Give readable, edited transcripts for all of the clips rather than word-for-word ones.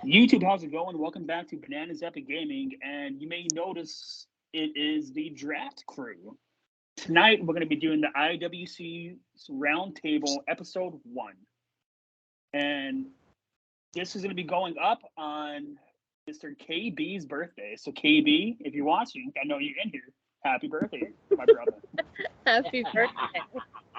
YouTube, how's it going? Welcome back to Bananas Epic Gaming, and you may notice it is the draft crew. Tonight, we're going to be doing the IWC RoundTable Episode 1. And this is going to be going up on Mr. KB's birthday. So, KB, if you're watching, I know you're in here. Happy birthday, my brother. Happy birthday.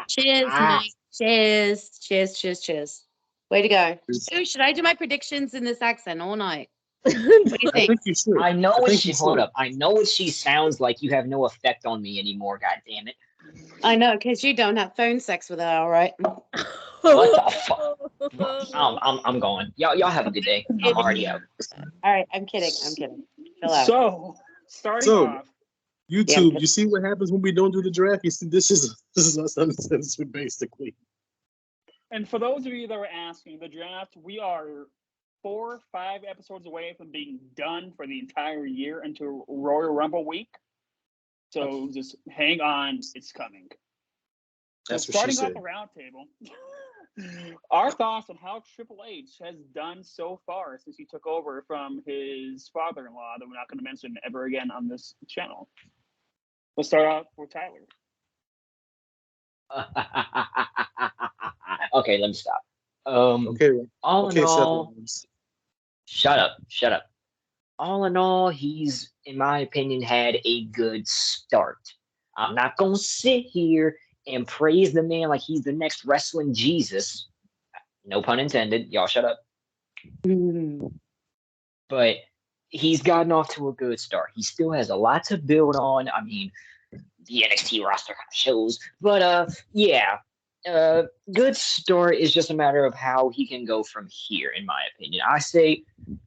Cheers, mate. Cheers. Cheers, cheers, cheers. Way to go. Ooh, should I do my predictions in this accent all night? What do you I think? think you should. I know I what think she you hold should. up. I know what she sounds like. You have no effect on me anymore. God damn it! I know, because you don't have phone sex with her, all right? What the fuck? I'm going. Y'all have a good day. I'm already out. All right, I'm kidding. I'm kidding. Chill out. So, starting So- off, YouTube, you see what happens when we don't do the draft? You see, this is us uncensored, basically. and for those of you that were asking, the draft, we are 4 or 5 episodes away from being done for the entire year until Royal Rumble week. So just hang on, it's coming. That's So what she starting said. off the roundtable, our thoughts on how Triple H has done so far since he took over from his father-in-law that we're not going to mention ever again on this channel. Let's start off with Tyler. Okay, let me stop. Okay, All okay, in Seth all, Rollins. shut up. All in all, he's, in my opinion, had a good start. I'm not gonna sit here and praise the man like he's the next wrestling Jesus. No pun intended. Y'all shut up. But he's gotten off to a good start. He still has a lot to build on. I mean, the NXT roster kind of shows. But yeah. Good start is just a matter of how he can go from here, in my opinion. I say,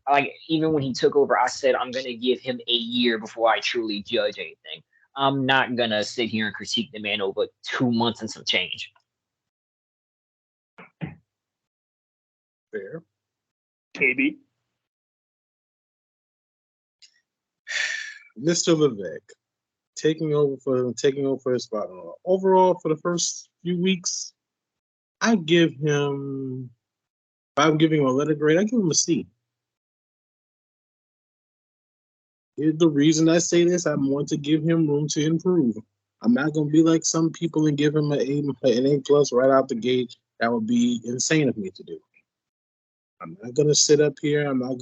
like, even when he took over, I said I'm gonna give him a year before I truly judge anything. I'm not gonna sit here and critique the man over 2 months and some change. Fair. KB. Mr. Levesque taking over for his father-in-law. Overall, for the first few weeks, I give him. If I'm giving him a letter grade, I give him a C. Here's the reason I say this: I want to give him room to improve. I'm not gonna be like some people and give him an A plus right out the gate. That would be insane of me to do. I'm not gonna sit up here. I'm not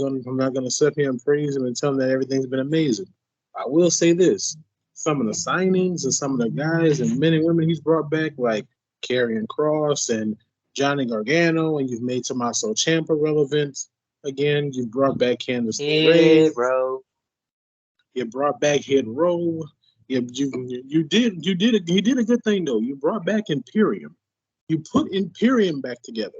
gonna sit up here and praise him and tell him that everything's been amazing. I will say this: some of the signings and some of the guys and men and women he's brought back, like Karrion Kross and Johnny Gargano, and you've made Tommaso Ciampa relevant again. You brought back Candice LeRae. Bro. You brought back Hit Row. He did a good thing though. You brought back Imperium. You put Imperium back together.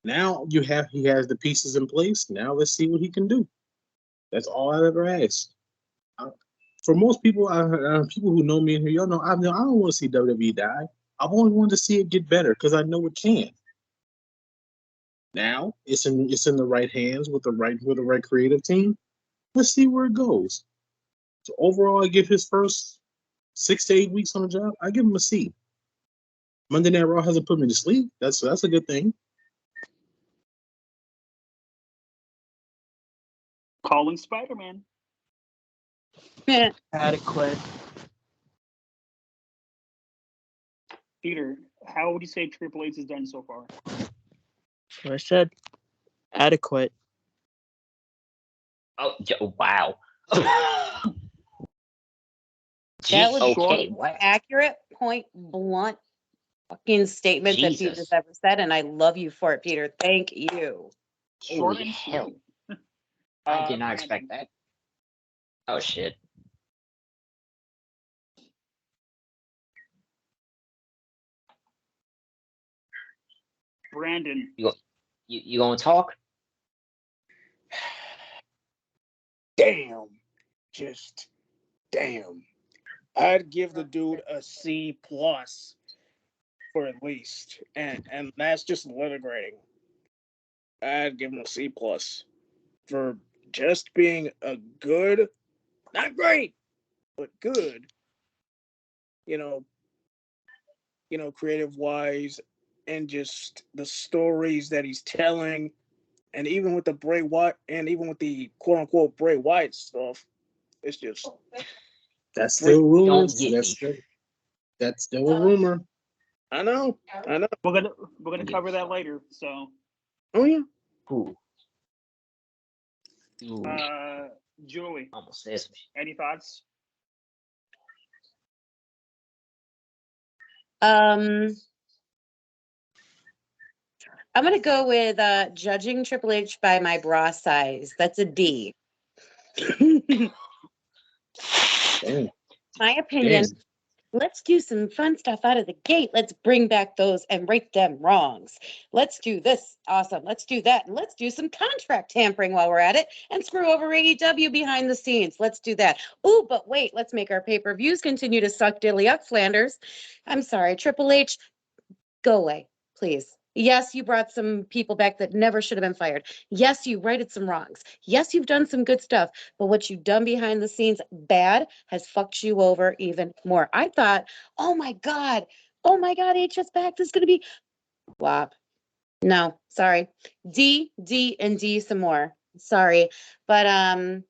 Now he has the pieces in place. Now let's see what he can do. That's all I ever asked. For most people, people who know me and y'all know, I don't want to see WWE die. I've only wanted to see it get better because I know it can. Now it's in the right hands with the right creative team. Let's see where it goes. So overall, I give his first 6 to 8 weeks on the job, I give him a C. Monday Night Raw hasn't put me to sleep. That's a good thing. Calling Spider-Man. Adequate. Peter, how would you say Triple H has done so far? What I said. Adequate. Oh, wow. That was okay, the wow. accurate, point blunt fucking statement that Jesus. Peter's ever said, and I love you for it, Peter. Thank you. Short Holy and hell. sweet. I did not expect that. Oh, shit. Brandon. You gonna talk? Damn. Just damn. I'd give the dude a C plus for at least. And that's just letter grading. I'd give him a C plus for just being a good, not great, but good, you know, creative wise, and just the stories that he's telling And even with the Bray Wyatt, and even with the quote unquote Bray Wyatt stuff, it's just That's still rumors. Don't get me. That's still a rumor. I know. We're gonna cover that later. So, Oh yeah. Ooh. Ooh. Julie, Almost said some shit. any thoughts? I'm gonna go with judging Triple H by my bra size. That's a D. Damn. My opinion. Damn. Let's do some fun stuff out of the gate. Let's bring back those and right them wrongs. Let's do this. Awesome. Let's do that. And let's do some contract tampering while we're at it and screw over AEW behind the scenes. Let's do that. Ooh, but wait, let's make our pay-per-views continue to suck dilly up, Flanders. I'm sorry, Triple H, go away, please. Yes, you brought some people back that never should have been fired. Yes, you righted some wrongs. Yes, you've done some good stuff. But what you've done behind the scenes bad has fucked you over even more. I thought, oh my God, HS back. This is going to be flop. No, sorry. D, and D some more. Sorry. But,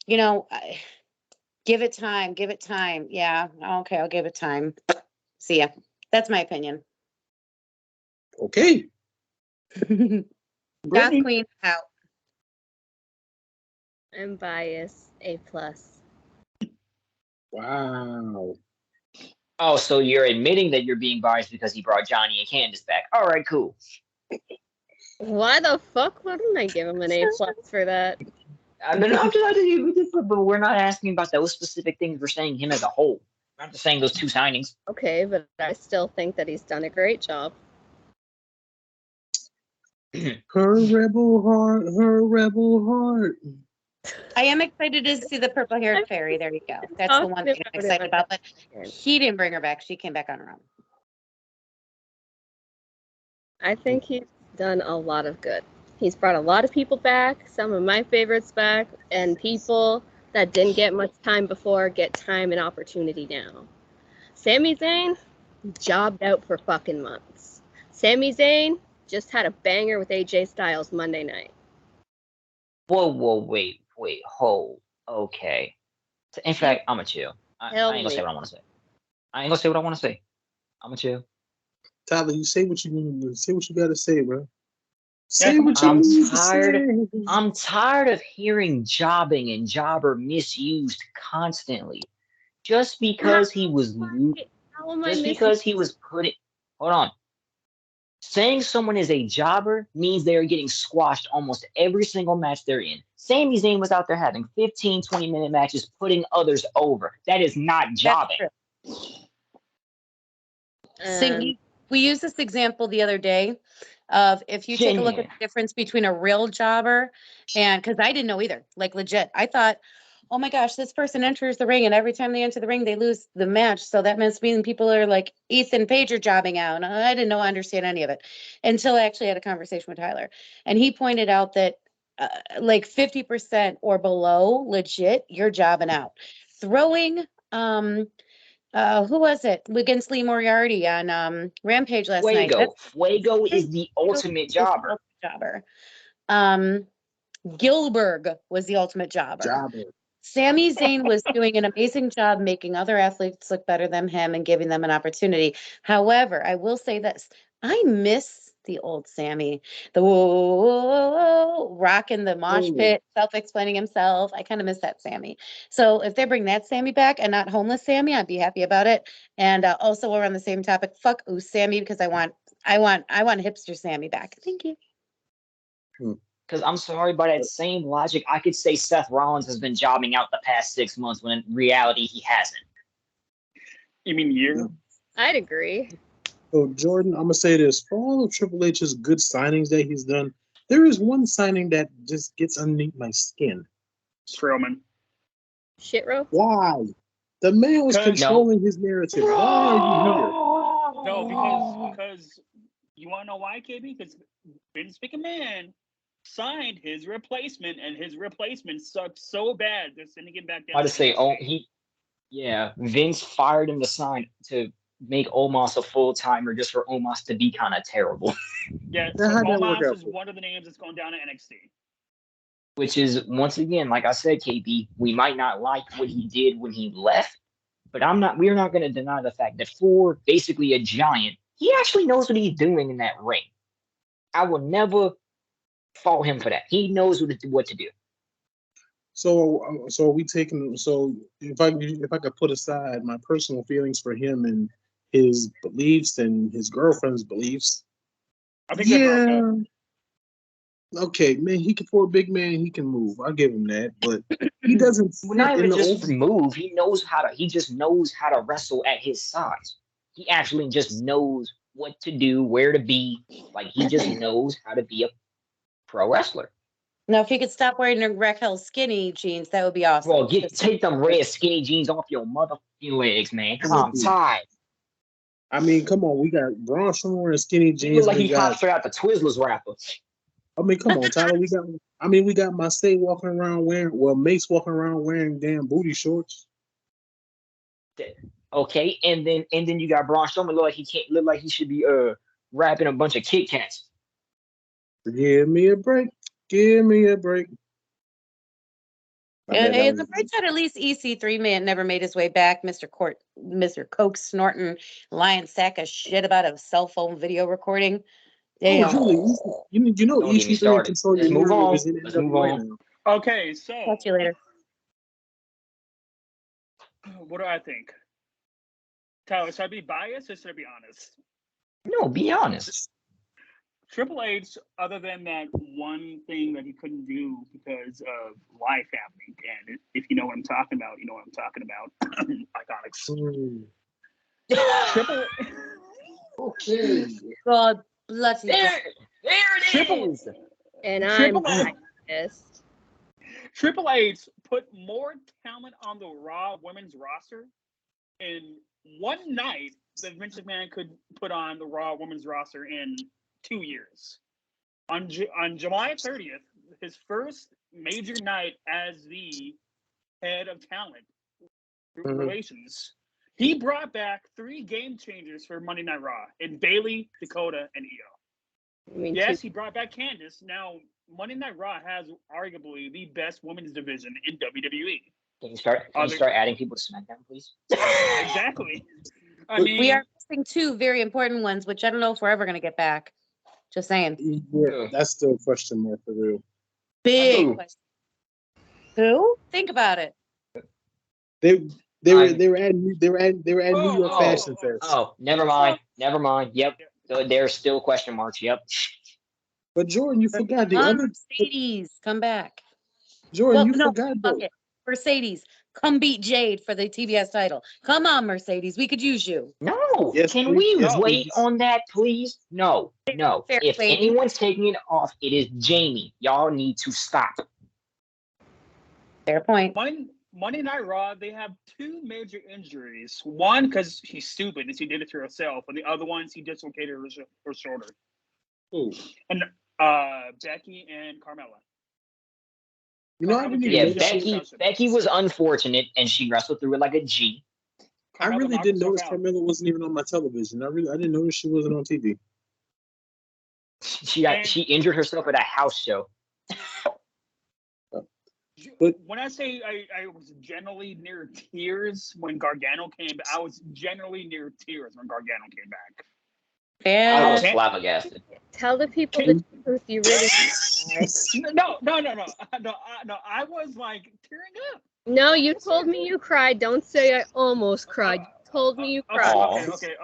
give it time. Give it time. Yeah. Okay, I'll give it time. See ya. That's my opinion. Okay. Goth Brittany? Queen out. I'm biased. A+. Wow. Oh, so you're admitting that you're being biased because he brought Johnny and Candace back. All right, cool. Why the fuck wouldn't I give him an A+ for that? But we're not asking about those specific things. We're saying him as a whole. We're not just saying those two signings. Okay, but I still think that he's done a great job. Her rebel heart. I am excited to see the purple-haired fairy. There you go. That's the one thing I'm excited about. But he didn't bring her back. She came back on her own. I think he's done a lot of good. He's brought a lot of people back, some of my favorites back, and people that didn't get much time before get time and opportunity now. Sami Zayn, jobbed out for fucking months. Sami Zayn just had a banger with AJ Styles Monday night. Whoa, wait, hold. Okay. In fact, I'm gonna chill. I ain't gonna say what I want to say. I'm gonna chill. Tyler, you say what you gotta say, bro. I'm tired of hearing jobbing and jobber misused constantly. Just because he was putting, hold on. Saying someone is a jobber means they are getting squashed almost every single match they're in. Sami Zayn was out there having 15, 20-minute matches, putting others over. That is not jobbing. We used this example the other day of if you take a look at the difference between a real jobber and, because I didn't know either, like legit. I thought, oh my gosh, this person enters the ring and every time they enter the ring, they lose the match. So that must mean people are like Ethan Page are jobbing out. And I didn't understand any of it until I actually had a conversation with Tyler. And he pointed out that like 50% or below legit, you're jobbing out. Throwing, who was it against Lee Moriarty on Rampage last night? Fuego is the ultimate jobber. Gilbert was the ultimate jobber. Sami Zayn was doing an amazing job making other athletes look better than him and giving them an opportunity. However, I will say this. I miss the old Sami. The whoa, rocking the mosh pit, self-explaining himself. I kind of miss that Sami. So if they bring that Sami back and not homeless Sami, I'd be happy about it. And also we're on the same topic. Fuck Sami because I want hipster Sami back. Thank you. Because I'm sorry, by that same logic, I could say Seth Rollins has been jobbing out the past 6 months when in reality he hasn't. You mean year? I'd agree. So Jordan, I'm gonna say this: for all of Triple H's good signings that he's done, there is one signing that just gets underneath my skin. Strowman. Shit rope? Why? The man was controlling his narrative. Why are you here? No, because you want to know why, KB? Because Vince McMahon signed his replacement, and his replacement sucked so bad they're sending him back down. I just say, Vince fired him to make Omos a full timer just for Omos to be kind of terrible. Yeah, so How'd that work Omos out is for you? one of the names that's going down to NXT. Which is once again, like I said, KB, we might not like what he did when he left, but we're not going to deny the fact that for basically a giant, he actually knows what he's doing in that ring. I will never fault him for that. He knows what to do. So are we taking? So if I could put aside my personal feelings for him and his beliefs and his girlfriend's beliefs, I think they broke yeah, up. okay, man, for a big man, he can move. I'll give him that, but he doesn't Well, not fit in even the just old. move. He just knows how to wrestle at his size. He actually just knows what to do, where to be. Like he just knows how to be a pro wrestler. Now, if he could stop wearing the Raquel skinny jeans, that would be awesome. Bro, take them red skinny jeans off your motherfucking legs, man. I'm tired. I mean, come on, we got Braun Strowman wearing skinny He jeans. look like We he hot got. straight out the Twizzlers rapper. I mean, come on, Tyler. We got Mace walking around Mace walking around wearing damn booty shorts. Okay, and then you got Braun Strowman look like he should be rapping a bunch of Kit Kats. Give me a break. Give me a break. And the bright side, at least EC3 man never made his way back. Mr. Coke snorting, lying sack of shit about a cell phone video recording. Damn. Oh, Julie, you know Don't get me EC3 started. control Let's your move on. is in Let's move NWA on. now. Okay, so Talk to you later. what do I think? Tyler, should I be biased or should I be honest? No, be honest. Triple H, other than that one thing that he couldn't do because of life happening, and if you know what I'm talking about, you know what I'm talking about. Iconics. Triple. Okay. God bless you. There it is. And I'm Triple H. biased. Triple H put more talent on the Raw women's roster in one night that Vince McMahon could put on the Raw women's roster in 2 years. On July 30th, his first major night as the head of talent relations, he brought back 3 game changers for Monday Night Raw in Bayley, Dakota, and Io. I mean, Yes, he brought back Candice. Now, Monday Night Raw has arguably the best women's division in WWE. Can you start adding people to SmackDown, please? Exactly. I mean, we are missing 2 very important ones, which I don't know if we're ever going to get back. Just saying. Yeah, that's still a question mark for real. Big question. Who? Think about it. They were adding New York Fashion Fest. Oh, never mind. Yep. So there's still question marks. Yep. But Jordan, you forgot the other Mercedes, come back. Jordan, forgot though. Mercedes, come beat Jade for the TBS title. Come on, Mercedes, we could use you. No. Yes, Can we yes, wait please. on that, please? No. Fair If lady. anyone's taking it off, it is Jamie. Y'all need to stop. Fair point. Monday Night Raw, they have 2 major injuries. One, because he's stupid and she did it to herself, and the other one's he dislocated her shoulder. Ooh. And Becky and Carmella. You know, I didn't even notice Becky was unfortunate, and she wrestled through it like a G. I really didn't notice Carmella wasn't even on my television. I didn't notice she wasn't on TV. She injured herself at a house show. But when I say I was generally near tears when Gargano came back, I was generally near tears when Gargano came back. Yeah. I was flabbergasted. Tell the people the truth. You really No. I was like tearing up. No, you told me you cried. Don't say I almost cried. You told me you cried. Okay.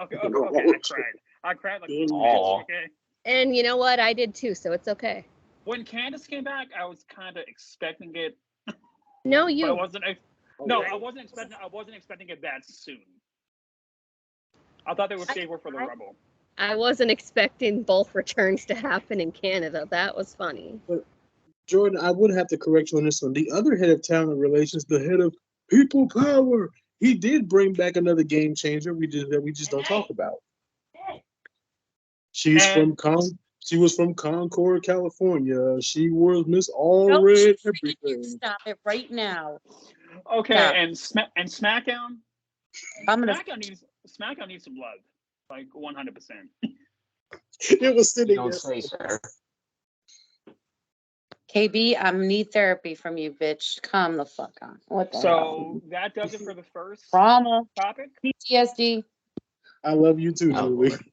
I cried like a bitch, okay? And you know what? I did too, so it's okay. When Candice came back, I was kind of expecting it. No, you. I wasn't expecting it that soon. I thought they would save her for the Rumble. I wasn't expecting both returns to happen in Canada. That was funny. But Jordan, I would have to correct you on this one. The other head of talent relations, the head of people power, he did bring back another game changer. We just don't talk about. She was from Concord, California. She was Miss All Red everything. Stop it right now. Okay, stop. And SmackDown. SmackDown needs some love, like 100%. It was You sitting don't there. say, sir. KB, I need therapy from you, bitch. Calm the fuck on. What the hell? So that does it for the first Trauma, topic. PTSD. I love you too, Oh, Julie. Lord.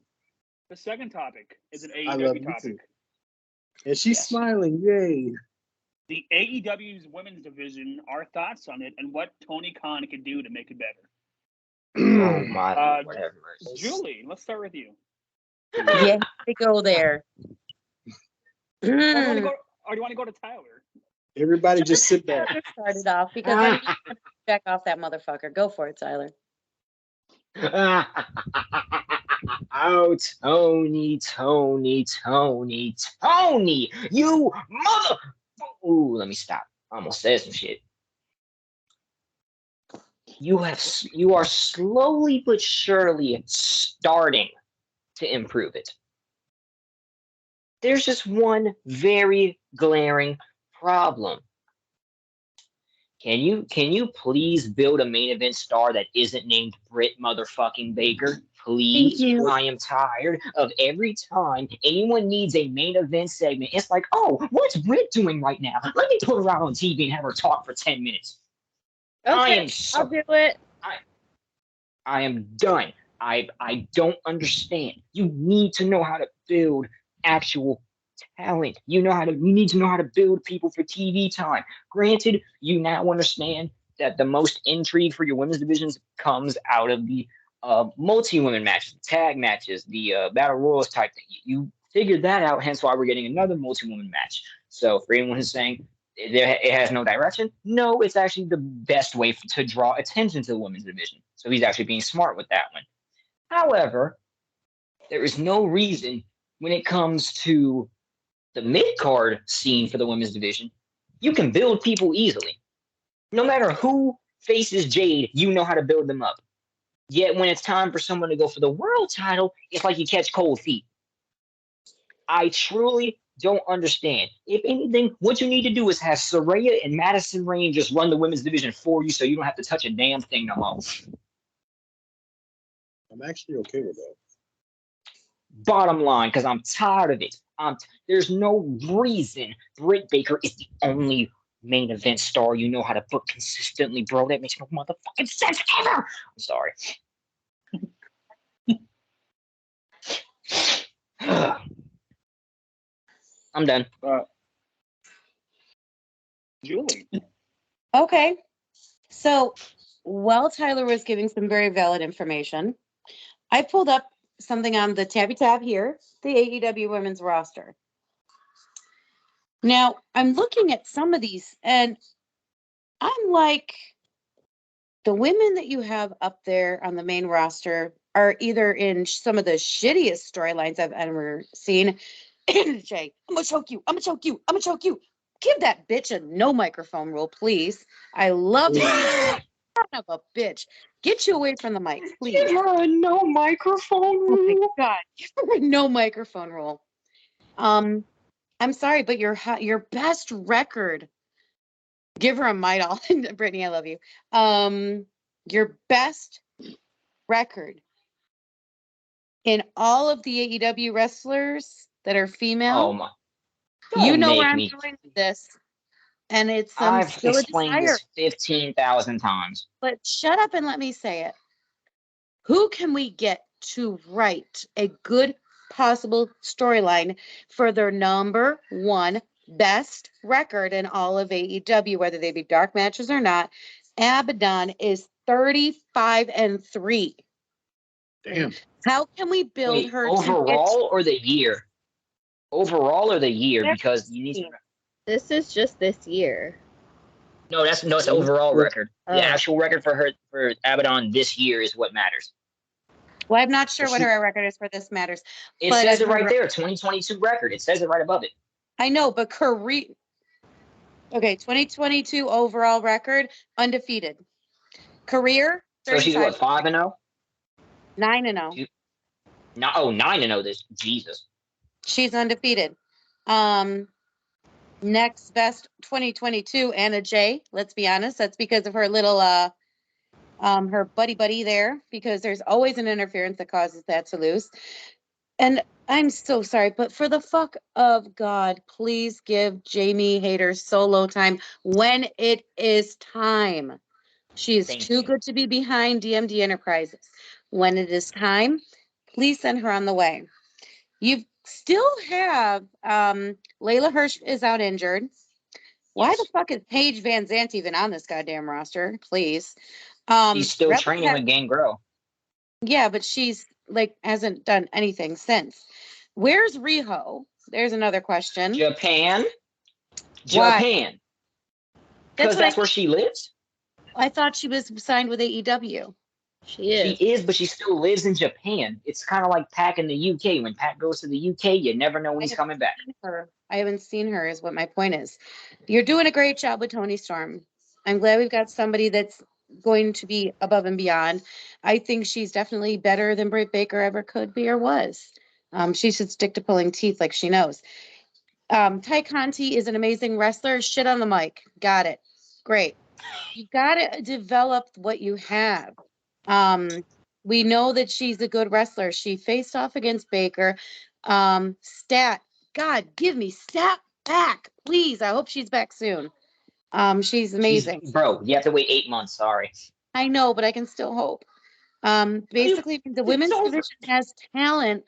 The second topic is an I love AEW you topic. too. And she's Yes. smiling. Yay. The AEW's women's division, our thoughts on it, and what Tony Khan can do to make it better. Oh my Lord, have mercy. Julie, let's start with you. Yeah, to go there. Or do you want to go? Or do you want to go to Tyler? Everybody just sit back. Tyler started off because I need to back off that motherfucker. Go for it, Tyler. Oh, Tony. You mother. Ooh, let me stop. I almost said some shit. You are slowly but surely starting to improve it. There's just one very glaring problem. Can you please build a main event star that isn't named Britt motherfucking Baker? Please. Thank you. I am tired of every time anyone needs a main event segment. It's like, oh, what's Britt doing right now? Let me put her out on TV and have her talk for 10 minutes. Okay, I'll do it. I am done. I don't understand. You need to know how to build actual talent. You need to know how to build people for TV time. Granted, you now understand that the most intrigue for your women's divisions comes out of the multi-women matches, tag matches, the battle royals type thing. You figured that out, hence why we're getting another multi-woman match. So for anyone who's saying it has no direction, no, it's actually the best way to draw attention to the women's division. So he's actually being smart with that one. However, there is no reason when it comes to the mid-card scene for the women's division, you can build people easily. No matter who faces Jade, you know how to build them up. Yet when it's time for someone to go for the world title, it's like you catch cold feet. I truly don't understand. If anything, what you need to do is have Saraya and Madison Rayne just run the women's division for you so you don't have to touch a damn thing no more. I'm actually okay with that. Bottom line, because I'm tired of it. There's no reason Britt Baker is the only main event star you know how to book consistently, bro. That makes no motherfucking sense ever. I'm sorry. I'm done. Julie. Okay. So while Tyler was giving some very valid information, I pulled up something on the tabby tab here, the AEW women's roster. Now, I'm looking at some of these, and I'm like, the women that you have up there on the main roster are either in some of the shittiest storylines I've ever seen. Jay, I'm gonna choke you. I'm gonna choke you. I'm gonna choke you. Give that bitch a no microphone rule, please. I love it. Son of a bitch. Get you away from the mic, please. Give her a no microphone Oh my rule. God. Give her a no microphone rule. I'm sorry, but your best record. Give her a mic. Brittany, I love you. Your best record in all of the AEW wrestlers that are female. Oh my. You Don't know where make I'm me. going with this. And it's I've still a explained desire. this 15,000 times. But shut up and let me say it. Who can we get to write a good possible storyline for their number one best record in all of AEW, whether they be dark matches or not? Abaddon is 35-3. Damn. How can we build Wait, her overall or the year? Overall or the year? Because you need to. This is just this year. No, it's overall record. Oh. The actual record for Abaddon this year is what matters. Well, I'm not sure what her record is for this matters. It but says it right her- there, 2022 record. It says it right above it. I know, but career. Okay, 2022 overall record, undefeated. Career, So she's 35. what, 5-0? 9-0. No, 9-0 this. Jesus. She's undefeated. Next best 2022, Anna Jay. Let's be honest, that's because of her little her buddy there, because there's always an interference that causes that to lose. And I'm so sorry, but for the fuck of God, please give Jamie Hayter solo time when it is time. She is too good to be behind DMD Enterprises. When it is time, please send her on the way. You still have Layla Hirsch is out injured. Why the fuck is Paige Van Zandt even on this goddamn roster? Please. She's still training with Gangrel. Yeah, but she's like hasn't done anything since. Where's Riho? There's another question. Japan. Why? Japan. Because that's where she lives. I thought she was signed with AEW. She is. She is, but she still lives in Japan. It's kind of like Pac in the UK. When Pac goes to the UK, you never know when he's coming back. I haven't seen her, is what my point is. You're doing a great job with Toni Storm. I'm glad we've got somebody that's going to be above and beyond. I think she's definitely better than Britt Baker ever could be or was. She should stick to pulling teeth like she knows. Ty Conti is an amazing wrestler. Shit on the mic. Got it. Great. You got to develop what you have. We know that she's a good wrestler. She faced off against Baker. Stat. God, give me Stat back, please. I hope she's back soon. She's amazing. Bro, you have to wait 8 months. Sorry. I know, but I can still hope. Basically, the women's division has talent,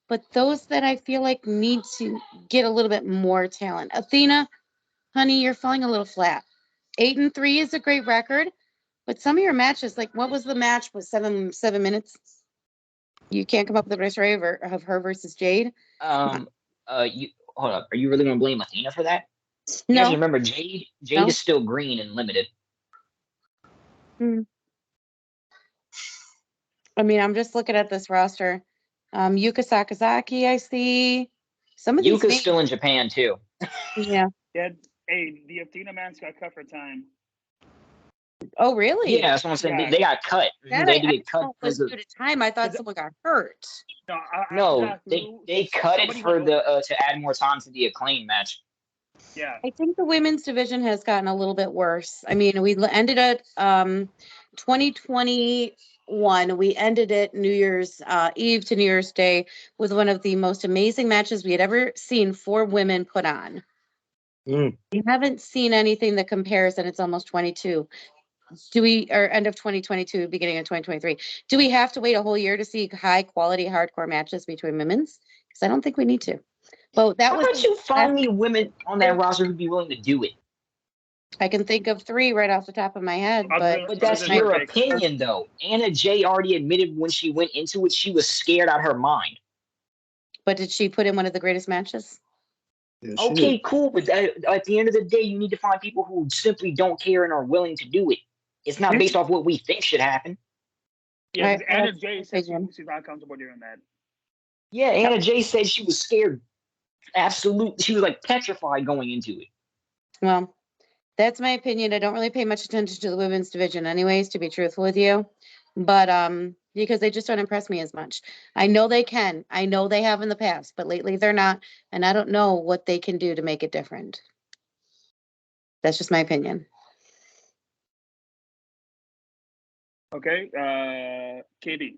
but those that I feel like need to get a little bit more talent. Athena, honey, you're falling a little flat. 8-3 is a great record, but some of your matches, like what was the match with 7 minutes? You can't come up with a race of her versus Jade. You hold up. Are you really gonna blame Athena for that? No. You have to remember, Jade is still green and limited. I mean, I'm just looking at this roster. Yuka Sakazaki, I see. Some of these Yuka's still in Japan too. Yeah. Yeah. Hey, the Athena match got cut for time. Oh, really? Yeah, that's what I'm saying. Yeah. They got cut. They had to get cut because of time. I thought someone got hurt. No, they cut it for to add more time to the Acclaimed match. Yeah. I think the women's division has gotten a little bit worse. I mean, we ended at 2021. We ended it New Year's Eve to New Year's Day with one of the most amazing matches we had ever seen 4 women put on. We haven't seen anything that compares, and it's almost 22. Or end of 2022, beginning of 2023. Do we have to wait a whole year to see high quality hardcore matches between women's? Because I don't think we need to. But that How about you find me women on that roster who'd be willing to do it? I can think of 3 right off the top of my head, but that's your opinion, though. Anna Jay already admitted when she went into it, she was scared out of her mind. But did she put in one of the greatest matches? Yeah, okay, cool. But at the end of the day, you need to find people who simply don't care and are willing to do it. It's not based off what we think should happen. Yeah, right, Anna Jay said she's not comfortable doing that. Yeah, Anna Jay said she was scared. Absolutely. She was like petrified going into it. Well, that's my opinion. I don't really pay much attention to the women's division anyways, to be truthful with you. But because they just don't impress me as much. I know they can. I know they have in the past, but lately they're not. And I don't know what they can do to make it different. That's just my opinion. Okay, KB.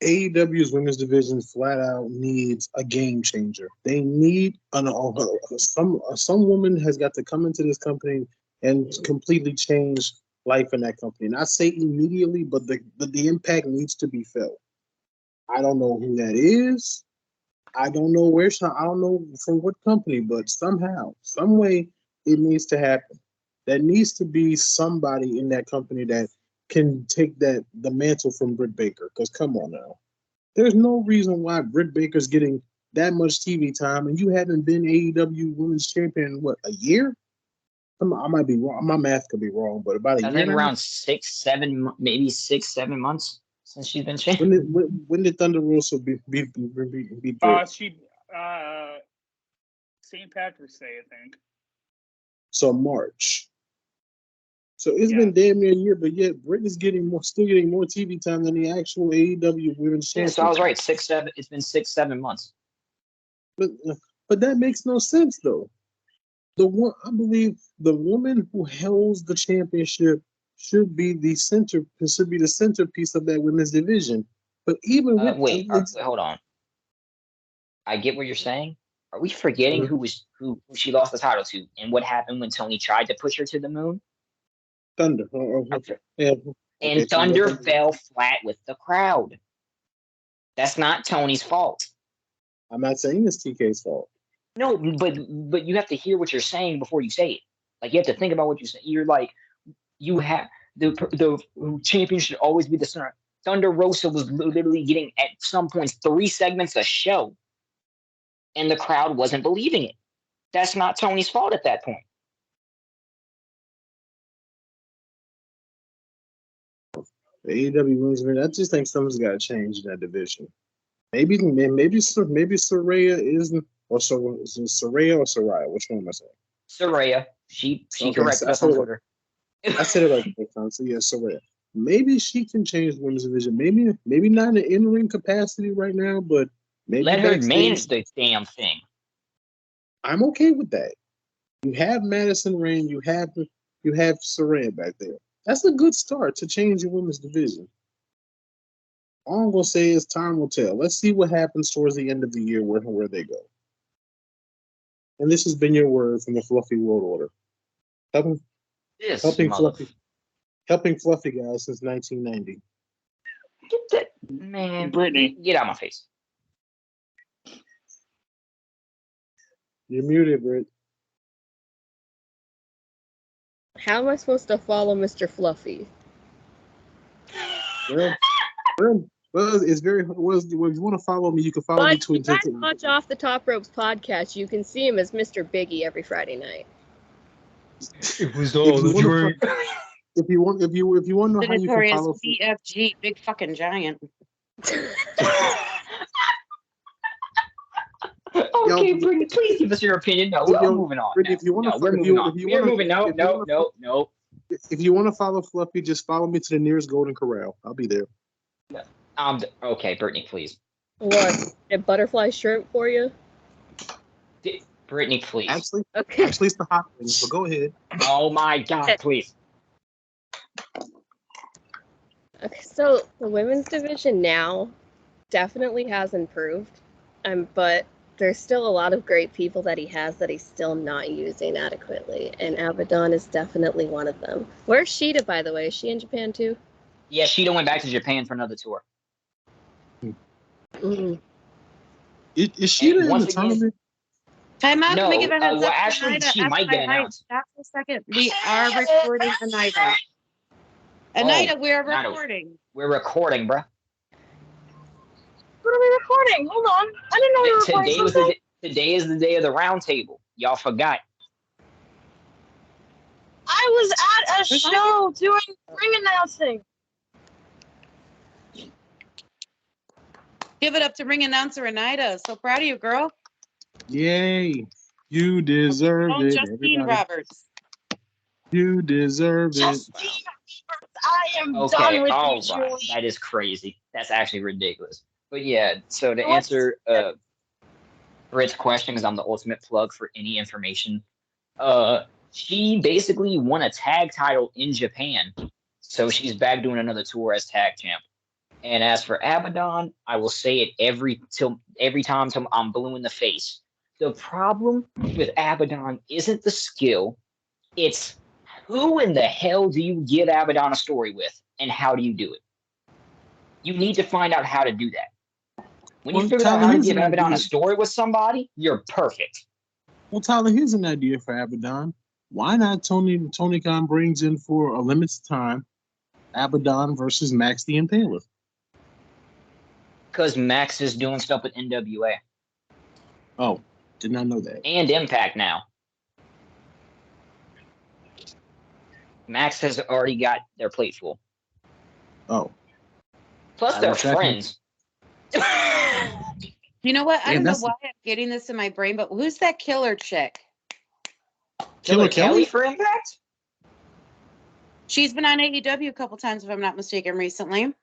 AEW's women's division flat out needs a game changer. They need some woman has got to come into this company and completely change life in that company. Not say immediately, but the impact needs to be felt. I don't know who that is. I don't know I don't know from what company, but somehow, some way, it needs to happen. There needs to be somebody in that company that can take the mantle from Britt Baker. Because come on now, there's no reason why Britt Baker's getting that much TV time, and you haven't been AEW Women's Champion in, what, a year? I might be wrong. My math could be wrong, but about a year. I think around 6, 7, maybe 6, 7 months since she's been champion. When did Thunder Rosa beat Britt? St. Patrick's Day, I think. So March. So it's been damn near a year, but yet Britt is still getting more TV time than the actual AEW Women's Champion. So I was right. 6, 7. It's been 6, 7 months. But that makes no sense though. I believe the woman who holds the championship should be the centerpiece of that women's division. But even with hold on. I get what you're saying. Are we forgetting who she lost the title to, and what happened when Tony tried to push her to the moon? Thunder. Okay. Yeah. And Thunder fell flat with the crowd. That's not Tony's fault. I'm not saying it's TK's fault. No, but you have to hear what you're saying before you say it. Like, you have to think about what you say. You're like, you have the champion should always be the center. Thunder Rosa was literally getting at some points 3 segments a show, and the crowd wasn't believing it. That's not Tony's fault at that point. The AEW women's division, I just think something's got to change in that division. Maybe Saraya isn't, or Saraya or Saraya. Which one am I saying? Saraya. She corrected us on Twitter. I said it right the time. So yeah, Saraya. Maybe she can change the women's division. Maybe not in the in-ring capacity right now, but maybe let her manage the damn thing. I'm okay with that. You have Madison Rayne, you have Saraya back there. That's a good start to change your women's division. All I'm gonna say is time will tell. Let's see what happens towards the end of the year where they go. And this has been your word from the Fluffy World Order. Helping Fluffy guys since 1990. Get that man, Brittany. Get out of my face. You're muted, Britt. How am I supposed to follow Mr. Fluffy? Well, it's very well. If you want to follow me, you can follow me to If you guys watch Off the Top Ropes podcast, you can see him as Mr. Biggie every Friday night. It was all a dream. If you want to know how you can follow BFG, big fucking giant. Okay, Brittany, please give us your opinion. No, we're moving on. Brittany, if you want to, we're moving on. We're moving. No. If you want to follow Fluffy, just follow me to the nearest Golden Corral. I'll be there. Okay, Brittany, please. What? A butterfly shrimp for you? Brittany, please. Actually, Okay. it's the hot wings, but go ahead. Oh my God, please. Okay, so the women's division now definitely has improved, but there's still a lot of great people that he has that he's still not using adequately, and Abaddon is definitely one of them. Where's Sheeta, by the way? Is she in Japan too? Yeah, Sheeta went back to Japan for another tour. Mm. Is Sheeta in the tournament? Time out. No, Let me give a heads up. actually, Anida, she might get announced. Stop for a second. We are recording Anida. Anida, we are recording. We're recording, bruh. What are we recording? Hold on. I didn't know we were recording something. Today is the day of the RoundTable. Y'all forgot. I was at a show doing ring announcing. Give it up to ring announcer Anida. So proud of you, girl. Yay. You deserve it. Justine Roberts. You deserve it. I am done with you, Julie. That is crazy. That's actually ridiculous. But yeah, so to answer Britt's question, because I'm the ultimate plug for any information, she basically won a tag title in Japan. So she's back doing another tour as tag champ. And as for Abaddon, I will say it every time till I'm blue in the face. The problem with Abaddon isn't the skill, it's who in the hell do you give Abaddon a story with, and how do you do it? You need to find out how to do that. When you figure out how to give Abaddon a story with somebody, you're perfect. Well, Tyler, here's an idea for Abaddon. Why not Tony Khan brings in for a limited time Abaddon versus Max the Impaler? Because Max is doing stuff with NWA. Oh, did not know that. And Impact now. Max has already got their plate full. Oh. Plus, they're friends. You know what? I don't know why I'm getting this in my brain, but who's that killer chick? Killer Kelly for Impact? She's been on AEW a couple times, if I'm not mistaken, recently.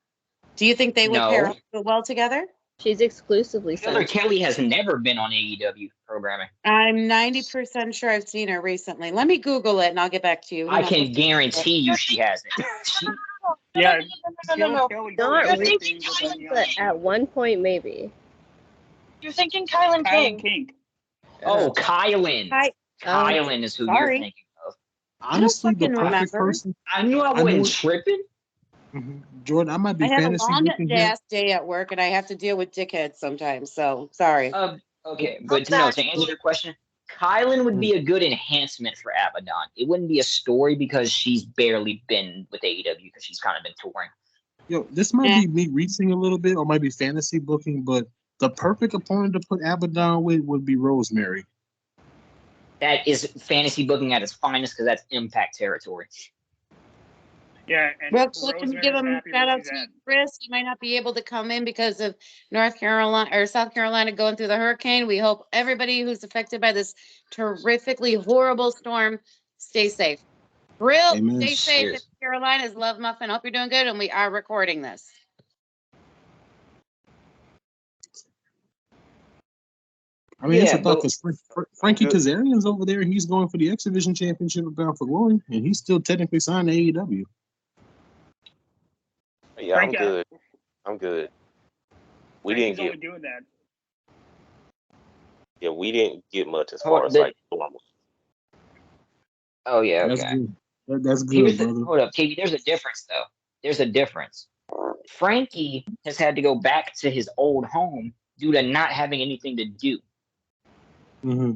Do you think they would pair up well together? She's exclusively Killer Sunday. Kelly has never been on AEW programming. I'm 90% sure I've seen her recently. Let me Google it and I'll get back to you. I can guarantee you she hasn't. Yeah, No. Kelly Not You're Kelly thinking things Kylan, on, But at one point, maybe. You're thinking Kylan Kylan King. King. Oh, Kylan. Hi. Kylan is who you're Sorry. thinking of. Honestly, the fucking perfect remember. person. I knew I I know wasn't it. tripping. Jordan, I might be I have a fantasy long booking here. ass day at work and I have to deal with dickheads sometimes. So sorry. Okay, but no, to answer your question, Kylan would be a good enhancement for Abaddon. It wouldn't be a story because she's barely been with AEW because she's kind of been touring. Yo, this might be me reaching a little bit, or might be fantasy booking, but the perfect opponent to put Abaddon with would be Rosemary. That is fantasy booking at its finest because that's Impact territory. Yeah, and Real quick, can you give Rosemary's him happy shout where out she's to at. Chris? He might not be able to come in because of North Carolina or South Carolina going through the hurricane. We hope everybody who's affected by this terrifically horrible storm stay safe. Real, Amen. stay safe in Cheers. Carolina's Love Muffin. Hope you're doing good, and we are recording this. I mean, it's Yeah, a thought but because Frankie Kazarian's over there, and he's going for the X Division Championship of Bound for Glory, and he's still technically signed to AEW. Yeah, Frank, I'm good. I'm good. We Frankie's didn't only get doing that. we didn't get much as Hold far on, as like normal. oh yeah, That's okay. good. That's Here's good, the brother. hold up, TV. There's a difference though. There's a difference. Frankie has had to go back to his old home due to not having anything to do. Mm-hmm.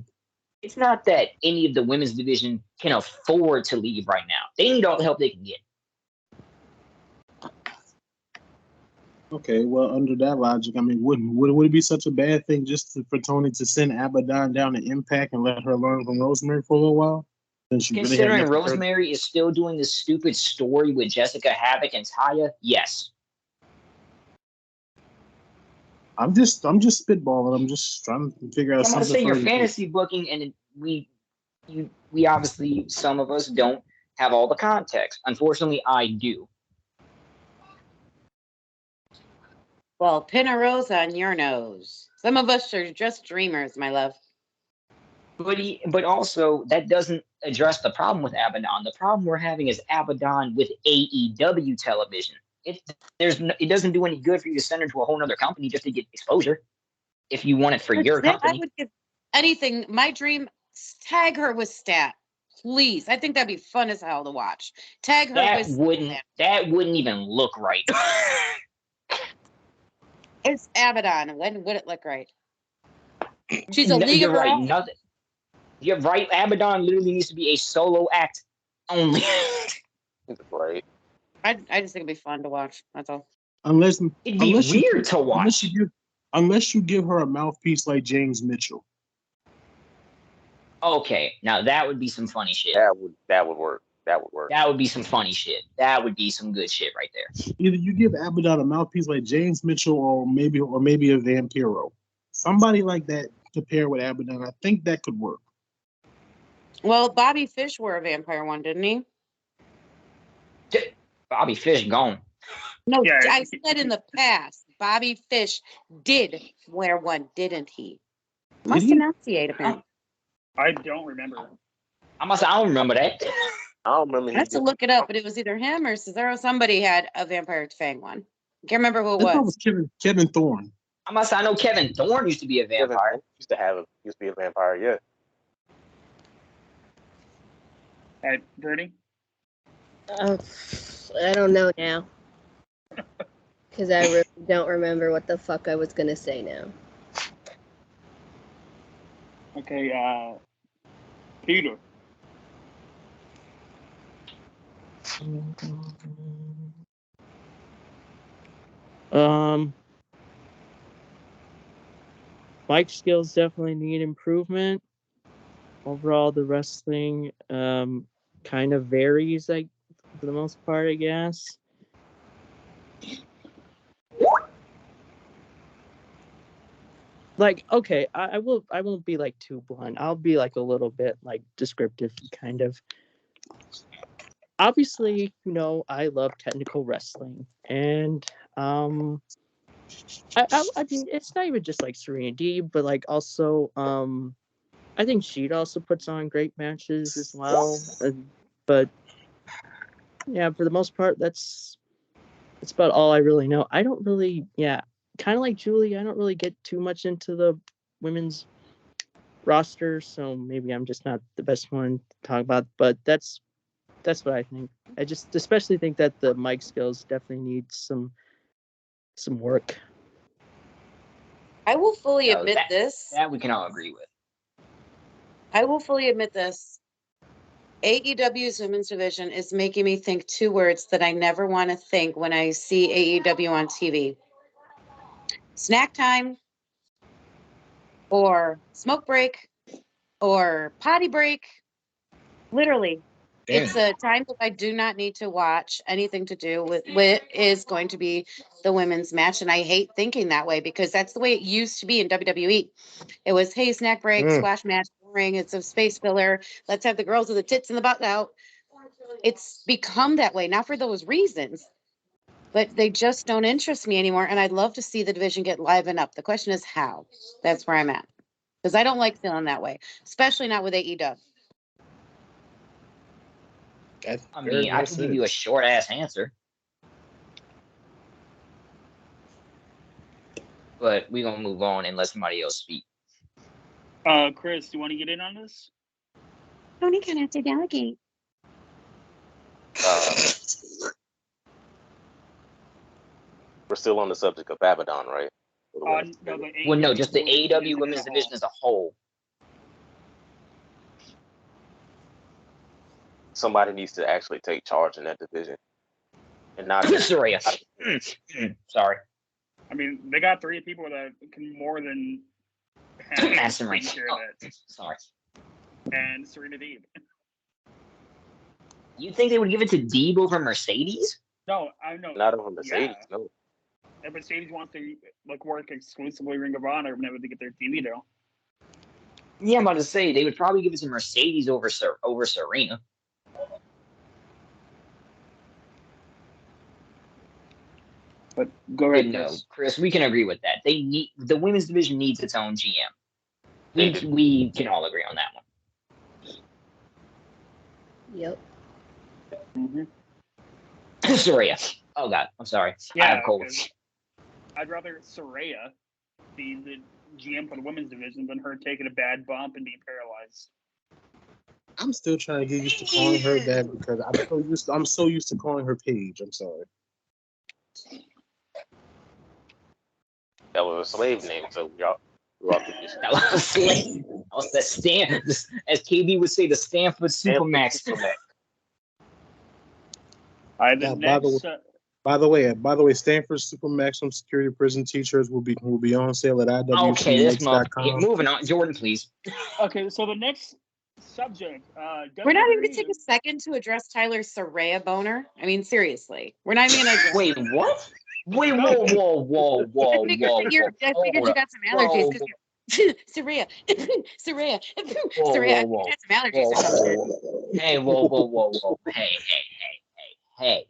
It's not that any of the women's division can afford to leave right now. They need all the help they can get. Okay, well, under that logic, I mean, would it be such a bad thing just for Tony to send Abaddon down to Impact and let her learn from Rosemary for a little while? Since she really had Considering nothing Rosemary is still doing this stupid story with Jessica Havoc and Taya, yes. I'm just spitballing. I'm just trying to figure out I'm gonna something. say your further. fantasy booking, and we obviously, some of us don't have all the context. Unfortunately, I do. Well, pin a rose on your nose. Some of us are just dreamers, my love. But also that doesn't address the problem with Abaddon. The problem we're having is Abaddon with AEW television. It doesn't do any good for you to send her to a whole other company just to get exposure. If you want it for your I company, would give anything. My dream, tag her with Stat, please. I think that'd be fun as hell to watch. Tag her that with wouldn't even look right. It's Abaddon. When would it look right? She's a league You're of her right. own. Nothing. You're right. Abaddon literally needs to be a solo act only. Right. I just think it'd be fun to watch. That's all. It'd be weird to watch. Unless you give her a mouthpiece like James Mitchell. Okay, now that would be some funny shit. That would work. That would work. That would be some funny shit. That would be some good shit right there. Either you give Abaddon a mouthpiece like James Mitchell, or maybe a Vampiro, somebody like that to pair with Abaddon. I think that could work. Well, Bobby Fish wore a vampire one, didn't he? Bobby Fish gone. No, Yeah. I said in the past, Bobby Fish did wear one, didn't he? Must he? enunciate apparently. I don't remember. I don't remember that. I don't remember. I have to look it up, but it was either him or Cesaro. Somebody had a vampire fang one. Can't remember who it That was. was Kevin Thorne. I know Kevin Thorne used to be a vampire. Used to be a vampire. Yeah. All right, Bernie. I don't know now. Because I really don't remember what the fuck I was going to say now. Okay, Peter. Mic skills definitely need improvement. Overall, the wrestling kind of varies, like for the most part, I guess. Like, okay, I won't be like too blunt. I'll be like a little bit like descriptive, kind of. Obviously, I love technical wrestling, and I mean, it's not even just like Serena Deeb, but like also, I think Sheet also puts on great matches as well. But yeah, for the most part, that's about all I really know. I don't really, kind of like Julie, I don't really get too much into the women's roster, so maybe I'm just not the best one to talk about. But that's what I think. I just especially think that the mic skills definitely need some work. I will fully No, admit this. That we can all agree with. I will fully admit this. AEW's women's division is making me think two words that I never want to think when I see AEW on TV. Snack time, or smoke break, or potty break. Literally. Damn. It's a time that I do not need to watch anything to do with what is going to be the women's match. And I hate thinking that way because that's the way it used to be in WWE. It was, hey, snack break, squash match, ring. It's a space filler. Let's have the girls with the tits and the butt out. It's become that way, not for those reasons, but they just don't interest me anymore. And I'd love to see the division get livened up. The question is how. That's where I'm at. Because I don't like feeling that way, especially not with AEW. I mean, I can give you a short ass answer, but we're gonna move on and let somebody else speak. Chris, do you want to get in on this? Tony gonna have to delegate. We're still on the subject of Abaddon, right? No, just the AEW women's division as a whole. Somebody needs to actually take charge in that division, and not Sorry. Sorry. I mean, they got 3 people that can more than have taken care of that. Sorry. And Serena Deeb. You think they would give it to Deeb over Mercedes? No, I know. Not over Mercedes, no. And Mercedes wants to work exclusively Ring of Honor whenever they get their TV deal. Yeah, I'm about to say they would probably give it to Mercedes over Serena. But go ahead. No, Chris, we can agree with that. The women's division needs its own GM. We can all agree on that one. Yep. Mm-hmm. Soraya. Oh God, I'm sorry. Yeah, I have cold. I'd rather Soraya be the GM for the women's division than her taking a bad bump and being paralyzed. I'm still trying to get used to calling her that because I'm so used to calling her Paige. I'm sorry. That was a slave name, so y'all confused. That was a slave. That was the Stan, as KB would say, the Stanford Supermax. By the way, Stanford Super Maximum Security Prison T-shirts will be on sale at IWC. Okay, this moving on. Jordan, please. Okay, so the next subject. We're not even going to take a second to address Tyler's Soraya boner. I mean, seriously. We're not even going to. Wait, what? Wait, whoa. I figured you got some allergies. Soraya. Soraya. Soraya. You got some allergies or something. Hey, whoa. Hey.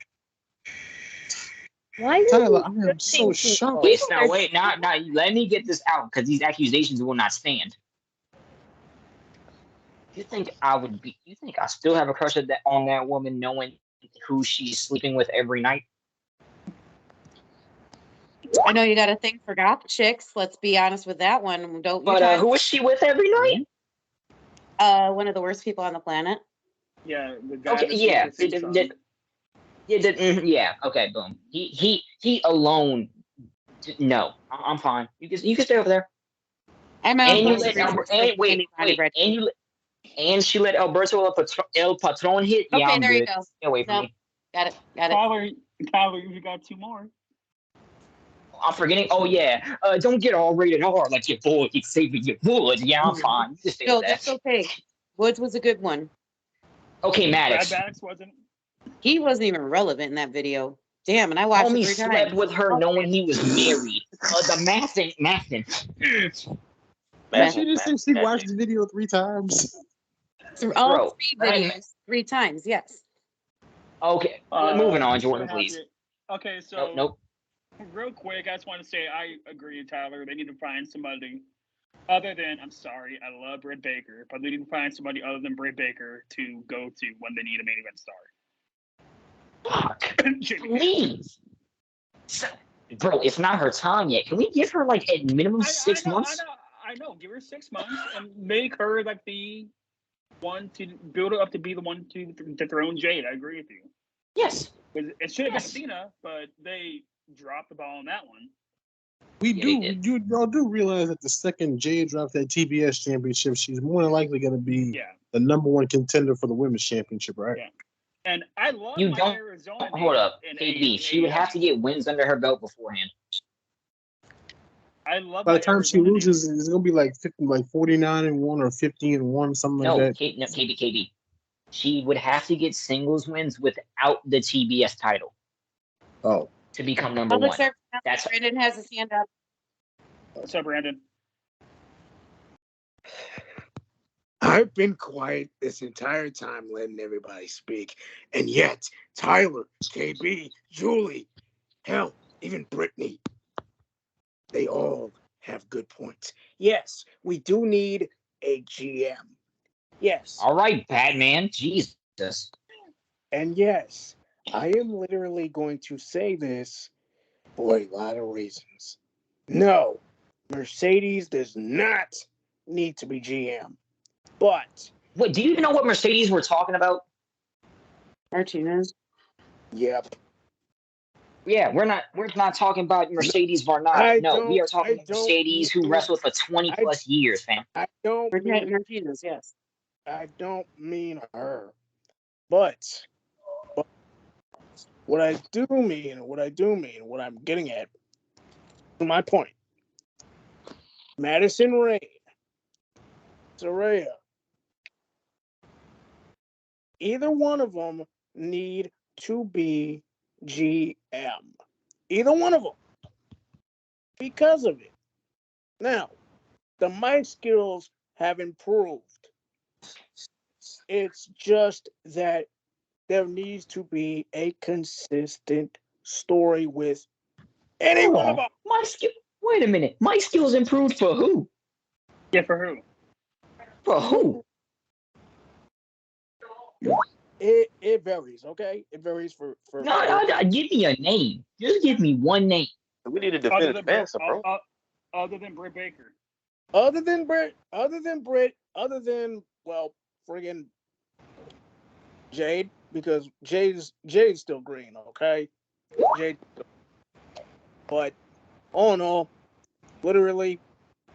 Why Tyler, I am so shocked. Wait, now, let me get this out because these accusations will not stand. You think I still have a crush on that woman knowing who she's sleeping with every night? I know you got a thing for goth chicks. Let's be honest with that one. Don't. But who is she with every night? One of the worst people on the planet. Yeah, the guy. Okay, yeah. Okay, boom. He alone. No, I'm fine. You can stay over there. And she let Alberto El Patron hit. Okay, yeah, there good. you go. Stay away from me. Got it. Tyler, you got 2 more. I'm forgetting. Oh yeah. Don't get all rated R like your boy keeps saving your wood. Yeah, I'm fine. Just stay with that. That's okay. Woods was a good one. Okay, Maddox. Maddox wasn't. He wasn't even relevant in that video. Damn, and I watched it 3 times. Slept with her knowing he was married. The mathing. She just said she watched the video 3 times. All 3 videos, 3 times, yes. Okay, moving on, Jordan, please. Okay, so Nope. Real quick, I just want to say I agree with Tyler. They need to find somebody other than, I'm sorry, I love Britt Baker, but they need to find somebody other than Britt Baker to go to when they need a main event star. Fuck. Jimmy. Please. Bro, it's not her time yet. Can we give her like at minimum 6 months? I know. Give her 6 months and make her like the one to build her up to be the one to dethrone Jade. I agree with you. Yes. It should have been Cena, but they dropped the ball on that one. Y'all do realize that the second Jade drops that TBS championship, she's more than likely going to be the number one contender for the women's championship, right? Yeah. And I love You my don't Arizona. hold up, KB. She would have to get wins under her belt beforehand. I love. By the time she loses, it's going to be like 49-1 or 15-1, something like that. KB. She would have to get singles wins without the TBS title. Oh. To become number one. That's Brandon has his hand up. What's up, Brandon? I've been quiet this entire time letting everybody speak. And yet, Tyler, KB, Julie, hell, even Brittany, they all have good points. Yes, we do need a GM. Yes. All right, Batman. Jesus. And yes, I am literally going to say this for a lot of reasons. No, Mercedes does not need to be GM. But wait, do you even know what Mercedes we're talking about? Martinez. Yep. Yeah, we're not talking about Mercedes Varnado. No, we are talking about Mercedes who wrestled for 20 plus years, fam. I don't mean Martinez, yes. I don't mean her. But what I do mean, what I'm getting at, my point. Madison Rayne, Saraya, either one of them need to be GM. Either one of them. Because of it. Now, the mic skills have improved. It's just that there needs to be a consistent story with any one of them. Wait a minute. My skills improved for who? Yeah, for who? For who? It varies, okay? It varies for No, give me a name. Just give me one name. We need a definitive answer, bro. Other than Britt Baker. Other than well, friggin' Jade, because Jade's still green, okay? Jade, but all in all, literally,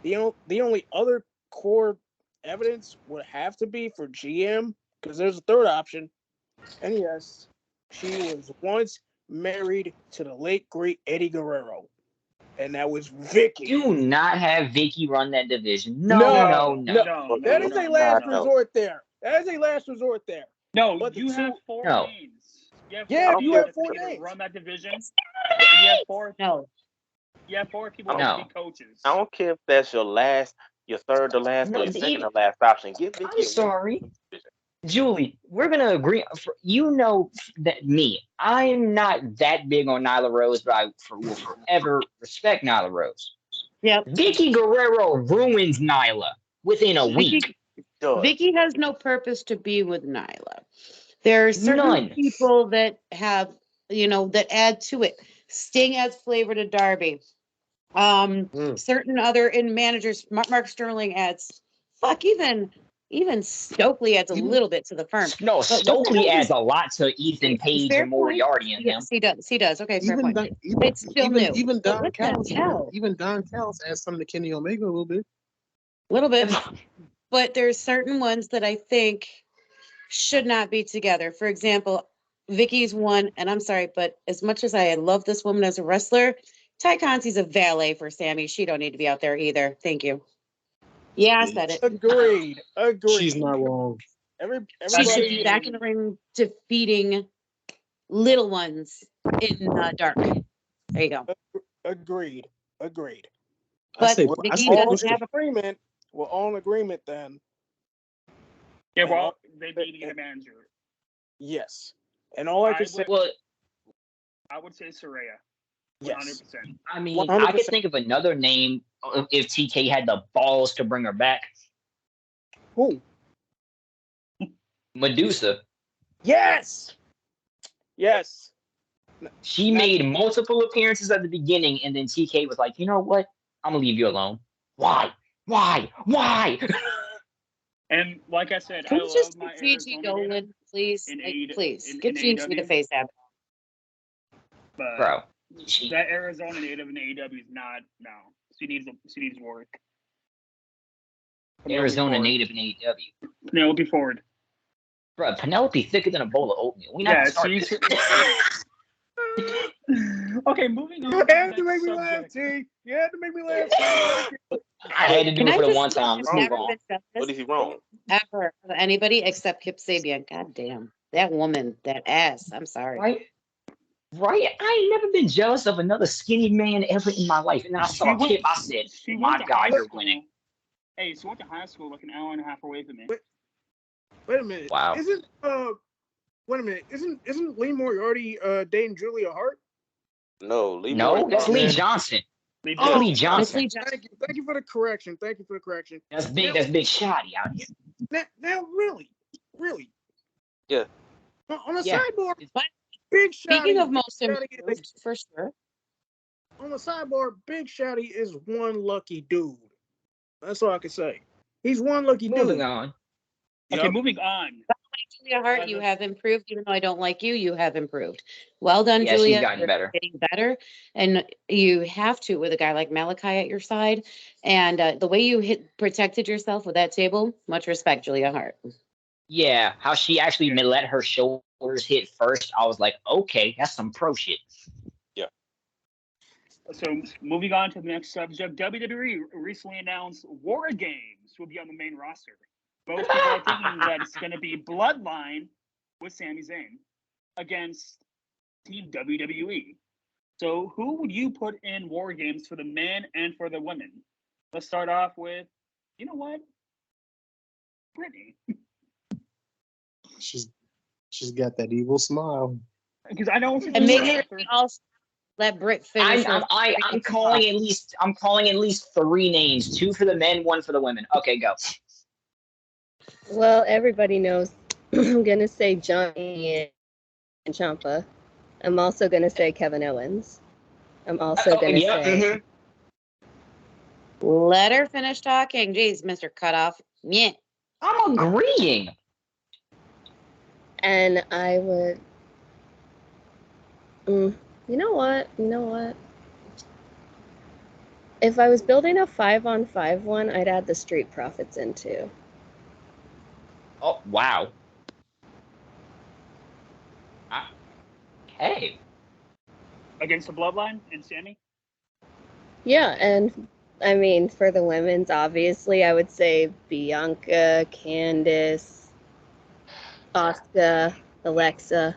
the only other core evidence would have to be for GM, because there's a third option, and yes, she was once married to the late great Eddie Guerrero, and that was Vicky. Do not have Vicky run that division. No. That is a last resort there. No, but you have four names. You have four names. Run that division. And you have four. No. You have four people that be coaches. I don't care if that's your third to last, or your second to last option. Give Vicky. I'm sorry, Julie. We're gonna agree. You know that I'm not that big on Nyla Rose, but I will forever respect Nyla Rose. Yep. Vicky Guerrero ruins Nyla within a week. Vicky has no purpose to be with Nyla. There are certain people that have, that add to it. Sting adds flavor to Darby. Certain other managers, Mark Sterling adds. Even Stokely adds a little bit to the firm. No, Stokely adds a lot to Ethan Page and Moriarty and him. Yes, he does. He does. Okay, fair point. It's still new. Even Don Callis adds something to Kenny Omega a little bit. But there's certain ones that I think should not be together. For example, Vicky's one, and I'm sorry, but as much as I love this woman as a wrestler, Ty Conti's a valet for Sammy. She don't need to be out there either. Thank you. Yeah, I said it. Agreed. She's not wrong. She should be back in the ring defeating little ones in dark. There you go. Agreed. But Vicky doesn't have agreement. We're all in agreement then. Yeah, well, they need to get a manager. Yes. And all I could say... I would say Saraya. Yes. 100%. I mean, I could 100%. think of another name if TK had the balls to bring her back. Who? Medusa. Yes. Yes. She Not- made multiple appearances at the beginning, and then TK was like, you know what? I'm gonna leave you alone. Why? Why? And like I said, Can I we just love my get Gigi Arizona native going, please? in Like, A- please in get Gigi AEW. to face that. but Bro. She, that Arizona native in AEW is not. No, she needs work. Penelope Arizona Ford. native in AEW. Penelope Ford. Bro, Penelope thicker than a bowl of oatmeal. We not Yeah, gonna start she's. this. Okay, moving on. You to had the to make next me laugh, subject. T. You had to make me laugh. I had to do Can it I for the just one say time. I've Let's move never on. been What jealous is he wrong? ever of anybody except Kip Sabian. God damn. That woman, that ass. I'm sorry. Right? I ain't never been jealous of another skinny man ever in my life. And then I saw Kip, I said, She my went to God, high you're school. winning. Hey, she went to high school like an hour and a half away from me. Wait a minute. Wow. Wait a minute. Isn't Lee Moriarty dating Julia Hart? No, Lee No, Moriarty. that's Lee Johnson. Leave That's Johnson. Lee That's Johnson. Lee Johnson. Thank you for the correction. That's big shoddy out here. Now really. Yeah. On the Yeah. sidebar, But Big speaking Shotty. of most Shotty improved, for sure. on the sidebar, Big Shotty is one lucky dude. That's all I can say. He's one lucky Moving dude. on. Okay, Yup. moving on. Julia Hart, you have improved. Even though I don't like you, you have improved. Well done, Yeah, she's Julia. gotten You're better. getting better. And you have to with a guy like Malachi at your side. And the way you protected yourself with that table, much respect, Julia Hart. Yeah, how she actually let her shoulders hit first. I was like, okay, that's some pro shit. So moving on to the next subject, WWE recently announced War Games will be on the main roster. Most people are thinking that it's going to be Bloodline with Sami Zayn against Team WWE. So who would you put in War Games for the men and for the women? Let's start off with, you know what, Brittany, She's got that evil smile. because I don't. And make sure you also let Britt finish. I'm calling at least 3 names: 2 for the men, 1 for the women. Okay, go. Well, everybody knows I'm going to say Johnny and Ciampa. I'm also going to say Kevin Owens. I'm also going to say... Let her finish talking. Jeez, Mr. Cutoff. Yeah. I'm agreeing. And I would... You know what? If I was building a 5-on-5 one, I'd add the Street Profits in too. Oh, wow. Okay. Against the Bloodline and Sammy? Yeah, and I mean, for the women's, obviously, I would say Bianca, Candice, Asuka, Alexa.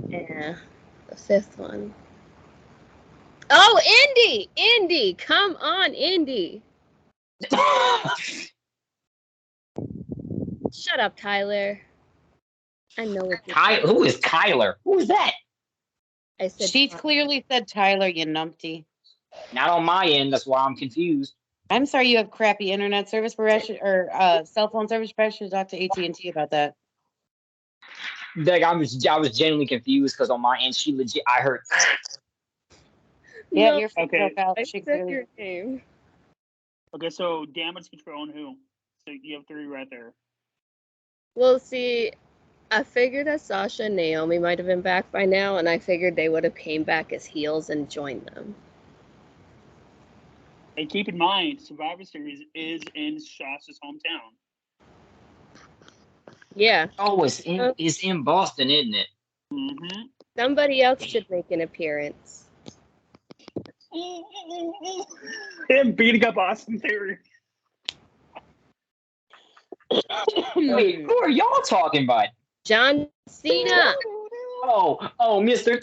Yeah, the 5th one. Oh, Indy! Indy! Come on, Indy! Shut up, Tyler. I know what you're saying. Who is Kyler? Who is that? I said She Tyler. clearly said Tyler, you numpty. Not on my end. That's why I'm confused. I'm sorry you have crappy internet service, Paresh, or cell phone service. Paresh should talk to AT&T about that. Like I was genuinely confused because on my end, she legit. I heard. Yeah, No, your phone Okay. broke out. I She said clearly. your name. Okay, so damage control on who? So you have 3 right there. Well, see, I figured that Sasha and Naomi might have been back by now, and I figured they would have came back as heels and joined them. And keep in mind, Survivor Series is in Shasha's hometown. Yeah, Oh, it's in Boston, isn't it? Mm-hmm. somebody else should make an appearance. Him beating up Austin Theory. Wait, who are y'all talking about? John Cena! Oh, Mr.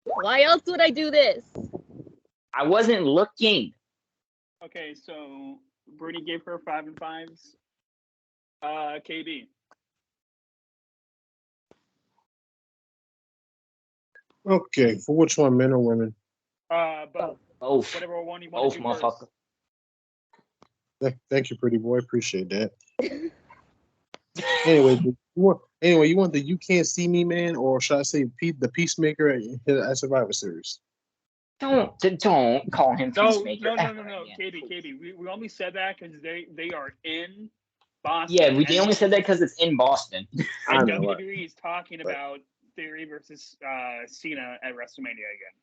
Why else would I do this? I wasn't looking. Okay, so Brittany gave her 5 and 5s. KB. Okay, for which one, men or women? Both. Both. Whatever one you want Both, to do first. motherfucker. Thank you, pretty boy. Appreciate that. Anyway, you want the You Can't See Me man, or should I say the Peacemaker at Survivor Series? Don't call him Peacemaker. No. KB. We only said that because they are in Boston. Yeah, they only said that because it's in Boston. And WWE is talking about Theory versus Cena at WrestleMania again.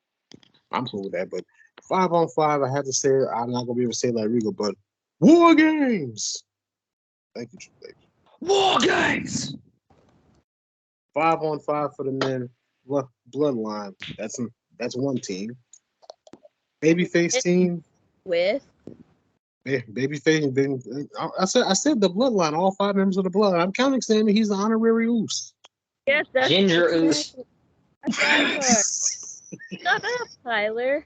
I'm cool with that, but 5-on-5, I have to say, I'm not gonna be able to say it like Regal, but War Games. Thank you, Triple H. War Games. 5-on-5 for the men. Bloodline. That's one team. Babyface team. With Babyface. I said the bloodline. All 5 members of the bloodline. I'm counting Sammy. He's the honorary Uso. yes, that's Ginger Oos. Shut up, Tyler.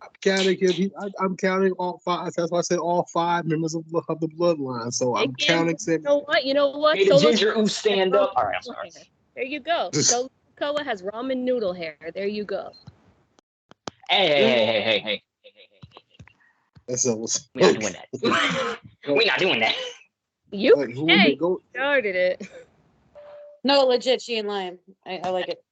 I'm counting him. I'm counting all 5. That's why I said all 5 members of the bloodline. So I'm counting Sammy. You know what? Hey, the Ginger Oos stand up. All right, I'm sorry. There you go. Solo Sikoa has ramen noodle hair. There you go. Hey. That's We're not doing that. We're not doing that. You started it. No, legit, she in line. I like it.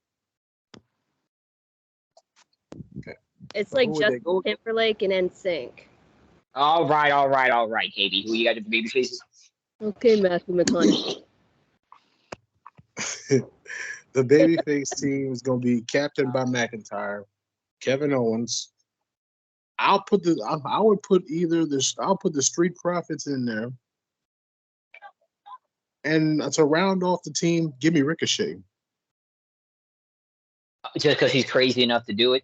Okay. It's like Justin Timberlake and NSYNC. All right, KB. Who you got at the baby faces? Okay, Matthew McConaughey. The babyface team is going to be captained by McIntyre, Kevin Owens. I'll put the Street Profits in there, and to round off the team, give me Ricochet. Just because he's crazy enough to do it.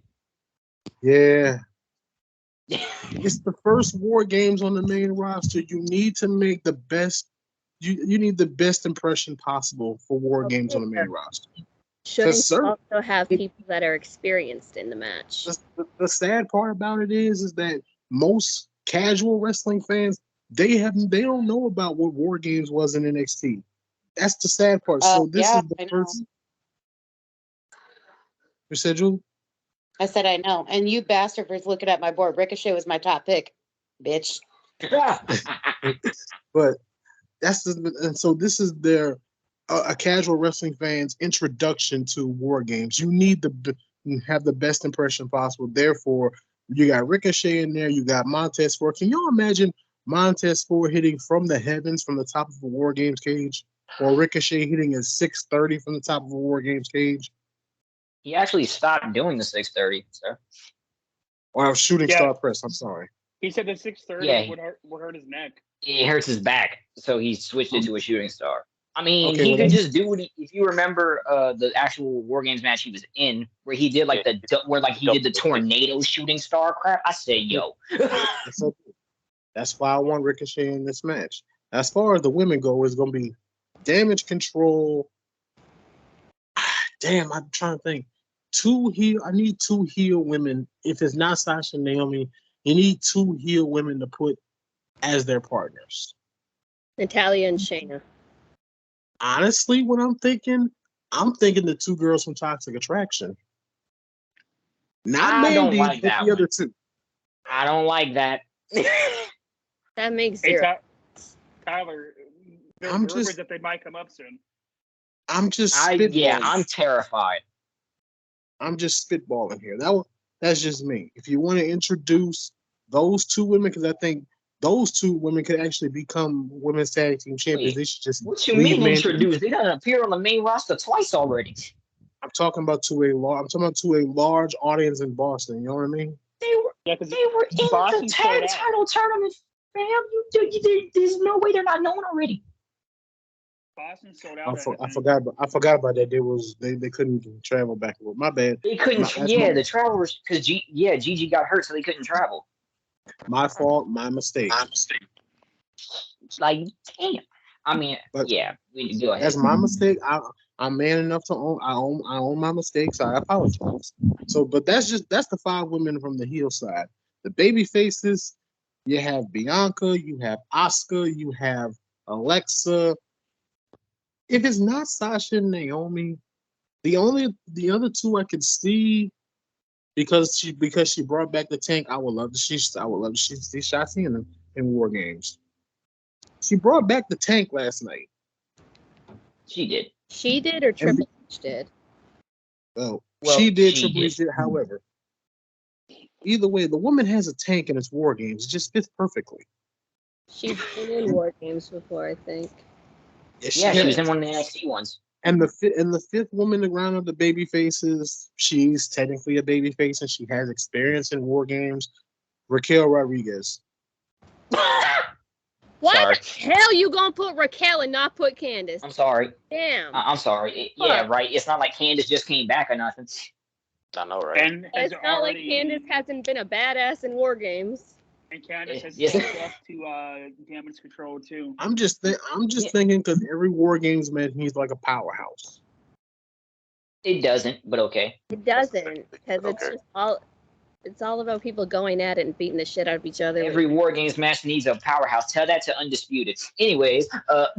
Yeah. It's the first War Games on the main roster. You need to make the best. You need the best impression possible for War Games on the main roster. Shouldn't also have people that are experienced in the match. The sad part about it is that most casual wrestling fans they don't know about what War Games was in NXT. That's the sad part. So this is the first. You said, Julie? I said I know. And you bastard for looking at my board. Ricochet was my top pick, bitch. But so this is their a casual wrestling fan's introduction to War Games. You need to have the best impression possible. Therefore, you got Ricochet in there. You got Montez Ford. Can y'all imagine Montez Ford hitting from the heavens from the top of a War Games cage, or Ricochet hitting at 630 from the top of a War Games cage? He actually stopped doing the 630, sir. Or shooting star press. I'm sorry. He said the 630 would hurt his neck. It hurts his back, so he switched it to a shooting star. I mean, he could just do what if you remember the actual War Games match he was in, where he did he did the tornado shooting star crap. I said, yo. That's why I want Ricochet in this match. As far as the women go, it's going to be Damage Control. Damn, I'm trying to think. I need 2 heel women. If it's not Sasha and Naomi, you need 2 heel women to put as their partners. Natalya and Shayna. Honestly, what I'm thinking the 2 girls from Toxic Attraction. Not Mandy, but the other 2. I don't like that. That makes zero. Tyler, there's rumors that they might come up soon. I'm just spitballing. I'm terrified. I'm just spitballing here. That's just me. If you want to introduce those 2 women, because I think those 2 women could actually become women's tag team champions. They should just. What you mean introduce? They done appear on the main roster twice already. I'm talking about to a large audience in Boston. You know what I mean? They were in the tag title tournament, fam. There's no way they're not known already. Boston sold out. I forgot about that. They couldn't travel back and forth. My bad. They couldn't. The travelers because Gigi got hurt, so they couldn't travel. My fault. My mistake. Like, damn. I mean, we can go ahead. That's my mistake. I'm man enough to own. I own my mistakes. I apologize. So, but that's the 5 women from the heel side. The baby faces. You have Bianca. You have Asuka. You have Alexa. If it's not Sasha and Naomi, The other two I could see because she brought back the tank. I would love to see Shotzi in War Games. She brought back the tank last night. She did. She did or Triple H did? Well, Well, she did. she Triple H did. However, either way, the woman has a tank in its War Games. It just fits perfectly. She's been in War Games before, I think. Yeah, she was in one of the NXT ones. And the fifth woman to round up the baby faces, she's technically a baby face and she has experience in War Games. Raquel Rodriguez. Why Sorry. the hell you gonna put Raquel and not put Candace? I'm sorry. Damn. I'm sorry. Yeah, right. It's not like Candace just came back or nothing. I know, right? And It's not like Candace hasn't been a badass in War Games. And Candace has Yes. stepped up to Damage Control too. I'm just thinking because every War Games man, he's like a powerhouse. It doesn't, but okay. It doesn't, because it's Okay. just all. It's all about people going at it and beating the shit out of each other. Every War Games match needs a powerhouse. Tell that to Undisputed. Anyways, But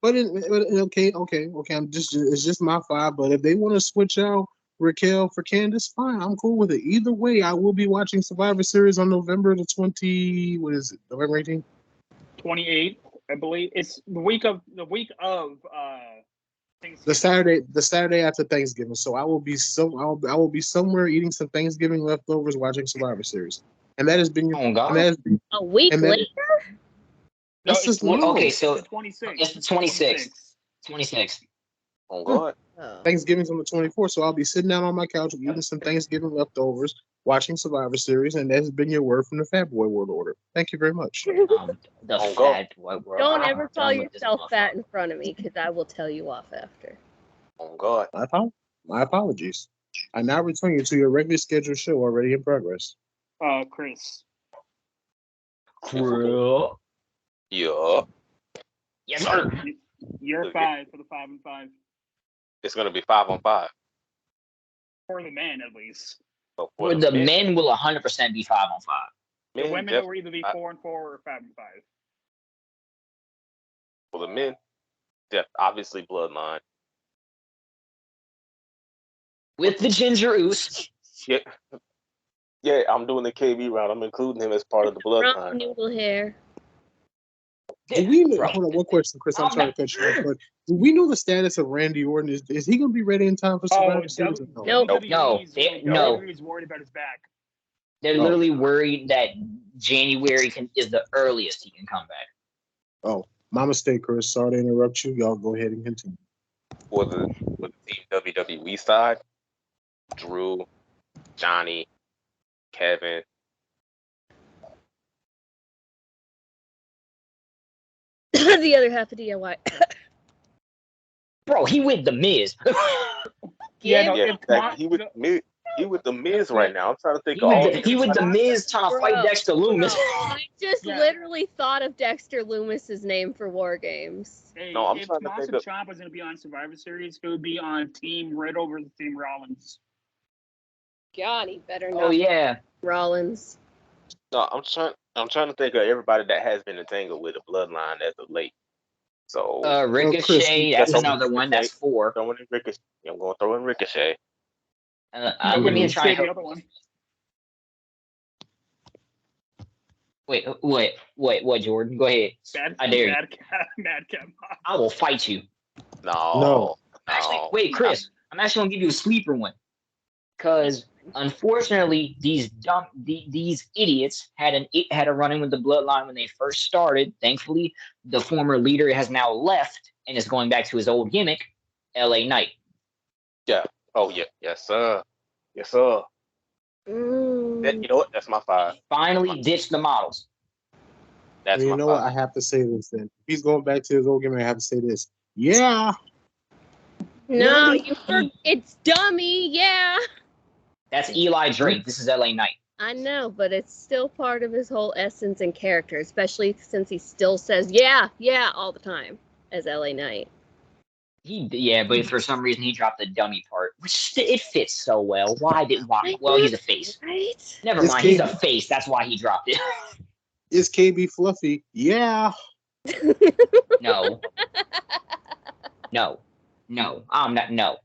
okay. It's just my 5. But if they want to switch out Raquel for Candace, fine. I'm cool with it. Either way, I will be watching Survivor Series on November the 20. What is it? November 18th. 28th, I believe. It's the week of The Saturday after Thanksgiving. So I will be somewhere eating some Thanksgiving leftovers, watching Survivor Series, and that has been Oh, God. and that has been, A week and that- later? No, That's just it's no. okay, so the 26th. it's the 26th. 26. Oh God. Oh. Thanksgiving's on the 24th, so I'll be sitting down on my couch eating some Thanksgiving leftovers, watching Survivor Series, and that has been your word from the Fat Boy World Order. Thank you very much. The Oh, God. fat boy world. Don't I'm ever done call with this yourself fat motherfucker. in front of me, because I will tell you off after. Oh God. My apologies. I now return you to your regularly scheduled show already in progress. Chris. Cool. Yeah. Yes, sir. You're 5 for the 5 and 5 It's gonna be 5-on-5. for the men at least. So For the men will 100% be 5-on-5. The men women will either be 4 and 4 or 5 and 5. for the men, obviously Bloodline. With the Ginger Oos. Yeah, I'm doing the KB round. I'm including him as part of the Brown Bloodline. noodle hair. Do we know? Bro. Hold on, one question, Chris. I'm trying to cut you off, but do we know the status of Randy Orton? Is he going to be ready in time for Survivor Series? Or no? Nope. No. No. WWE's worried about his back. They're literally worried that January is the earliest he can come back. Oh, my mistake, Chris. Sorry to interrupt you. Y'all go ahead and continue. For the team WWE side, Drew, Johnny, Kevin. The other half of DIY. Bro, he with the Miz. Yeah, no, Yeah, if he with the Miz right now. I'm trying to think He of all. with, he with the Miz trying to fight Bro, Dexter Loomis. I just Yeah. literally thought of Dexter Loomis's name for War Games. Hey, No, I'm if trying to Tommaso think of- Ciampa was going to be on Survivor Series, it would be on Team Red over Team Rollins. God, he better not. Oh yeah. Rollins. No, I'm trying to think of everybody that has been entangled with the Bloodline as of late. So Ricochet, Chris, that's another one. That's 4. throwing in Ricochet. I'm going to throw in Ricochet. Let me try and the help. other one. Wait, what, Jordan? Go ahead. I dare you. Madcap. I will fight you. No. Actually, wait, Chris. I'm actually gonna give you a sleeper one. Because unfortunately, these idiots had a run-in with the Bloodline when they first started. Thankfully, the former leader has now left and is going back to his old gimmick, LA Knight. Yeah. Oh yeah. Yes, sir. Yes, sir. Mm. You know what? That's my 5. Finally ditched the models. That's Well, you my know 5. what? I have to say this then. If he's going back to his old game, I have to say this. Yeah. No, it's dummy, yeah. That's Eli Drake. This is LA Knight. I know, but it's still part of his whole essence and character, especially since he still says, yeah, all the time as LA Knight. But for some reason he dropped the dummy part, which it fits so well. Why? Well, he's a face. Right? Never It's mind. He's a KB. face. That's why he dropped it. Is KB fluffy? Yeah. No. I'm not. No.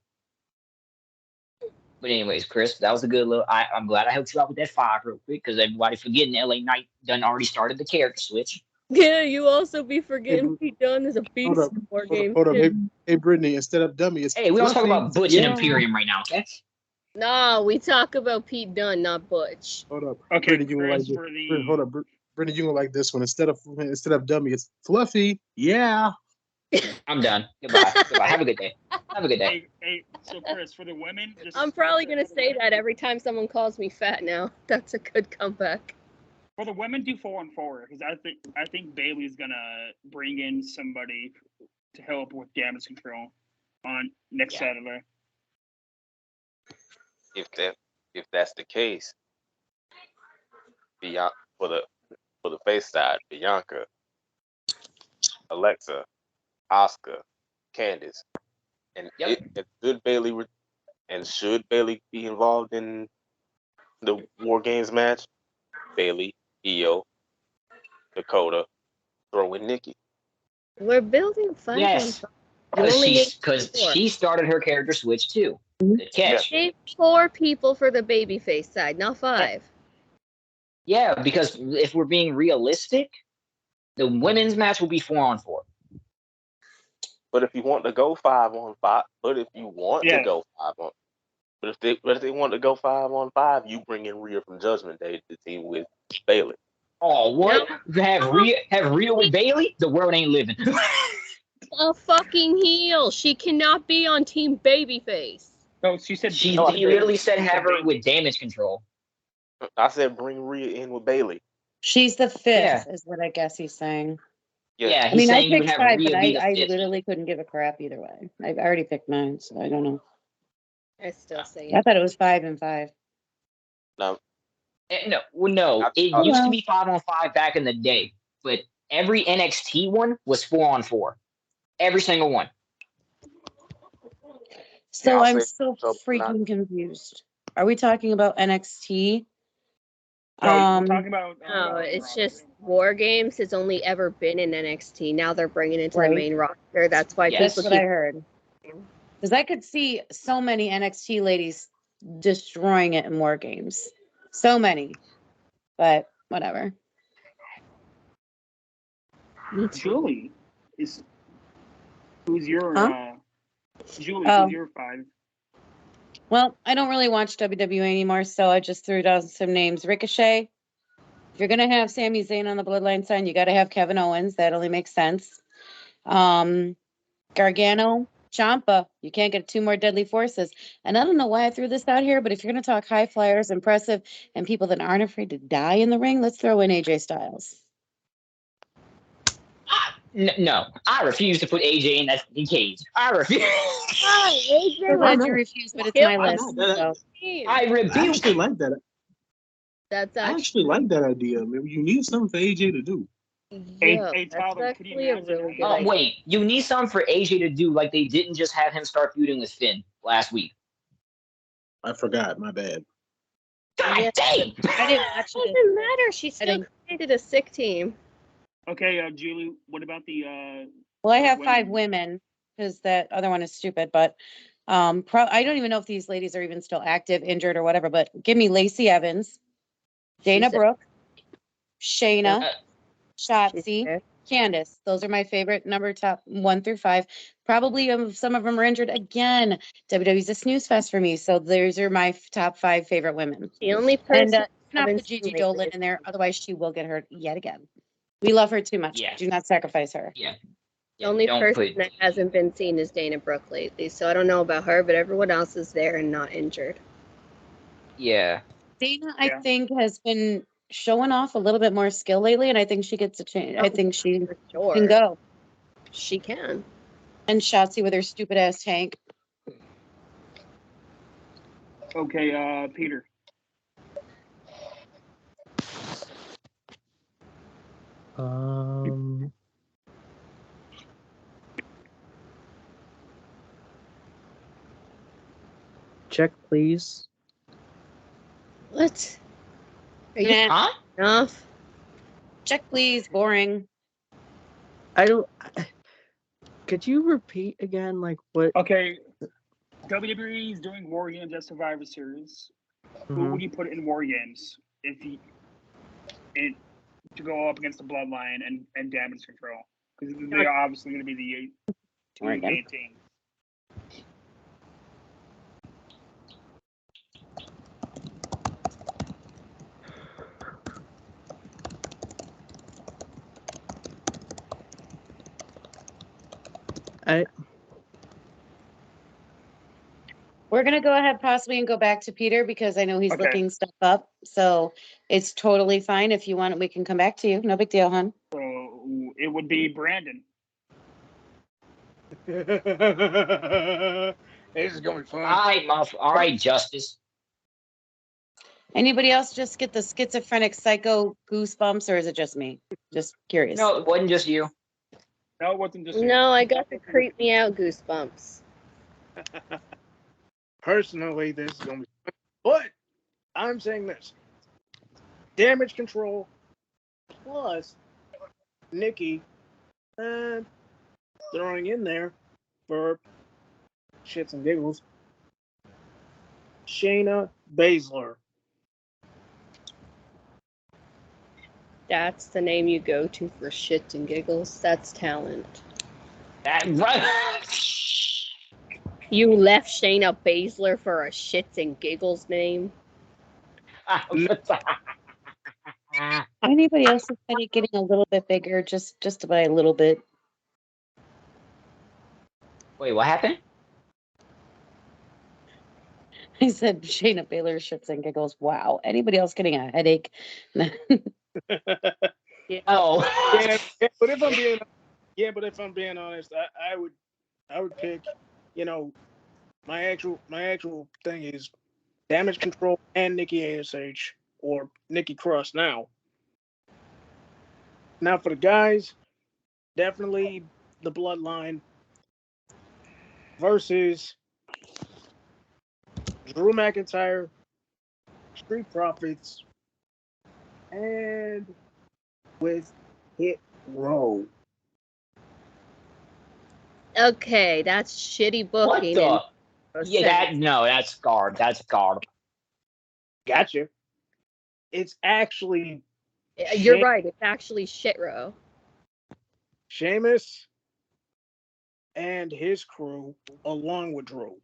But anyways, Chris, that was a good little. I'm glad I helped you out with that 5 real quick because everybody forgetting LA Knight done already started the character switch. Yeah, you also be Hey, forgetting Pete Dunne is a hold beast up, in War hold up, Games. hold up. Hey, too. hey, Brittany, instead of dummy, it's Hey, we don't talk Fluffy. about Butch and Yeah. Imperium right now, okay? No, we talk about Pete Dunne, not Butch. Hold up, Okay, Brittany, you gonna like Chris, this? for the Hold up, Brittany, you gonna like this one? Instead of dummy, it's Fluffy. Yeah. I'm done. Goodbye. Goodbye. Have a good day. Have a good day. so Chris, for the women, just I'm probably gonna say that every time someone calls me fat now. That's a good comeback. for the women, do 4-on-4 because I think Bailey's gonna bring in somebody to help with damage control on next Saturday. If that's the case, for the face side, Bianca, Alexa, Asuka, Candice, and should Bailey be involved in the War Games match? Bailey, Io, Dakota, throw in Nikki. We're building 5 Yes. on 5. Because she started her character switch too. Good catch. Save 4 people for the babyface side, not 5. Yeah, because if we're being realistic, the women's match will be 4-on-4. But if you want to go 5-on-5, to go 5-on, but if they want to go 5-on-5, you bring in Rhea from Judgment Day to team with Bailey. Oh, what? Have Rhea with Bailey? The world ain't living. A fucking heel. She cannot be on Team Babyface. No, she said he literally said have her with damage control. I said bring Rhea in with Bailey. She's the 5th, is what I guess he's saying. Yeah, I mean, I saying you would picked have 5, Rhea but be the I 5th. literally couldn't give a crap either way. I've already picked mine, so I don't know. I still say I thought it was 5 and 5. No. No. It used to be 5-on-5 back in the day, but every NXT one was 4-on-4. Every single one. So I'm so freaking confused. Are we talking about NXT? No, we're talking about. No, it's just War Games has only ever been in NXT. Now they're bringing it to the main roster. That's why That's people what I heard. Because I could see so many NXT ladies destroying it in War Games. So many. But whatever. Julie who's your Julie? Oh. Who's your 5? Well, I don't really watch WWE anymore, so I just threw down some names. Ricochet. If you're gonna have Sami Zayn on the Bloodline side, you got to have Kevin Owens. That only makes sense. Gargano, Ciampa. You can't get 2 more deadly forces. And I don't know why I threw this out here, but if you're gonna talk high flyers, impressive, and people that aren't afraid to die in the ring, let's throw in AJ Styles. No, I refuse to put AJ in that cage. I refuse. I'm glad you refuse, but it's my list. So. I rebuke. I actually like that. That's I actually like that idea. Maybe you need something for AJ to do. Yeah, that's actually a really good idea. Wait, you need something for AJ to do, like they didn't just have him start feuding with Finn last week. I forgot. My bad. God dang! I didn't actually. It doesn't matter. She still created a sick team. Okay, Julie. What about the? Well, I have 5 women because that other one is stupid. But I don't even know if these ladies are even still active, injured, or whatever. But give me Lacey Evans, Dana Brooke, Shayna, Shotzi, Candice. Those are my favorite top 1 through 5. Probably some of them are injured again. WWE's a snooze fest for me. So those are my top 5 favorite women. The only person and not put Gigi Dolan in there, otherwise she will get hurt yet again. We love her too much. Do not sacrifice her. The only person that hasn't been seen is Dana Brooke lately. So I don't know about her, but everyone else is there and not injured. Yeah. Dana, I think, has been showing off a little bit more skill lately, and I think she gets a chance. I think she can go. She can. And Shotzi with her stupid ass tank. Okay, Peter. Check, please. What? Are you enough? Check, please. Boring. I don't. Could you repeat again, like what? Okay. WWE is doing War Games as Survivor Series. Who Mhm. would you put in War Games to go up against the Bloodline and Damage Control? Because they are obviously going to be the Oregon. main team. We're gonna go ahead possibly and go back to Peter because I know he's Okay. looking stuff up. So it's totally fine. If you want, we can come back to you. No big deal, hon. So it would be Brandon. This is gonna be fun. All right, Justice. Anybody else just get the schizophrenic psycho goosebumps, or is it just me? Just curious. No, it wasn't just you. No, it wasn't just you. No, I got the creep me out goosebumps. Personally, this is gonna be fun. But I'm saying this: Damage Control plus Nikki, throwing in there for shits and giggles, Shayna Baszler. That's the name you go to for shits and giggles. That's talent. That right. You left Shayna Baszler for a shits and giggles name? Anybody else's headache getting a little bit bigger, just by a little bit? Wait, what happened? I said Shayna Baylor shits and giggles. Wow. Anybody else getting a headache? Oh. Yeah, but if I'm being honest, I would pick, my actual thing is Damage Control and Nikki ASH or Nikki Cross now. Now for the guys, definitely the Bloodline versus Drew McIntyre, Street Profits, and with Hit Row. Okay, that's shitty What booking. the? and- Yeah, that's Garb. That's Garb. Gotcha. It's actually You're right. It's actually shit row. Sheamus and his crew along with Drew.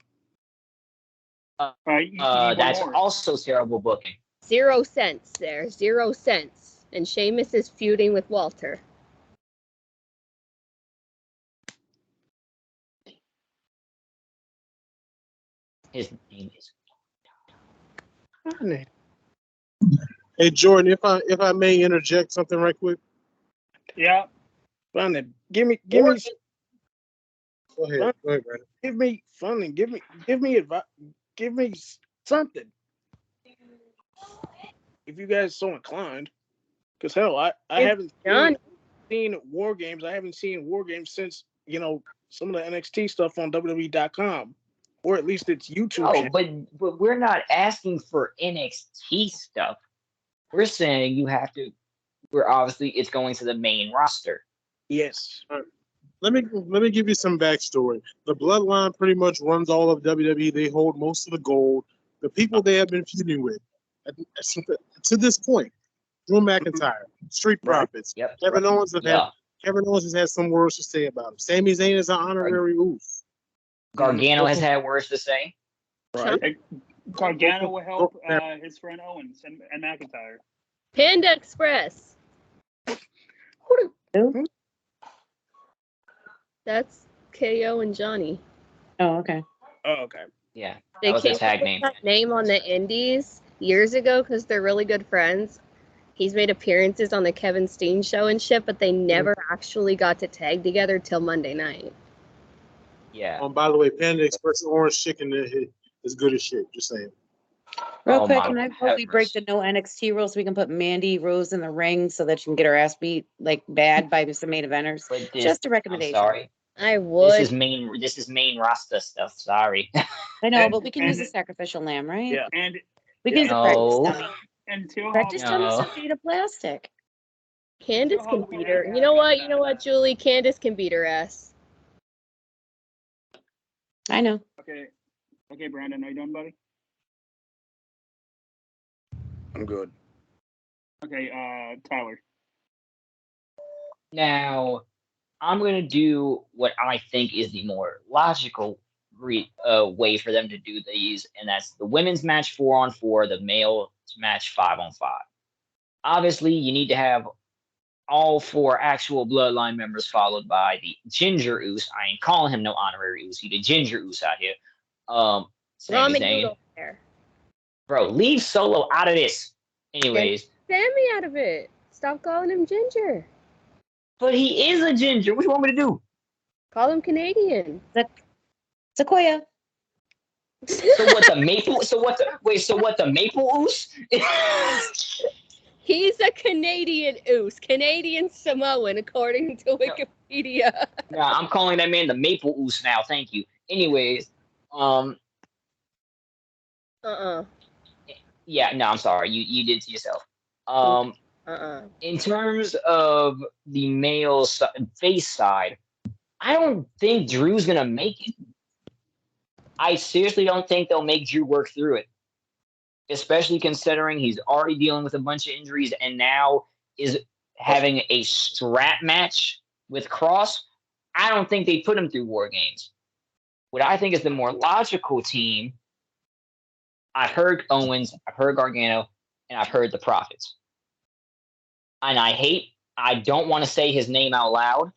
That's also terrible booking. 0 cents there. 0 cents. And Sheamus is feuding with Walter. His name is. Hey Jordan, if I may interject something right quick. Yeah. Brandon, give me Go ahead. Go ahead, Brandon. give me funding, give me advice, give me something. If you guys so inclined. Because hell, I haven't seen War Games. I haven't seen War Games since, some of the NXT stuff on WWE.com. Or at least it's YouTube Oh, channel. but we're not asking for NXT stuff. We're saying you have to. We're obviously it's going to the main roster. Yes. Let me give you some backstory. The Bloodline pretty much runs all of WWE. They hold most of the gold. The people they have been feuding with to this point: Drew McIntyre, Street Profits, Yep. Kevin Owens has had some words to say about him. Sami Zayn is an honorary oof. Gargano has had words to say. Right. Gargano will help his friend Owens and McIntyre. Panda Express. Who? That's KO and Johnny. Oh, okay. Oh, okay. Yeah, They that was a came tag up with name. that name on the Indies years ago because they're really good friends. He's made appearances on the Kevin Steen show and shit, but they never actually got to tag together till Monday night. Yeah. By the way, Panda Express orange chicken is good as shit. Just saying. Real quick, can I totally break the no NXT rules so we can put Mandy Rose in the ring so that she can get her ass beat like bad by some main eventers? Just a recommendation. I'm sorry. I would. This is main roster stuff. Sorry. I know, but we can use a sacrificial lamb, right? Yeah. And we can use a practice dummy. Until Practice dummies are made of plastic. Candace can beat her. You know what, Julie? Candace can beat her ass. I know. Okay. Okay, Brandon, are you done, buddy? I'm good. Okay, Tyler. Now, I'm going to do what I think is the more logical way for them to do these, and that's the women's match 4-on-4, the male match 5-on-5. Obviously, you need to have all 4 actual bloodline members followed by the Ginger Oos. I ain't calling him no honorary Oos. He the Ginger Oos out here. Sami Ramen Zayn. noodle hair. Bro, leave Solo out of this. Anyways. Sammy out of it. Stop calling him Ginger. But he is a ginger. What do you want me to do? Call him Canadian. Sequoia. So what the maple? So what the wait? So what the maple oos? He's a Canadian oos, Canadian Samoan, according to Wikipedia. Nah, I'm calling that man the maple oos now. Thank you. Anyways, yeah, no, I'm sorry. You did to yourself. In terms of the male face side, I don't think Drew's gonna make it. I seriously don't think they'll make Drew work through it, especially considering he's already dealing with a bunch of injuries and now is having a strap match with Cross. I don't think they put him through War Games. What I think is the more logical team, I've heard Owens, I've heard Gargano, and I've heard the Profits. And I don't want to say his name out loud,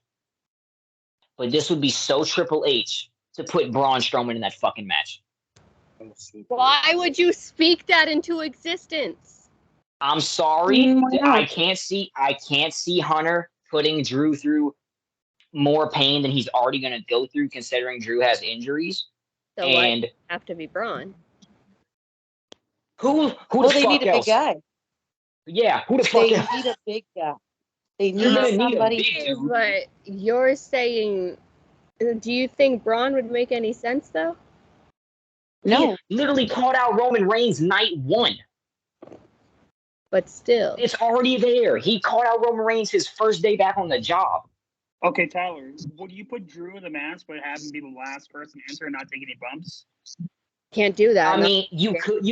but this would be so Triple H to put Braun Strowman in that fucking match. Why would you speak that into existence? I'm sorry. I can't see Hunter putting Drew through more pain than he's already going to go through, considering Drew has injuries. So and have to be Braun. Who well, the they fuck need a else? big guy. Yeah, who the fuck else? They need a big guy. They You're need gonna somebody. need a big dude. But you're saying, do you think Braun would make any sense though? No. He literally called out Roman Reigns night 1. But still, it's already there. He called out Roman Reigns his first day back on the job. Okay, Tyler, would you put Drew in the match but have him be the last person to enter and not take any bumps? Can't do that. I mean, you could.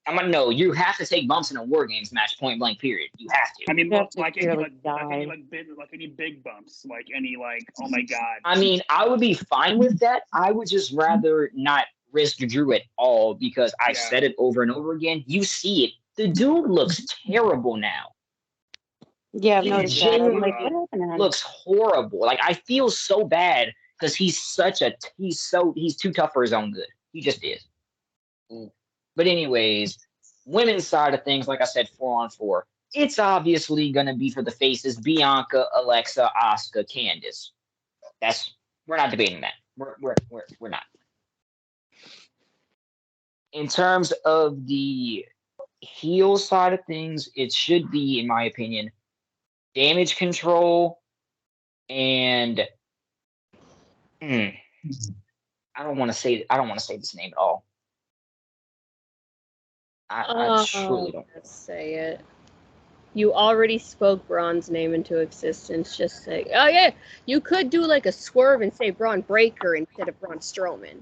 I'm gonna no. You have to take bumps in a War Games match, point blank. Period. You have to. I mean, like any big bumps, like any oh my god. I mean, I would be fine with that. I would just rather not risk Drew at all because I've said it over and over again. You see it. The dude looks terrible now. Yeah, I've noticed that. I'm like, what happened? Looks horrible. Like I feel so bad because he's too tough for his own good. He just is. But anyways, women's side of things, like I said, 4-on-4. It's obviously gonna be for the faces: Bianca, Alexa, Asuka, Candice. We're not debating that. We're not. In terms of the heel side of things, it should be, in my opinion, Damage Control and I don't want to say this name at all. I truly don't. Let's say it. You already spoke Braun's name into existence. Just say, oh yeah, you could do like a swerve and say Braun Breaker instead of Braun Strowman.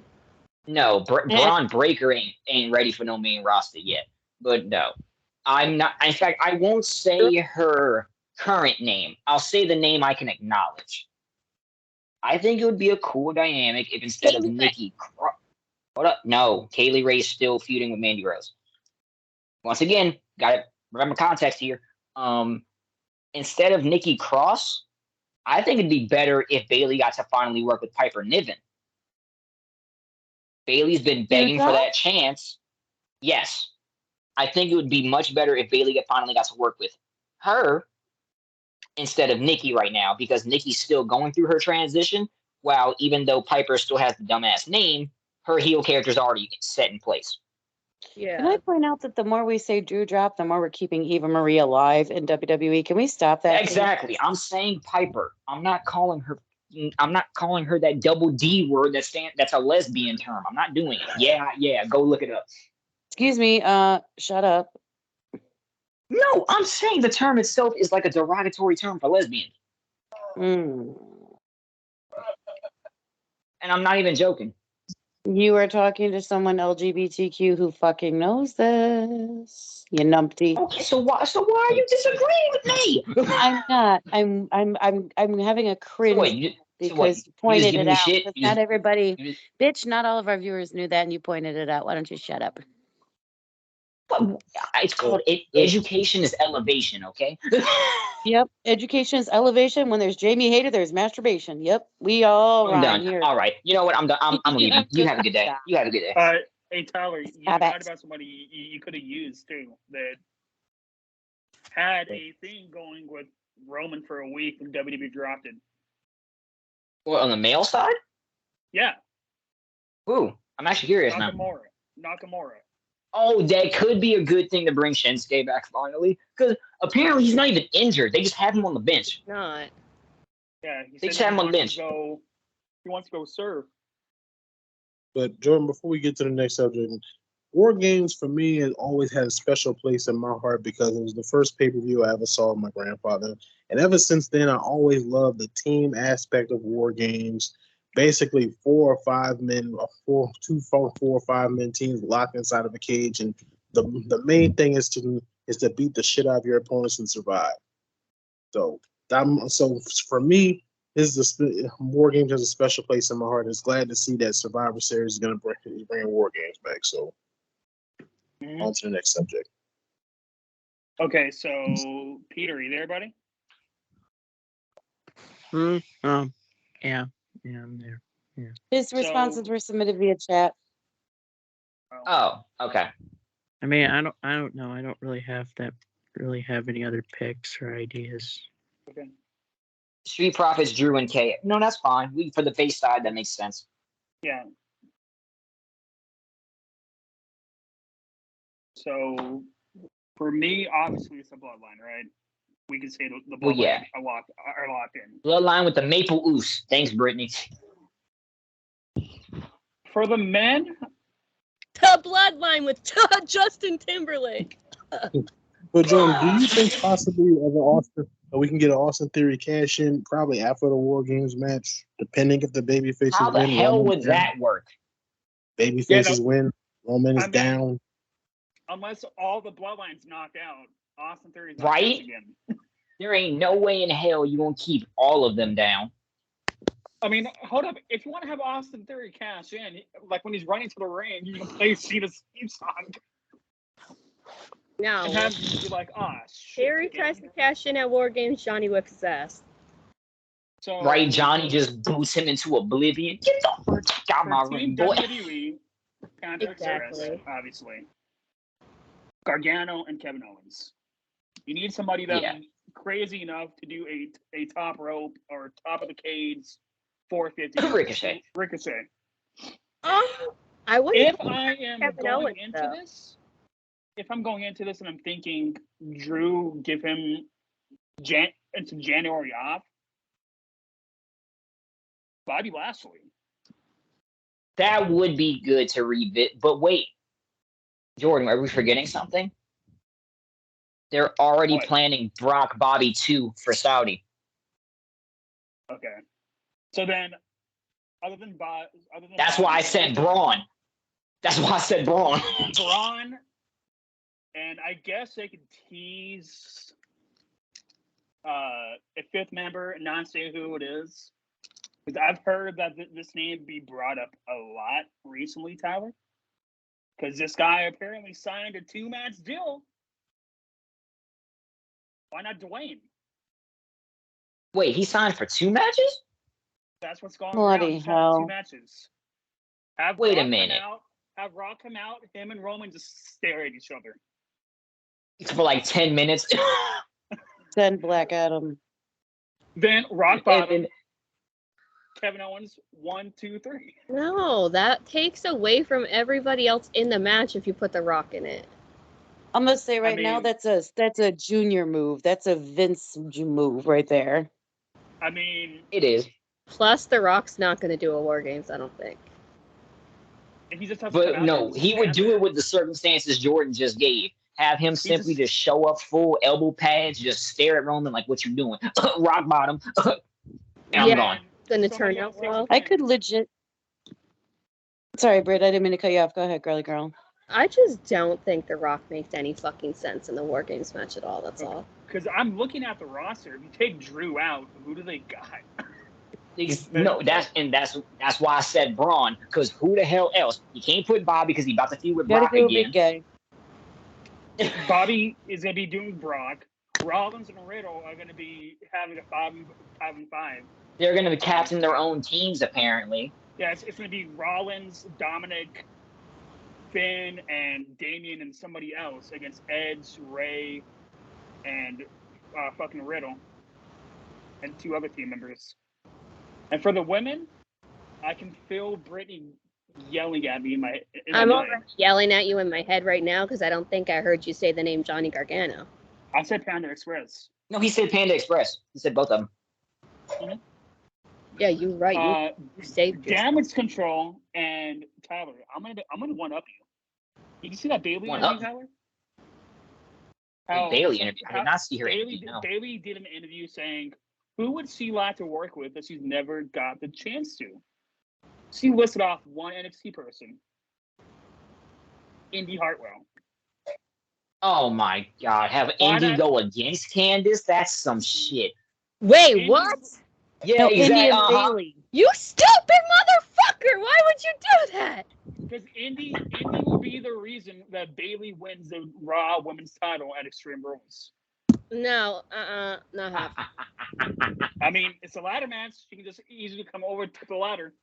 No, Braun Breaker ain't ready for no main roster yet. But no, I'm not. In fact, I won't say her current name. I'll say the name I can acknowledge. I think it would be a cool dynamic if instead of Nikki Cross. Hold up. No, Kaylee Ray's still feuding with Mandy Rose. Once again, gotta remember context here. Instead of Nikki Cross, I think it'd be better if Bayley got to finally work with Piper Niven. Bayley's been begging for that chance. Yes. I think it would be much better if Bayley finally got to work with her instead of Nikki right now, because Nikki's still going through her transition, while even though Piper still has the dumbass name, her heel character's already set in place. Yeah. Can I point out that the more we say Drew drop, the more we're keeping Eva Marie alive in WWE? Can we stop that? Exactly. I'm saying Piper. I'm not calling her that double D word that's a lesbian term. I'm not doing it. Yeah. Go look it up. Excuse me. Shut up. No, I'm saying the term itself is like a derogatory term for lesbian. And I'm not even joking. You are talking to someone LGBTQ who fucking knows this. You numpty. Okay, so why are you disagreeing with me? I'm not. I'm having a So cringe what? You because you just pointed giving it me out. shit? Because not everybody, You just, bitch, not all of our viewers knew that, and you pointed it out. Why don't you shut up? what, it's called education is elevation. Okay. Yep. Education is elevation. When there's Jamie Hader, there's masturbation. Yep. We all I'm rhyme done. here. All right. You know what? I'm done. I'm leaving. You have a good day. Stop. You have a good day. Hey Tyler, you Stop forgot it. about somebody you could have used too that had a thing going with Roman for a week and WWE dropped it. What, on the male side? Yeah, Ooh, I'm actually curious now. Nakamura. Oh, that could be a good thing to bring Shinsuke back finally, because apparently he's not even injured. They just have him on the bench. Not. Yeah, They just have him on the bench. He wants to go serve. But Jordan, before we get to the next subject, War Games for me has always had a special place in my heart because it was the first pay-per-view I ever saw with my grandfather. And ever since then, I always loved the team aspect of War Games. Basically, 4 or 5 men, 4 or 5 men teams locked inside of a cage, and the main thing is to beat the shit out of your opponents and survive. So for me, War Games has a special place in my heart. It's glad to see that Survivor Series is going to bring War Games back. So on to the next subject. Okay, so Peter, are you there, buddy? Yeah, I'm there. Yeah. His responses were submitted via chat. Oh, okay. I mean, I don't know. I don't really have any other picks or ideas. Okay. Street Profits, Drew, and K. No, that's fine. For the face side, that makes sense. Yeah. So for me, obviously it's a bloodline, right? We can say the bloodline Well, yeah. are locked in. Bloodline with the maple oos. Thanks, Brittany. For the men, The bloodline with Justin Timberlake. But Jordan, do you think possibly we can get an Austin Theory cash in probably after the War Games match, depending if the baby faces How the win? hell would that work? Baby faces win. Roman is down. Unless all the bloodlines knocked out, Austin Theory's not Right? again. There ain't no way in hell you gonna keep all of them down. I mean, hold up. If you want to have Austin Theory cash in, like when he's running to the ring, you can play Cena's theme song. No. And have you be like, shit. Theory tries to cash in at War Games, Johnny whips his ass. So, right, Johnny just boots him into oblivion. Get the fuck out my ring, boy. WWE, Panther Express, obviously. Gargano and Kevin Owens. You need somebody that's crazy enough to do a top rope or top of the cage 450. Ricochet. I wouldn't. If I am going into this, if I'm going into this and I'm thinking Drew, give him into January off, Bobby Lashley. That would be good to revisit. But wait, Jordan, are we forgetting something? They're already planning Brock Bobby 2 for Saudi. Okay. So then, that's why I said Braun. That's why I said Braun. Braun, and I guess they could tease a 5th member, not say who it is. Because I've heard that this name be brought up a lot recently, Tyler. Because this guy apparently signed a 2-match deal. Why not Dwayne? Wait, he signed for 2 matches? That's what's going on. Bloody hell. 2 matches. Wait a minute. Have Rock come out, him and Roman just stare at each other. For like 10 minutes. Send Black Adam. Then Rock Bottom. Kevin Owens, 1, 2, 3. No, that takes away from everybody else in the match if you put The Rock in it. I'm gonna say now that's a junior move. That's a Vince move right there. I mean, it is. Plus, The Rock's not going to do a War Games, I don't think. He just has but no, he would do it with the circumstances Jordan just gave. Have him simply just show up full elbow pads, just stare at Roman like, "What you doing?" Rock bottom. And I'm gone. Going to turn out well. I could legit Sorry, Britt, I didn't mean to cut you off. Go ahead, girly girl. I just don't think The Rock makes any fucking sense in the War Games match at all. That's all. Because I'm looking at the roster. If you take Drew out, who do they got? No, that's why I said Braun, because who the hell else? You can't put Bobby because he's about to feud with Gotta Brock go again. big guy. Bobby is going to be doing Brock. Rollins and Riddle are going to be having a 5-5. They're going to be captain their own teams, apparently. Yeah, it's going to be Rollins, Dominic, Finn, and Damian, and somebody else against Edge, Ray, and fucking Riddle, and 2 other team members. And for the women, I can feel Brittany yelling at me in my I'm mind. already yelling at you in my head right now because I don't think I heard you say the name Johnny Gargano. I said Panda Express. No, he said Panda Express. He said both of them. Mm-hmm. Yeah, you're right. You saved yourself. Damage Control and Tyler. I'm gonna one up you. Did you see that Bailey One interview, up? Tyler? Bailey interview. I did not see her Bailey, interview. No. Bailey did an interview saying who would she like to work with that she's never got the chance to. She listed off one NXT person, Indy Hartwell. Oh my God! Have Indy go against Candice? That's some shit. Wait, Indy, what? Yeah, No, exactly. Indy and Bailey. You stupid motherfucker! Why would you do that? Because Indy will be the reason that Bailey wins the Raw Women's title at Extreme Rules. No, not happening. I mean, it's a ladder match. She can just easily come over to the ladder.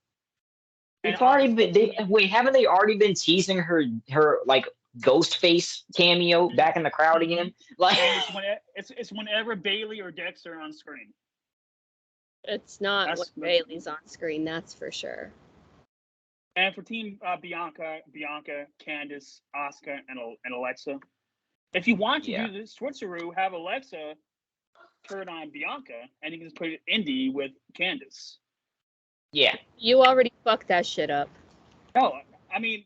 They've already been. Wait, haven't they already been teasing her like ghost face cameo back in the crowd again? Like, it's whenever Bailey or Dexter are on screen. It's not when Bailey's on screen, that's for sure. And for Team Bianca, Candice, Asuka, and Alexa. If you want to do the switcheroo, have Alexa turn on Bianca, and you can just put Indy with Candice. Yeah. You already fucked that shit up. No, I mean,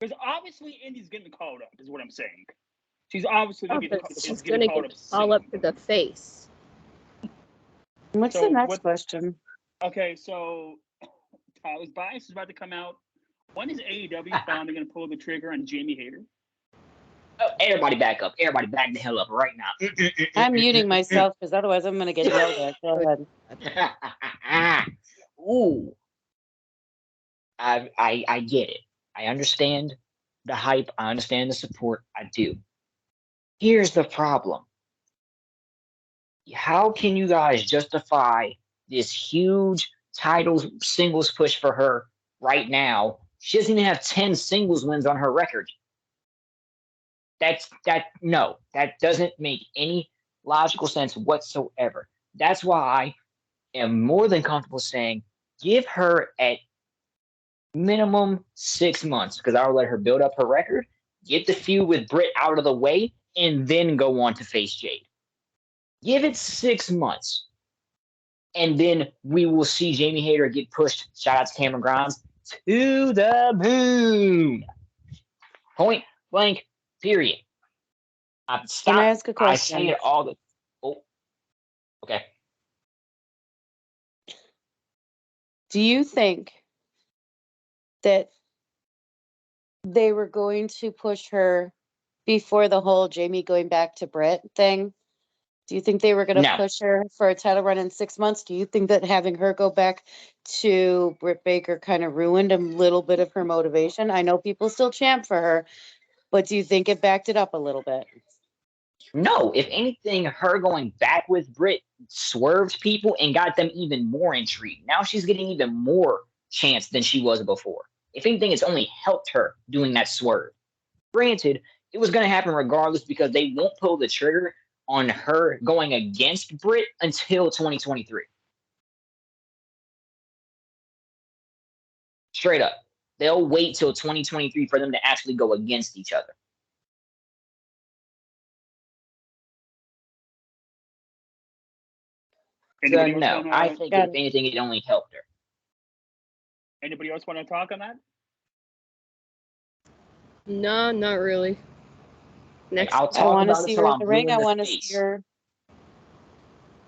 because obviously Indy's getting called up, is what I'm saying. She's obviously going to be she's going to get all up to the face. What's the next question? Okay, so Tyler's Bias is about to come out. When is AEW finally going to pull the trigger on Jamie Hayter? Oh, everybody back up. Everybody back the hell up right now. I'm muting myself because otherwise I'm going to get yelled at. Go ahead. Ooh. I get it. I understand the hype. I understand the support. I do. Here's the problem. How can you guys justify this huge title singles push for her right now? She doesn't even have 10 singles wins on her record. No, that doesn't make any logical sense whatsoever. That's why I am more than comfortable saying give her at minimum 6 months, because I'll let her build up her record, get the feud with Britt out of the way, and then go on to face Jade. Give it 6 months, and then we will see Jamie Hayter get pushed, shout out to Cameron Grimes, to the moon. Point blank, period. Can I ask a question? I say it all the... Oh, okay. Do you think that they were going to push her before the whole Jamie going back to Britt thing? Do you think they were going to push her for a title run in 6 months? Do you think that having her go back to Britt Baker kind of ruined a little bit of her motivation? I know people still champ for her, but do you think it backed it up a little bit? No, if anything, her going back with Britt swerved people and got them even more intrigued. Now she's getting even more chance than she was before. If anything, it's only helped her doing that swerve. Granted, it was going to happen regardless because they won't pull the trigger on her going against Britt until 2023. Straight up. They'll wait till 2023 for them to actually go against each other. So, no, I think if anything, it only helped her. Anybody else want to talk on that? No, not really. Next, I'll talk I want to about see it her till in I'm the blue ring. in I the want to face. see her.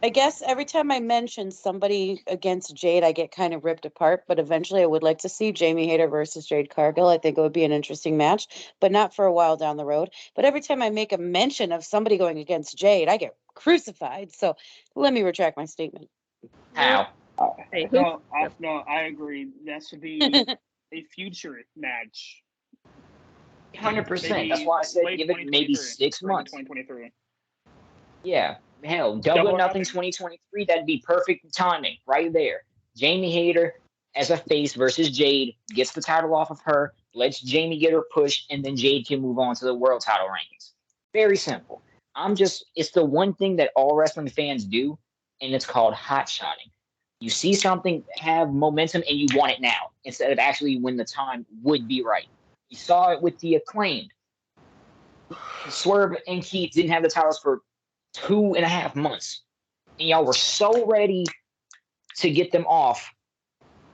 I guess every time I mention somebody against Jade, I get kind of ripped apart. But eventually, I would like to see Jamie Hayter versus Jade Cargill. I think it would be an interesting match, but not for a while down the road. But every time I make a mention of somebody going against Jade, I get crucified. So let me retract my statement. How? Hey, No, I agree. That should be a future match. 100%. That's why I said late give it maybe 6 months. 2023. Yeah, hell, double or nothing 2023. That'd be perfect timing right there. Jamie Hayter as a face versus Jade gets the title off of her, lets Jamie get her push, and then Jade can move on to the world title rankings. Very simple. It's the one thing that all wrestling fans do, and it's called hot shotting. You see something have momentum and you want it now instead of actually when the time would be right. You saw it with the Acclaimed. Swerve and Keith didn't have the titles for 2.5 months. And y'all were so ready to get them off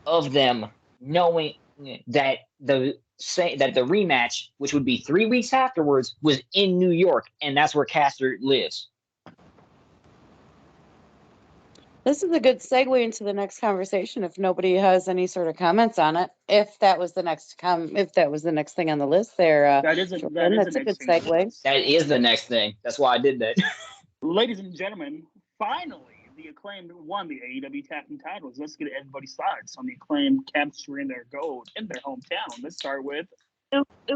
of them, knowing that the rematch, which would be 3 weeks afterwards, was in New York, and that's where Caster lives. This is a good segue into the next conversation. If nobody has any sort of comments on it, if that was the next thing on the list, there. That's a good segue. That is the next thing. That's why I did that. Ladies and gentlemen, finally, the Acclaimed won the AEW Tag Team titles. Let's get everybody's thoughts on the Acclaimed capturing their gold in their hometown. Let's start with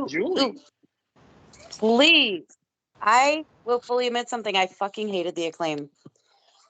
Julie. Please, I will fully admit something. I fucking hated the Acclaim.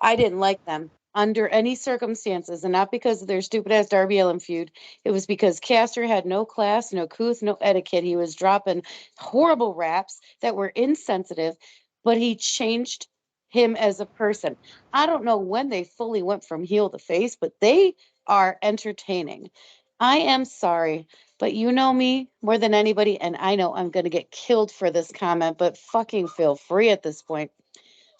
I didn't like them under any circumstances, and not because of their stupid ass Darby Allin feud. It was because Caster had no class, no couth, no etiquette. He was dropping horrible raps that were insensitive, but he changed him as a person. I don't know when they fully went from heel to face, but they are entertaining. I am sorry, but you know me more than anybody, and I know I'm going to get killed for this comment, but fucking feel free at this point.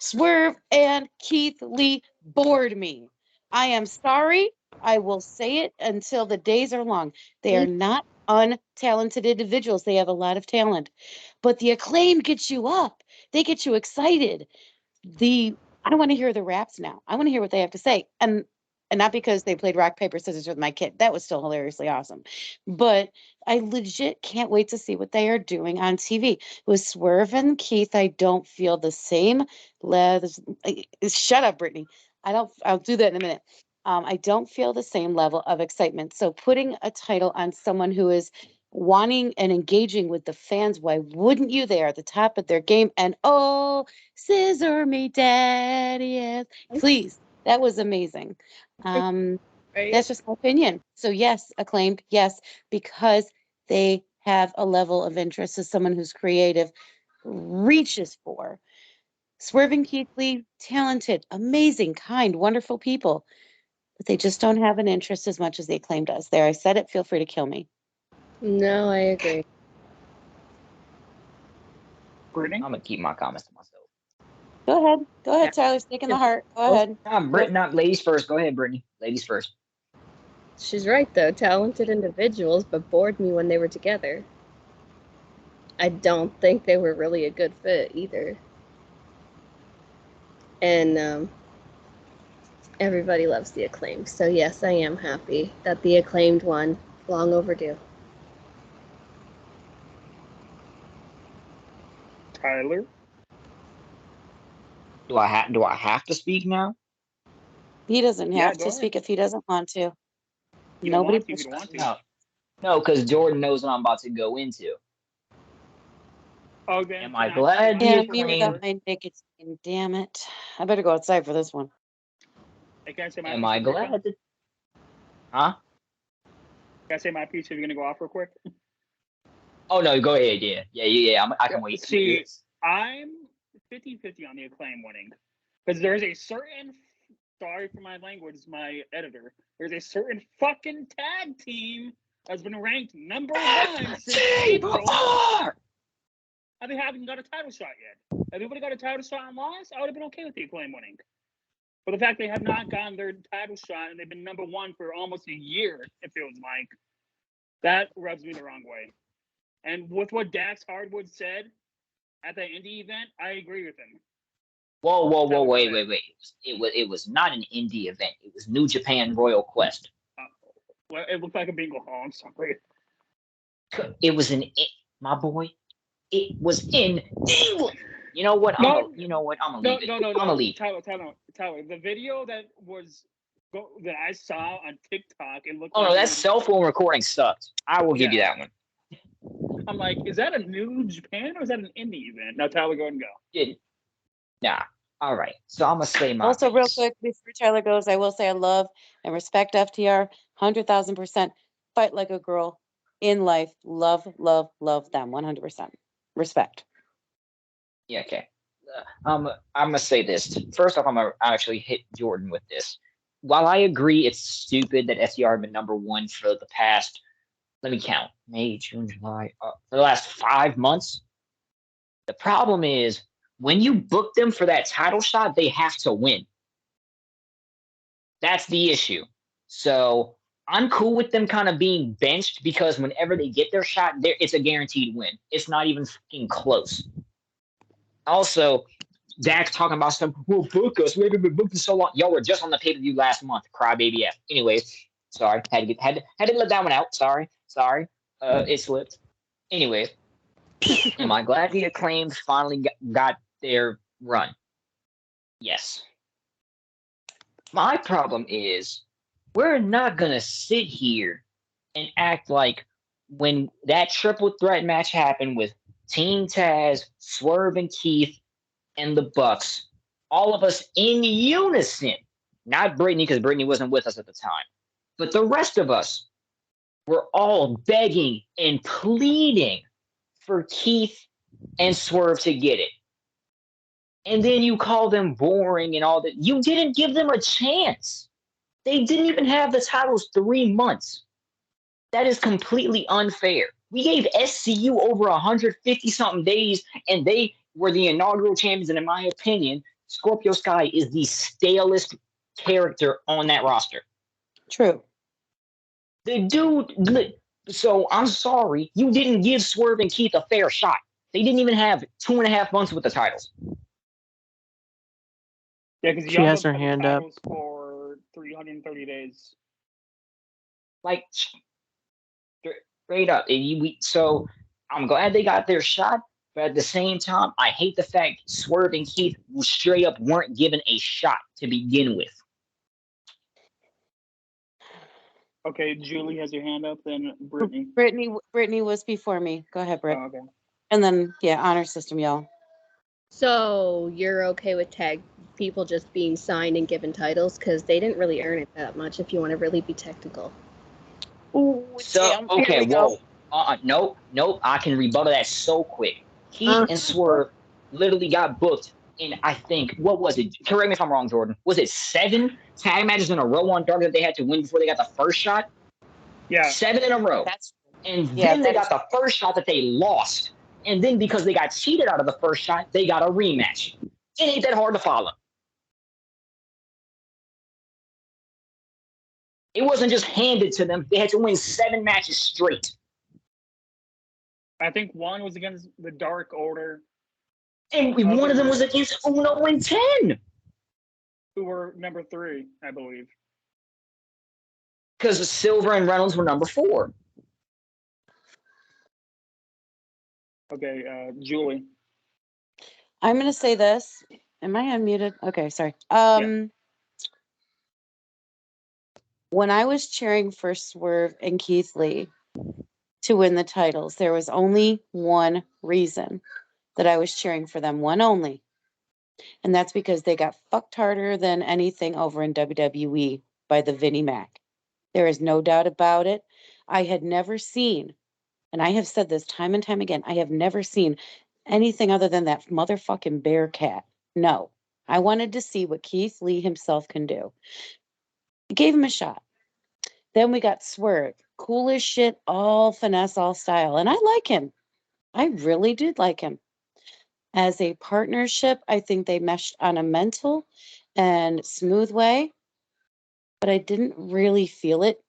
Swerve and Keith Lee bored me. I am sorry. I will say it until the days are long. They are not untalented individuals. They have a lot of talent. But the Acclaim gets you up. They get you excited. I don't want to hear the raps now. I want to hear what they have to say. And not because they played rock, paper, scissors with my kid. That was still hilariously awesome. But I legit can't wait to see what they are doing on TV. With Swerve and Keith, I don't feel the same. Shut up, Brittany. I'll do that in a minute. I don't feel the same level of excitement. So putting a title on someone who is wanting and engaging with the fans, why wouldn't you? They are at the top of their game. And oh, scissor me, daddy, yes. Please. That was amazing. Right. That's just my opinion. So yes, Acclaimed, yes, because they have a level of interest as someone who's creative reaches for. Swerving Keith Lee, talented, amazing, kind, wonderful people, but they just don't have an interest as much as the Acclaimed does. There, I said it. Feel free to kill me. No, I agree. Brittany? I'm gonna keep my comments to myself. Go ahead, Tyler. Stick in the heart. Go ahead. Not ladies first. Go ahead, Brittany. Ladies first. She's right, though. Talented individuals, but bored me when they were together. I don't think they were really a good fit either. And everybody loves the Acclaimed. So yes, I am happy that the Acclaimed won. Long overdue. Tyler? Do I have to speak now? He doesn't have to ahead. speak if he doesn't want to. You Nobody. don't want to. No, because Jordan knows what I'm about to go into. Okay. Am I glad? Yeah, me without my nicotine. Damn it! I better go outside for this one. Am I glad? Huh? Can I say my piece if you're gonna go off real quick? Oh no, go ahead. Yeah. I can wait. See, I'm 50-50 on the Acclaim winning because there's a certain. Sorry for my language, my editor. There's a certain fucking tag team that's been ranked number 1 since April. And they haven't got a title shot yet. If everybody got a title shot and lost, I would have been okay with the Acclaim winning. But the fact they have not gotten their title shot and they've been number 1 for almost a year, it feels like, that rubs me the wrong way. And with what Dax Hardwood said at the indie event, I agree with him. Wait. It was not an indie event. It was New Japan Royal Quest. Well, it looked like a bingo hall. I'm sorry. It was my boy. It was in England. You know what? I'm gonna leave it. I'm gonna leave. Tyler. The video that I saw on TikTok, it looked. Oh no, that cell phone recording sucked. I will give you that one. I'm like, is that a New Japan or is that an indie event? Now, Tyler, go ahead and go. Nah. All right. So I'm gonna say my. Also, real quick before Tyler goes, I will say I love and respect FTR 100,000%. Fight like a girl in life. Love them 100%. Respect. Yeah. Okay. I'm gonna say this. First off, I'm gonna actually hit Jordan with this. While I agree it's stupid that FTR have been number one for the past, let me count, May, June, July, for the last 5 months. The problem is when you book them for that title shot, they have to win. That's the issue. So I'm cool with them kind of being benched because whenever they get their shot, it's a guaranteed win. It's not even fucking close. Also, Dax talking about something. Well, book us. We haven't been booked in so long. Y'all were just on the pay-per-view last month. Crybaby F. Anyways, sorry. Had to let that one out. Sorry. It slipped. Anyways, am I glad the Acclaimed finally got their run? Yes. My problem is we're not gonna sit here and act like when that triple threat match happened with Team Taz, Swerve, and Keith, and the Bucks, all of us in unison, not Brittany because Brittany wasn't with us at the time, but the rest of us were all begging and pleading for Keith and Swerve to get it. And then you call them boring and all that. You didn't give them a chance. They didn't even have the titles 3 months. That is completely unfair. We gave SCU over 150-something days, and they were the inaugural champions. And in my opinion, Scorpio Sky is the stalest character on that roster. True. The dude. So I'm sorry, you didn't give Swerve and Keith a fair shot. They didn't even have 2.5 months with the titles. Yeah, because she has her hand up for 330 days. Like straight up. So I'm glad they got their shot, but at the same time, I hate the fact Swerve and Keith straight up weren't given a shot to begin with. Okay, Julie has your hand up, then Brittany. Brittany was before me. Go ahead, Britt. Oh, okay. And then, honor system, y'all. So you're okay with tag people just being signed and given titles because they didn't really earn it that much if you want to really be technical. Ooh, so okay, whoa. Nope. I can rebuttal that so quick. Keith and Swerve literally got booked in, I think, what was it? Correct me if I'm wrong, Jordan. Was it 7 tag matches in a row on Dark that they had to win before they got the first shot? Yeah. 7 in a row. Then they got the first shot that they lost. And then because they got cheated out of the first shot, they got a rematch. It ain't that hard to follow. It wasn't just handed to them. They had to win 7 matches straight. I think one was against the Dark Order. And one of them was against Uno and 10. Who were number 3, I believe. Because Silver and Reynolds were number 4. Okay, Julie. I'm going to say this. Am I unmuted? Okay, sorry. When I was cheering for Swerve and Keith Lee to win the titles, there was only one reason that I was cheering for them. One only. And that's because they got fucked harder than anything over in WWE by the Vinnie Mac. There is no doubt about it. I had never seen, and I have said this time and time again, I have never seen anything other than that motherfucking Bearcat. No. I wanted to see what Keith Lee himself can do. Gave him a shot. Then we got Swerve. Cool as shit, all finesse, all style. And I like him. I really did like him. As a partnership, I think they meshed on a mental and smooth way. But I didn't really feel it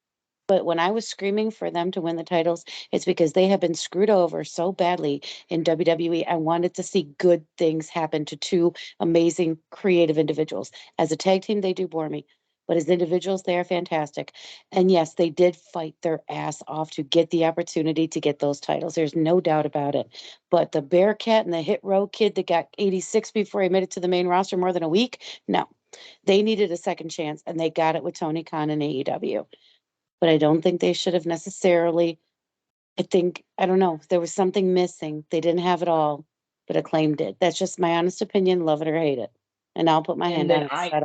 But when I was screaming for them to win the titles, it's because they have been screwed over so badly in WWE. I wanted to see good things happen to two amazing creative individuals. As a tag team, they do bore me. But as individuals, they are fantastic. And yes, they did fight their ass off to get the opportunity to get those titles. There's no doubt about it. But the Bearcat and the Hit Row kid that got 86 before he made it to the main roster more than a week, no. They needed a second chance, and they got it with Tony Khan and AEW. But I don't think they should have necessarily. I don't know, there was something missing. They didn't have it all, but Acclaim did. That's just my honest opinion, love it or hate it. And I'll put my hand on it.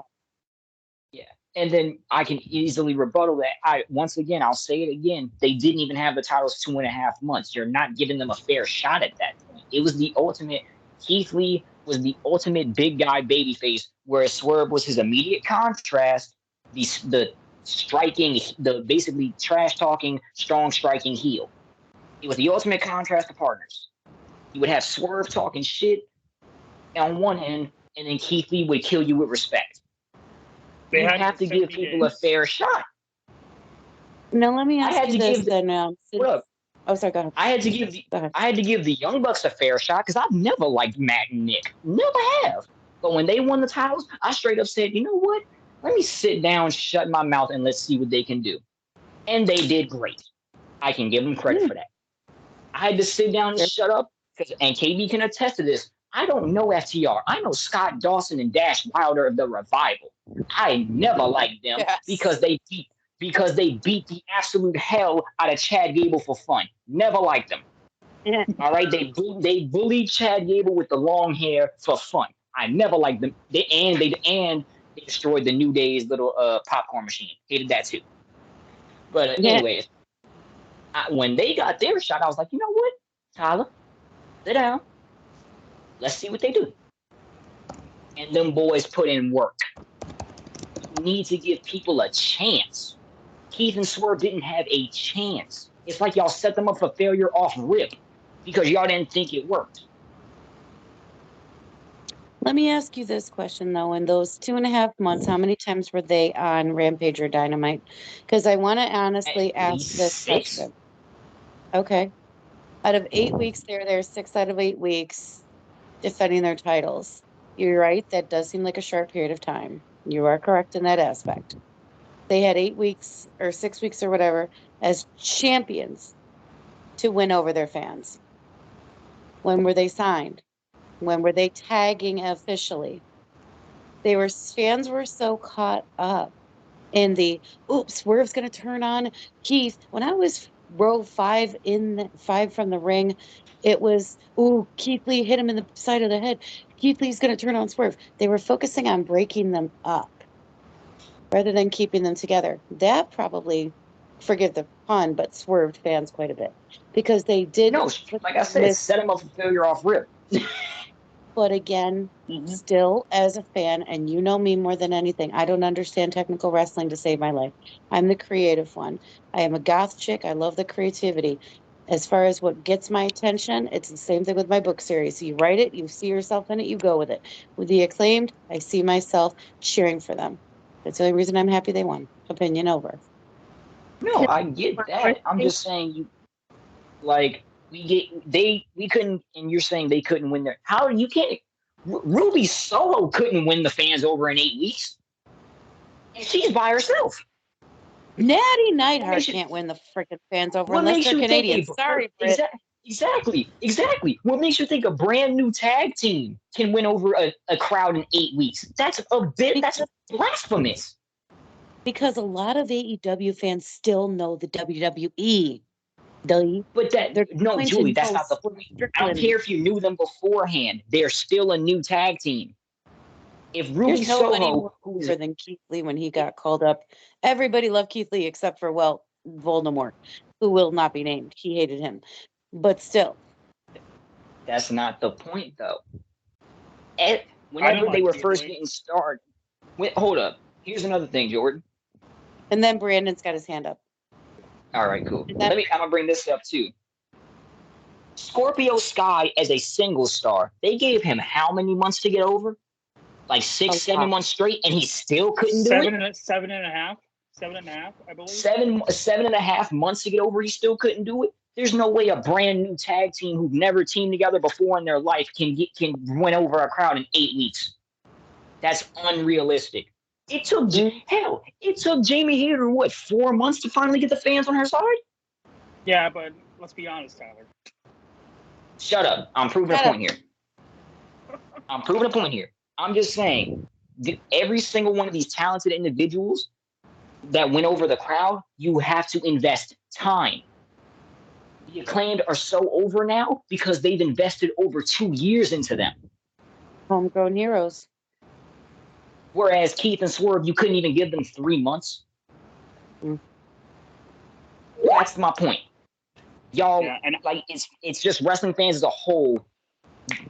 Yeah. And then I can easily rebuttal that. I'll say it again. They didn't even have the titles 2.5 months. You're not giving them a fair shot at that point. It was the ultimate. Keith Lee was the ultimate big guy babyface, whereas Swerve was his immediate contrast, the striking, the basically trash talking, strong striking heel. It was the ultimate contrast to partners. You would have Swerve talking shit on one end, and then Keith Lee would kill you with respect. You have to give people a fair shot. No, let me ask you this then. Oh, sorry, go ahead. I had to give the Young Bucks a fair shot because I've never liked Matt and Nick. Never have. But when they won the titles, I straight up said, you know what? Let me sit down, shut my mouth, and let's see what they can do. And they did great. I can give them credit for that. I had to sit down and shut up, and KB can attest to this. I don't know FTR. I know Scott Dawson and Dash Wilder of the Revival. I never liked them because they beat the absolute hell out of Chad Gable for fun. Never liked them. Yeah. All right, they bullied Chad Gable with the long hair for fun. I never liked them. They destroyed the New Day's little popcorn machine. Hated that too. But anyways, when they got their shot, I was like, you know what, Tyler, sit down. Let's see what they do. And them boys put in work. You need to give people a chance. Keith and Swerve didn't have a chance. It's like y'all set them up for failure off rip because y'all didn't think it worked. Let me ask you this question, though. In those 2.5 months, how many times were they on Rampage or Dynamite? Because I want to honestly ask this question. Okay. Out of 8 weeks, they're there 6 out of 8 weeks defending their titles. You're right. That does seem like a short period of time. You are correct in that aspect. They had 8 weeks or 6 weeks or whatever as champions to win over their fans. When were they signed? When were they tagging officially? Fans were so caught up in the Swerve's going to turn on Keith. When I was row 5 from the ring, it was Keith Lee hit him in the side of the head. Keith Lee's going to turn on Swerve. They were focusing on breaking them up rather than keeping them together. That probably, forgive the pun, but swerved fans quite a bit because they did. No, like I said, set them up for failure off rip. But again, still as a fan, and you know me more than anything, I don't understand technical wrestling to save my life. I'm the creative one. I am a goth chick. I love the creativity. As far as what gets my attention, it's the same thing with my book series. You write it, you see yourself in it, you go with it. With the Acclaimed, I see myself cheering for them. That's the only reason I'm happy they won. Opinion over. No, I get that. I'm just saying we couldn't, and you're saying they couldn't win their. How you can't? Ruby Solo couldn't win the fans over in 8 weeks, and she's by herself. Natty Neidhart can't win the freaking fans over unless they're Canadian. Sorry, Britt. Exactly. What makes you think a brand new tag team can win over a crowd in 8 weeks? That's blasphemous. Because a lot of AEW fans still know the WWE. But Julie, that's not the point. I don't care if you knew them beforehand. They're still a new tag team. If Ruby Soho, more than Keith Lee when he got called up, everybody loved Keith Lee except for Voldemort, who will not be named. He hated him, but still, that's not the point, though. Whenever they were first getting started, hold up. Here's another thing, Jordan. And then Brandon's got his hand up. All right, cool. I'm gonna bring this up too. Scorpio Sky as a single star, they gave him how many months to get over? Like 6, 7 months straight, and he still couldn't do it? 7.5. 7.5, I believe. 7.5 months to get over. He still couldn't do it. There's no way a brand new tag team who've never teamed together before in their life can win over a crowd in 8 weeks. That's unrealistic. It took Jamie Hayter what 4 months to finally get the fans on her side. Yeah, but let's be honest, Tyler. Shut up. I'm proving a point here. I'm just saying, every single one of these talented individuals that went over the crowd, you have to invest time. The Acclaimed are so over now because they've invested over 2 years into them. Homegrown heroes. Whereas Keith and Swerve, you couldn't even give them 3 months. That's my point. Y'all, it's just wrestling fans as a whole.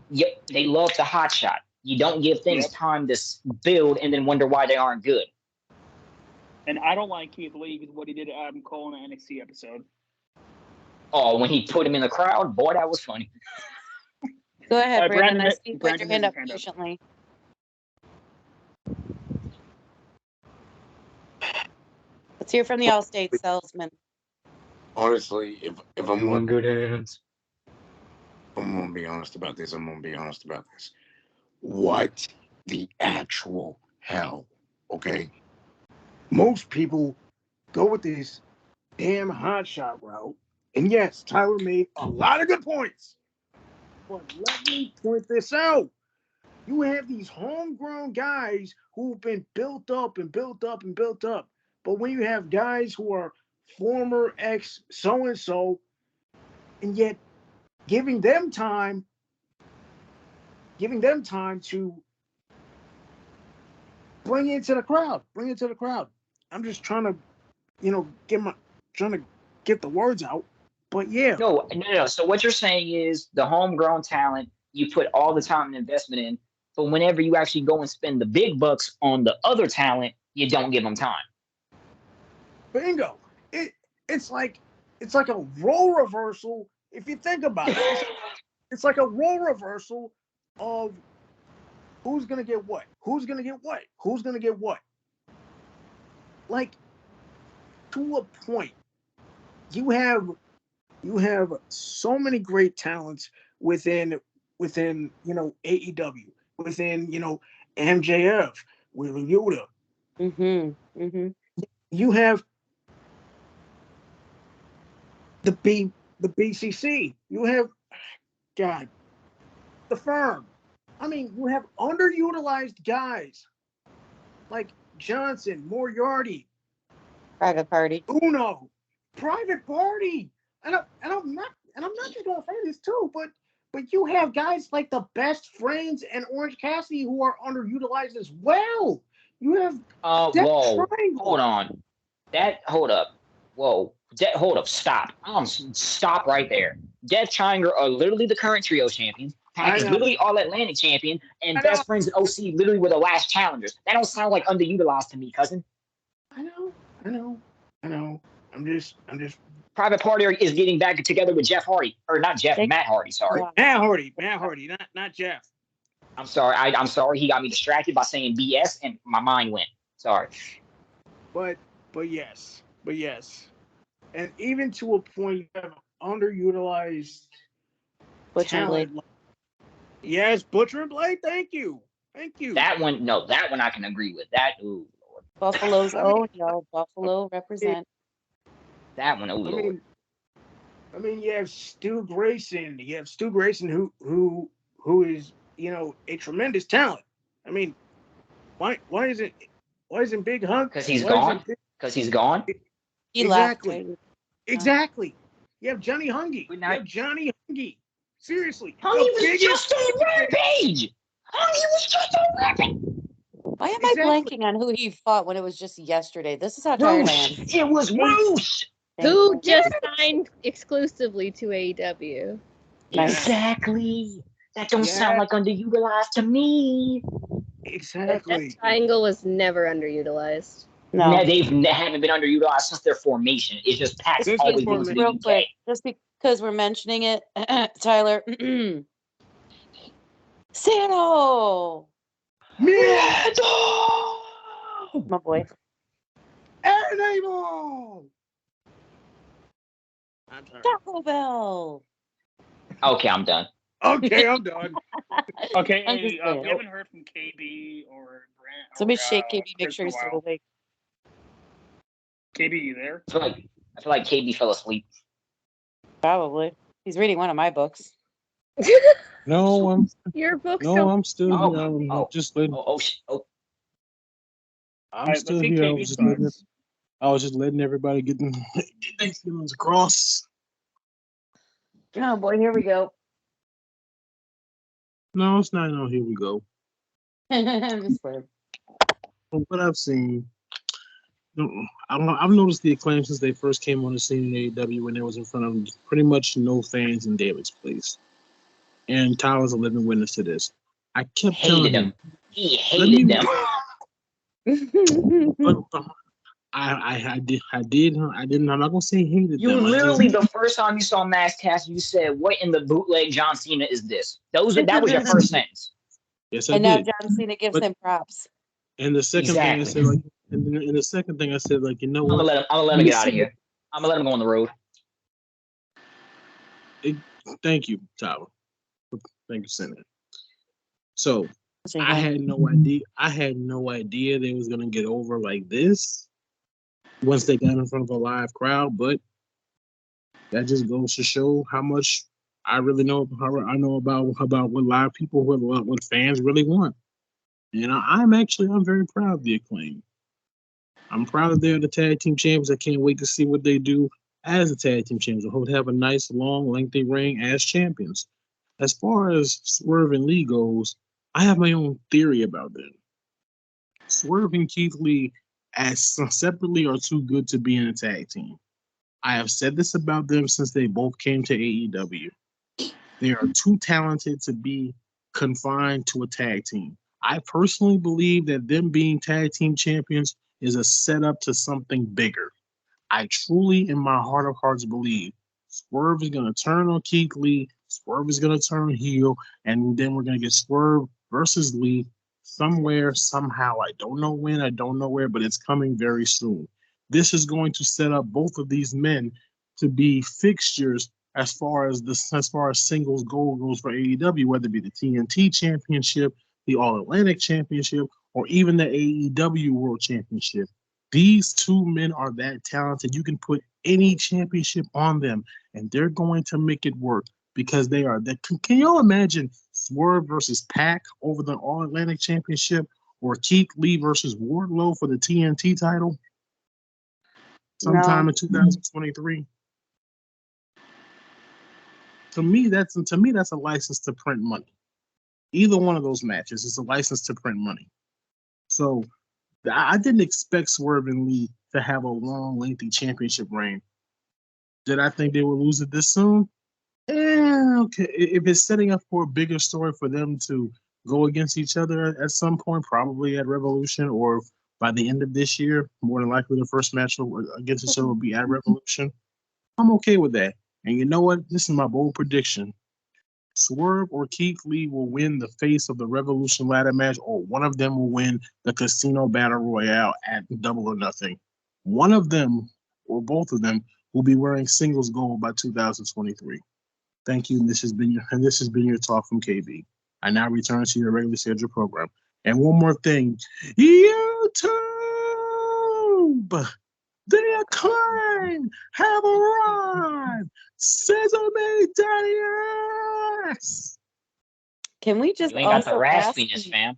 They love the hot shot. You don't give things time to build and then wonder why they aren't good. And I don't like Keith Lee because what he did to Adam Cole in the NXT episode. Oh, when he put him in the crowd, boy, that was funny. Go ahead, Brandon. I see you put Brandon your hand up has his hand up. patiently. Let's hear from the Allstate salesman. Honestly, if I'm on good hands, I'm gonna be honest about this. What the actual hell? Okay. Most people go with this damn hotshot route. And yes, Tyler made a lot of good points. But let me point this out. You have these homegrown guys who've been built up and built up and built up. But when you have guys who are former ex so-and-so, and yet giving them time to bring it to the crowd. I'm just trying to, trying to get the words out. But yeah. No. So what you're saying is the homegrown talent, you put all the time and investment in, but whenever you actually go and spend the big bucks on the other talent, you don't give them time. Bingo. It's like a role reversal. If you think about it, it's like a role reversal of who's gonna get what. Like, to a point, you have so many great talents within AEW, within MJF, with Yuta. You have the BCC. You have the Firm. I mean, you have underutilized guys like Johnson, Moriarty, Private Party, Uno, Private Party, and I'm not just going to say this too, but you have guys like the Best Friends and Orange Cassidy who are underutilized as well. You have whoa, hold on, hold up, whoa. Hold up, stop. Stop right there. Death Triangle are literally the current trio champions. Pac is literally All Atlantic champion, and Best Friends and OC literally were the last challengers. That don't sound like underutilized to me, cousin. I know. I'm just. Private Party is getting back together with Jeff Hardy, or not Jeff, Matt Hardy. Sorry, Matt Hardy, not Jeff. I'm sorry. I'm sorry. He got me distracted by saying BS, and my mind went. Sorry. But yes. And even to a point, you have underutilized talent. Yes, Butcher and Blade. Thank you. That one I can agree with. That, ooh, Lord. Buffalo's own, y'all. Buffalo represent. That one, oh Lord. I mean, you have Stu Grayson. Who is a tremendous talent. I mean, why isn't Big Hunk? Because he's gone. He exactly. left. Exactly. You have Johnny Hungy. Seriously. Hungy was just on Rampage. Why am I blanking on who he fought when it was just yesterday? This is how tired I am. It was Roosh. Who just signed exclusively to AEW. Exactly. That don't sound like underutilized to me. Exactly. That triangle was never underutilized. No, they haven't been underutilized since their formation. It's just Pat's always been to the real UK. quick, just because we're mentioning it, Tyler. Sano! Miedo! My boy. Hey! RoundTable. I'm sorry. Taco Bell. Okay, I'm done. Okay, I'm done. Okay, I'm just hey, saying. we haven't heard from KB or Grant. Somebody or, shake KB, make Chris sure in a he's still while. awake. KB, you there? I feel like KB fell asleep. Probably. He's reading one of my books. No, Your book's I'm still Oh, here. I'm just letting. I'm Let's still see here. KB's thoughts. I was just letting everybody get their feelings across. Oh boy, here we go. No, it's not. No, here we go. I'm just playing. From what I've seen, I've noticed the Acclaim since they first came on the scene in AEW when they was in front of pretty much no fans in David's place. And Tyler's a living witness to this. I kept telling him. He hated them. But I didn't. I'm not gonna say hated You them. literally, the first time you saw Max Cast, you said, "What in the bootleg John Cena is this?" That was your first sentence. Yes, I And now did. John Cena gives him props. And the second thing I said, like, and the second thing I said, like, you know what? I'm gonna let him get out of here. I'm gonna let him go on the road. Thank you, Tyler. Thank you, Senator. So I had no idea. I had no idea they was gonna get over like this once they got in front of a live crowd. But that just goes to show how much I really know. How I know about what live people, what fans really want. You know, I'm very proud of the Acclaim. I'm proud that they're the tag team champions. I can't wait to see what they do as the tag team champions. I hope to have a nice, long, lengthy reign as champions. As far as Swerve and Lee goes, I have my own theory about them. Swerve and Keith Lee, as separately, are too good to be in a tag team. I have said this about them since they both came to AEW. They are too talented to be confined to a tag team. I personally believe that them being tag team champions is a setup to something bigger. I truly, in my heart of hearts, believe Swerve is going to turn on Keith Lee, Swerve is going to turn heel, and then we're going to get Swerve versus Lee somewhere, somehow. I don't know when, I don't know where, but it's coming very soon. This is going to set up both of these men to be fixtures as far as singles goal goes for AEW, whether it be the TNT Championship, the All Atlantic Championship, or even the AEW World Championship. These two men are that talented. You can put any championship on them, and they're going to make it work because they are. Can y'all imagine Swerve versus Pac over the All Atlantic Championship, or Keith Lee versus Wardlow for the TNT title sometime in 2023? To me, that's a license to print money. Either one of those matches is a license to print money. So I didn't expect Swerve and Lee to have a long, lengthy championship reign. Did I think they would lose it this soon? Okay. If it's setting up for a bigger story for them to go against each other at some point, probably at Revolution or by the end of this year, more than likely the first match against each other will be at Revolution. I'm okay with that. And you know what? This is my bold prediction. Swerve or Keith Lee will win the face of the Revolution ladder match, or one of them will win the Casino Battle Royale at Double or Nothing. One of them, or both of them, will be wearing singles gold by 2023. Thank you. And this has been your talk from KB. I now return to your regularly scheduled program. And one more thing, YouTube, the Acclaim have arrived. Sesame Daddy-ass. Can we just You ain't got the also ask? raspiness, fam.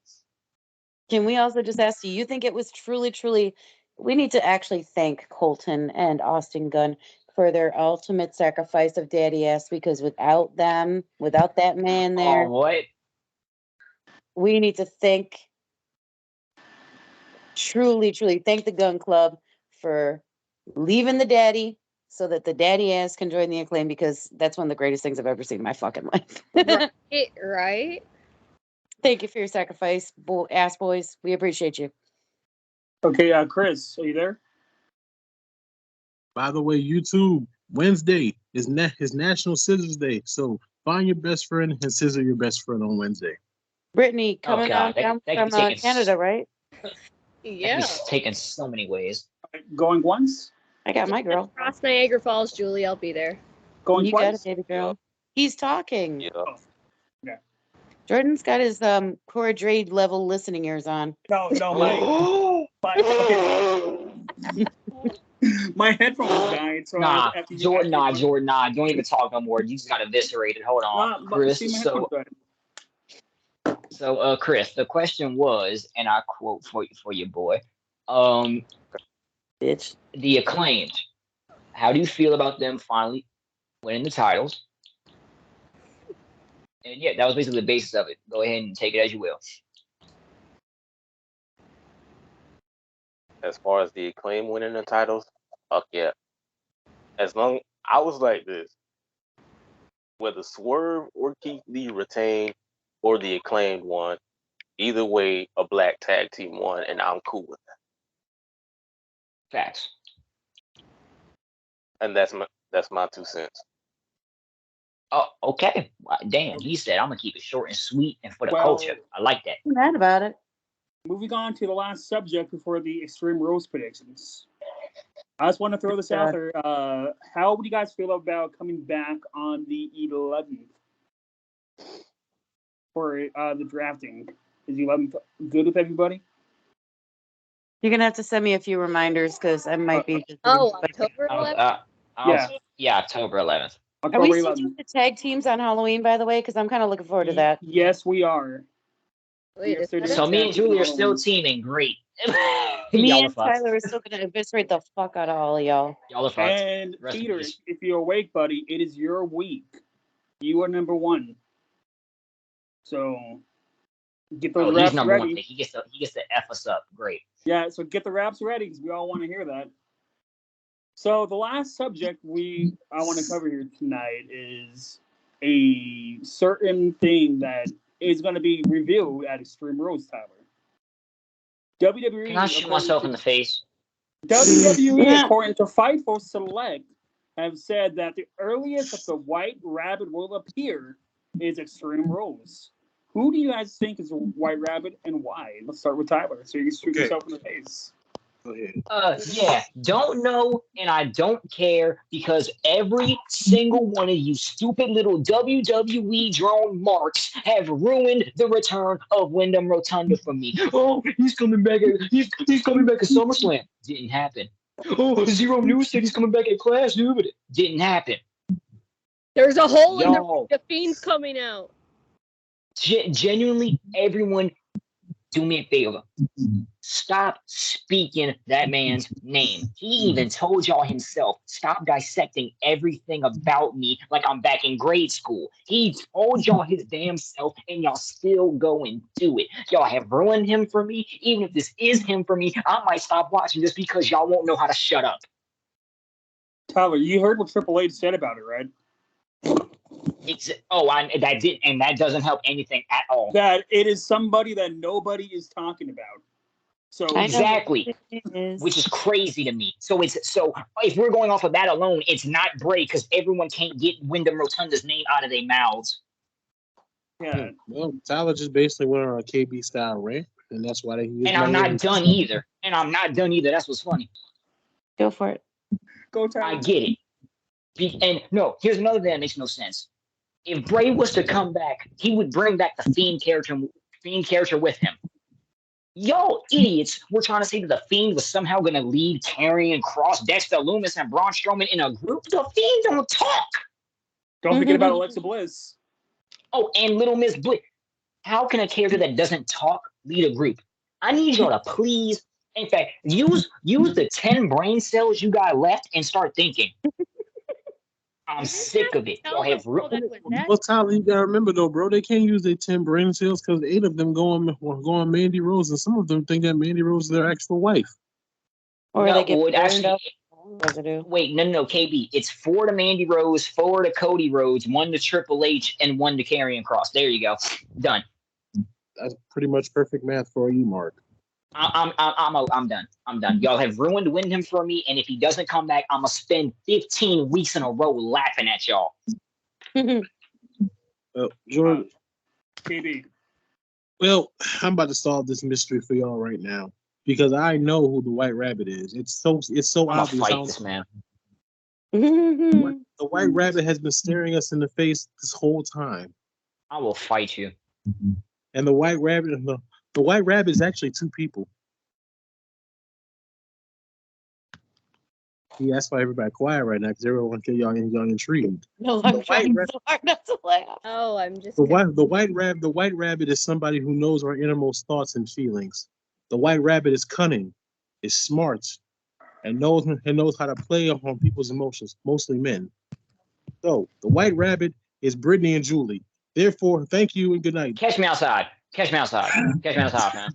Can we also just ask, do you think it was truly, we need to actually thank Colton and Austin Gunn for their ultimate sacrifice of Daddy Ass, because without them, without that man there, what? We need to truly thank the Gun Club for leaving the daddy so that the daddy ass can join the Acclaim, because that's one of the greatest things I've ever seen in my fucking life. Right? Thank you for your sacrifice, ass boys. We appreciate you. Okay, Chris, are you there? By the way, YouTube, Wednesday is National Scissors Day. So find your best friend and scissor your best friend on Wednesday. Brittany, coming down from Canada, right? Yeah. That can be taken so many ways. Going once? I got my girl. Across Niagara Falls, Julie. I'll be there. Going You got twice? it, baby girl. He's talking. Yeah. Oh, yeah. Jordan's got his Cora Jade level listening ears on. No, my headphones died, so Nah, I have to Jordan, don't even talk no more. You just got eviscerated. Hold on, Chris. See, my headphones died. So, Chris, the question was, and I quote for you, boy. Bitch. The Acclaimed. How do you feel about them finally winning the titles? And yeah, that was basically the basis of it. Go ahead and take it as you will. As far as the Acclaim winning the titles, fuck yeah. As long I was like this, whether Swerve or Keith Lee retained or the Acclaimed won, either way, a black tag team won, and I'm cool with that. Facts. And that's my 2 cents. Oh, okay. Damn, he said I'm gonna keep it short and sweet and for the Well, culture. I like that. I'm mad about it. Moving on to the last subject before the Extreme Rules predictions. I just want to throw this out there. How would you guys feel about coming back on the 11th for the drafting? Is the 11th good with everybody? You're gonna have to send me a few reminders because I might be. October 11th? Yeah, October 11th. Are October we still 11th. doing the tag teams on Halloween, by the way? Because I'm kind of looking forward to that. Yes, we are. Wait, is that So it? me and Julie are still teaming. Great. Me Y'all are and fucked. Tyler are still gonna eviscerate the fuck out of all of y'all. Y'all are fucked. And Rest in Peter, peace. if you're awake, buddy, it is your week. You are number one. So get those He's raps number one. ready. He gets to F us up. Great. Yeah, so get the raps ready because we all want to hear that. So the last subject I want to cover here tonight is a certain thing that is going to be revealed at Extreme Rules, Tyler. WWE. Can I shoot myself in the face? WWE, according to Fightful Select, have said that the earliest that the White Rabbit will appear is Extreme Rules. Who do you guys think is a White Rabbit and why? Let's start with Tyler, so you can shoot yourself in the face. Go ahead. Yeah, don't know, and I don't care because every single one of you stupid little WWE drone marks have ruined the return of Wyndham Rotunda for me. Oh, he's coming back he's coming back at SummerSlam. Didn't happen. Oh, Zero News said he's coming back at Clash, dude, but it didn't happen. There's a hole in Y'all. the Fiend's coming out. Genuinely, everyone, do me a favor. Stop speaking that man's name. He even told y'all himself, stop dissecting everything about me like I'm back in grade school. He told y'all his damn self, and y'all still go and do it. Y'all have ruined him for me. Even if this is him for me, I might stop watching just because y'all won't know how to shut up. Tyler, you heard what Triple H said about it, right? That doesn't help anything at all. That it is somebody that nobody is talking about. So exactly, which is crazy to me. So if we're going off of that alone, it's not Bray because everyone can't get Wyndham Rotunda's name out of their mouths. Yeah. Well, Tyler just basically went on a KB style rant, and that's why they. And I'm not done either. That's what's funny. Go for it. Go, Tyler. I get it. And no, here's another thing that makes no sense. If Bray was to come back, he would bring back the Fiend character with him. Y'all idiots were trying to say that the Fiend was somehow going to lead Karrion Kross, Dexter Lumis, and Braun Strowman in a group. The Fiend don't talk. Don't forget about Alexa Bliss. Oh, and Little Miss Bliss. How can a character that doesn't talk lead a group? I need y'all to please, in fact, use the 10 brain cells you got left and start thinking. I'm sick of it. Y'all have Well, Tyler, you gotta remember though, bro. They can't use their 10 brain cells because 8 of them go on Mandy Rose, and some of them think that Mandy Rose is their actual wife. Or they get burned actually, up residue. Wait, no, KB. It's 4 to Mandy Rose, 4 to Cody Rhodes, 1 to Triple H, and 1 to Karrion Kross. There you go. Done. That's pretty much perfect math for you, Mark. I'm done. I'm done. Y'all have ruined Wyndham for me, and if he doesn't come back, I'm gonna spend 15 weeks in a row laughing at y'all. Jordan. KB. Well, I'm about to solve this mystery for y'all right now. because I know who the White Rabbit is. It's so I'm gonna obvious. fight this man. The White Rabbit has been staring us in the face this whole time, I will fight you. and the White Rabbit is actually two people. Yeah, that's why everybody quiet right now because everyone feel y'all intrigued. No, I'm trying so hard not to laugh. Oh, I'm just. The White Rabbit is somebody who knows our innermost thoughts and feelings. The White Rabbit is cunning, is smart, and knows how to play on people's emotions, mostly men. So the White Rabbit is Brittany and Julie. Therefore, thank you and good night. Catch me outside. Catch me outside. Catch me outside, man.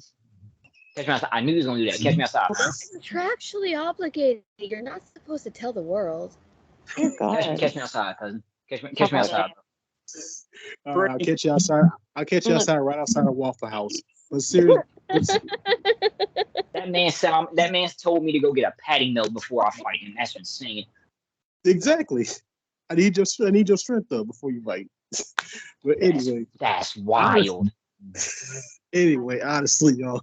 Catch me outside. I knew he was gonna do that. Catch me outside. That's contractually obligated. You're not supposed to tell the world. Dear God. Catch me outside, cousin. Catch me outside. I'll catch you outside. I'll catch you outside right outside of Waffle House. But seriously, That man told me to go get a patty melt before I fight him. That's insane. exactly. I need your strength though before you fight. But anyway, That's wild. Anyway, honestly, y'all,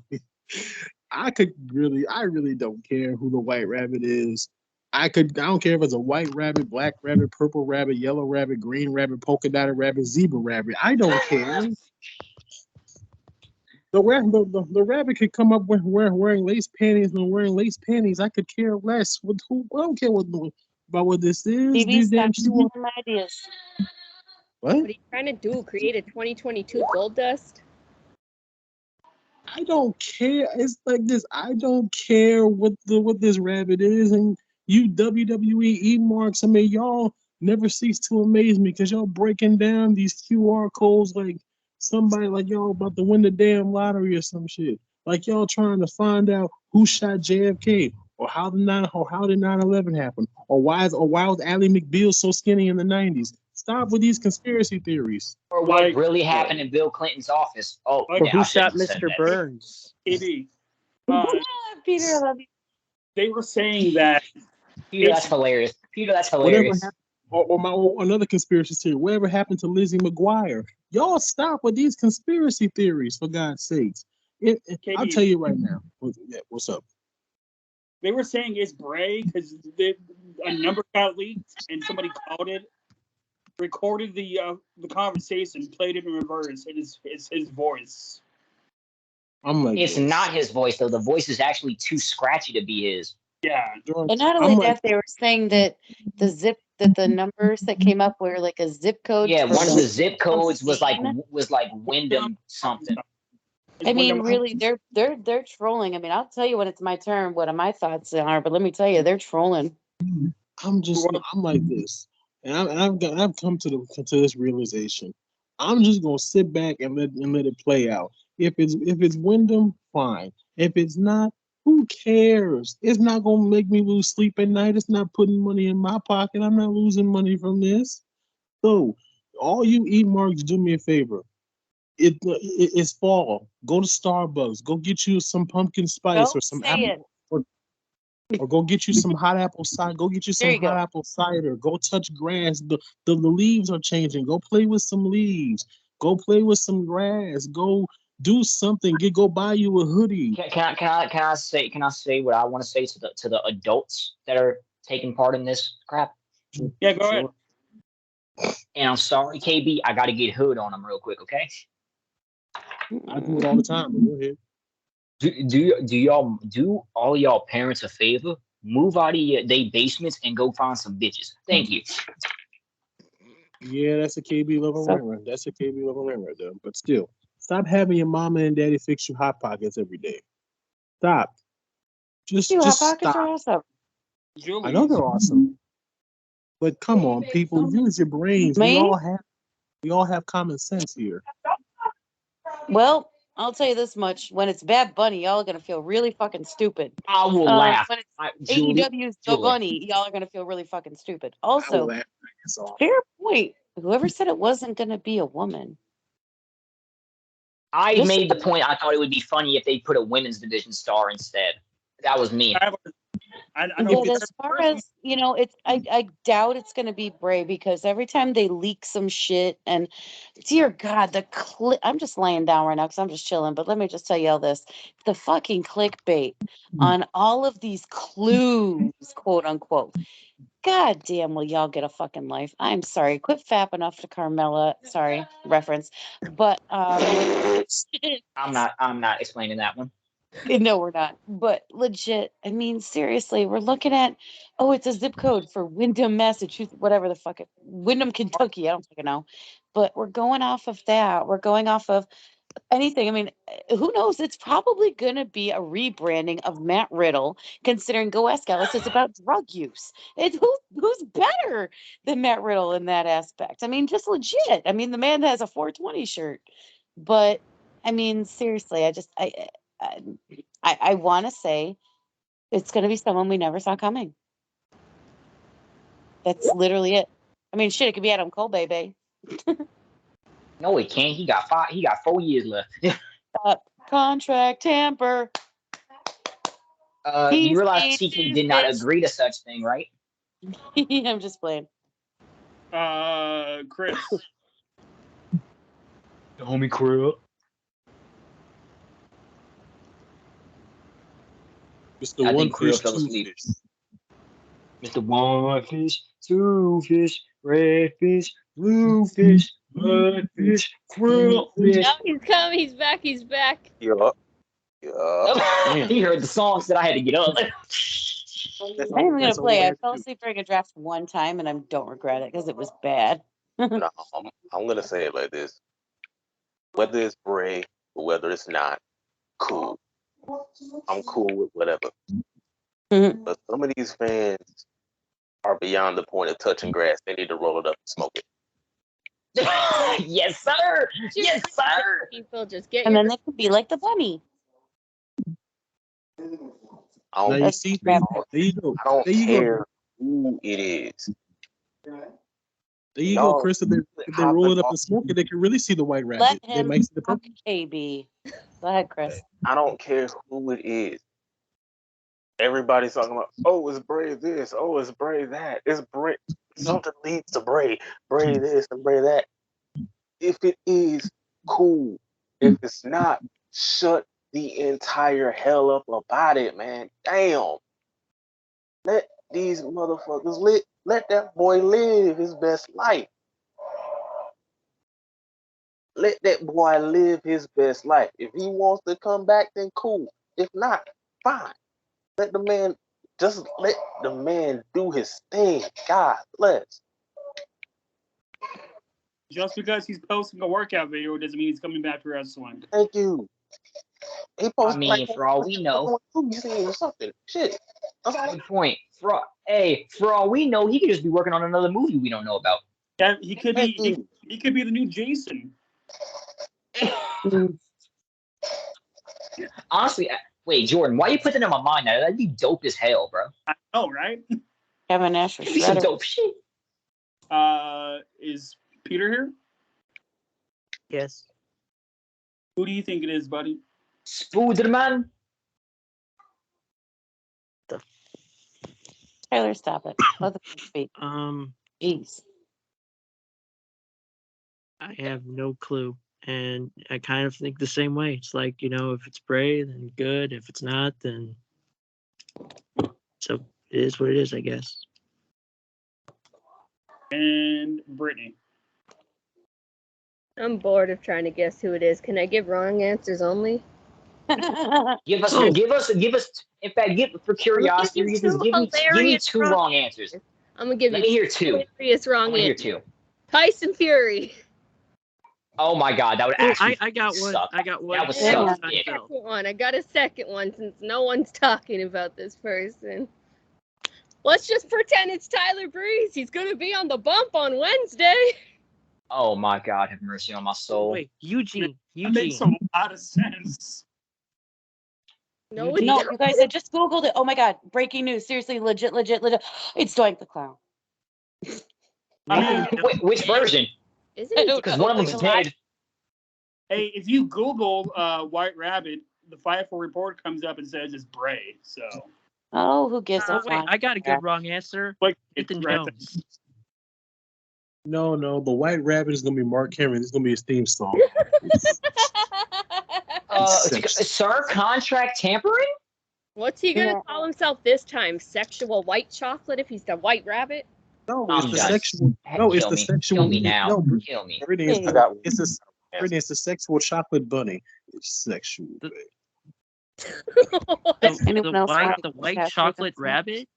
I really don't care who the White Rabbit is. I don't care if it's a white rabbit, black rabbit, purple rabbit, yellow rabbit, green rabbit, polka dotted rabbit, zebra rabbit. I don't care. The rabbit could come up wearing lace panties and wearing lace panties. I could care less. I don't care about what this is. TV, stop stealing my ideas. What? What are you trying to do? Create a 2022 gold dust? I don't care. It's like this. I don't care what this rabbit is, and you WWE marks. I mean, y'all never cease to amaze me because y'all breaking down these QR codes like somebody like y'all about to win the damn lottery or some shit. Like y'all trying to find out who shot JFK or how did 9/11 happen or why was Ally McBeal so skinny in the 90s. Stop with these conspiracy theories. Or what really happened in Bill Clinton's office. Oh, Or yeah, who I shot shouldn't have said Mr. that. Burns? KB, Peter, I love you. they were saying that Peter, that's hilarious. Peter, that's Whatever hilarious. happened, or another conspiracy theory. Whatever happened to Lizzie McGuire? Y'all stop with these conspiracy theories, for God's sakes. I'll tell you right now. What's up? they were saying it's Bray because a number got leaked and somebody called it, recorded the conversation, played it in reverse, and it's his voice. I'm like, It's not his voice though. The voice is actually too scratchy to be his. Yeah. And not only that, they were saying that the numbers that came up were like a zip code. Yeah, for one of the zip codes was like Wyndham something. I mean, really, they're trolling. I mean, I'll tell you when it's my turn what my thoughts are, but let me tell you, they're trolling. I'm like this, and I've come to this realization. I'm just gonna sit back and let it play out. If it's Wyndham, fine. If it's not, who cares? It's not gonna make me lose sleep at night. It's not putting money in my pocket. I'm not losing money from this. So, all you marks, do me a favor. It's fall. Go to Starbucks. Go get you some pumpkin spice or some apple, or go get you some hot apple cider. Go get you some hot apple cider. Go touch grass. The leaves are changing. Go play with some leaves. Go play with some grass. Go do something. Go buy you a hoodie. Can I say what I want to say to the adults that are taking part in this crap? Yeah, go ahead. And I'm sorry, KB, I got to get hood on them real quick, okay? I do it all the time. But go ahead. Do all y'all parents a favor? Move out of they basements and go find some bitches. Thank you. Yeah, that's a KB level ring. That's a KB level ring right there. But still, stop having your mama and daddy fix you hot pockets every day. Stop. Just hot pockets stop. are awesome. I know they're awesome. But come on, people, use your brains. We all have common sense here. Well, I'll tell you this much: when it's Bad Bunny, y'all are gonna feel really fucking stupid. I will laugh. When it's AEW's The Bunny, y'all are gonna feel really fucking stupid. Also, fair point. Whoever said it wasn't gonna be a woman? I made the point. I thought it would be funny if they put a women's division star instead. That was me. I I know. But as far as I doubt it's going to be Bray because every time they leak some shit and dear God, I'm just laying down right now because I'm just chilling. But let me just tell you all this: the fucking clickbait on all of these clues, quote unquote. God damn, will y'all get a fucking life? I'm sorry. Quit fapping off to Carmella. Sorry, reference. But I'm not explaining that one. no, we're not. But legit, I mean, seriously, we're looking at it's a zip code for Windham, Massachusetts, whatever the fuck Windham, Kentucky. I don't fucking know. But we're going off of that. We're going off of anything. I mean, who knows? It's probably going to be a rebranding of Matt Riddle, considering Go Ask Alice is about drug use. It's who's better than Matt Riddle in that aspect? I mean, just legit. I mean, the man has a 420 shirt, but I mean, seriously, I want to say it's going to be someone we never saw coming. That's literally it. I mean, shit, it could be Adam Cole, baby. No, it can't. He got 4 years left. Contract tamper. You realize TK did not agree to such thing, right? I'm just playing. Chris. The homie Krill. Mr. One Fish, Two Fish. Mr. One Fish, Two Fish, Red Fish, Blue Fish, Red Fish, Krill Fish. No, he's coming. He's back. He's back. Yup. He heard the songs that I had to get up. I'm even going to play. I fell asleep during a draft one time, and I don't regret it because it was bad. No, I'm going to say it like this. Whether it's Bray or whether it's not, cool. I'm cool with whatever. Mm-hmm. But some of these fans are beyond the point of touching grass. They need to roll it up and smoke it. Yes, sir. Yes, sir. People just get. And then they could be like the bunny. Now you see, there you go. I don't there you care go. who it is. There you go, Chris. If they roll it up and smoke it, they can really see the white rabbit. They might see the purple. KB. Go ahead, Chris. I don't care who it is. Everybody's talking about, oh, it's Bray this, oh, it's Bray that. It's Bray. Something leads to Bray. Bray this and Bray that. If it is, cool. If it's not, shut the entire hell up about it, man. Damn. Let these motherfuckers let that boy live his best life. Let that boy live his best life. If he wants to come back, then cool. If not, fine. Let the man do his thing. God bless. Just because he's posting a workout video doesn't mean he's coming back to wrestling. Thank you. He posted for all we know, or something. Shit. Good point. For all we know, he could just be working on another movie we don't know about. Yeah, he could be. He could be the new Jason. Honestly, wait, Jordan, why you put that in my mind now? That'd be dope as hell, bro. I know, right? Kevin Nash for some dope shit. Is Peter here? Yes. Who do you think it is, buddy? Spooderman. Tyler, stop it. Let the speak. Jeez. I have no clue. And I kind of think the same way. It's like, if it's Bray, then good. If it's not, then so it is what it is, I guess. And Brittany. I'm bored of trying to guess who it is. Can I give wrong answers only? Give us. In fact, for curiosity reasons, give me two wrong answers. I'm gonna give you. Let me hear two. Hilarious wrong answer. Hear two. Tyson Fury. Oh my God, that would actually. I got one. Suck. I got one. That would suck. I got a second one since no one's talking about this person. Let's just pretend it's Tyler Breeze. He's gonna be on the bump on Wednesday. Oh my God, have mercy on my soul. Wait, Eugene. That makes a lot of sense. No, you guys, I just Googled it. Oh my God, breaking news. Seriously, legit. It's Doink the Clown. Wait, which version? Isn't it? Because one of them's dead. Hey, if you Google White Rabbit, the Fightful report comes up and says it's Bray. So Oh, who gives a Oh wait, flying I got a good crap? wrong answer. Like Ethan right Jones. No, the White Rabbit is gonna be Mark Cameron. This is gonna be his theme song. Sir, contract tampering? What's he gonna Yeah. call himself this time? Sexual white chocolate if he's the white rabbit? No, I'm it's the done. sexual. No, it's Kill the me. sexual. Kill me now. No, Kill me. Brittany, Hey. I got one. It's the sexual chocolate bunny. It's sexual. The- Does anyone else want to The white cast chocolate themselves? rabbit?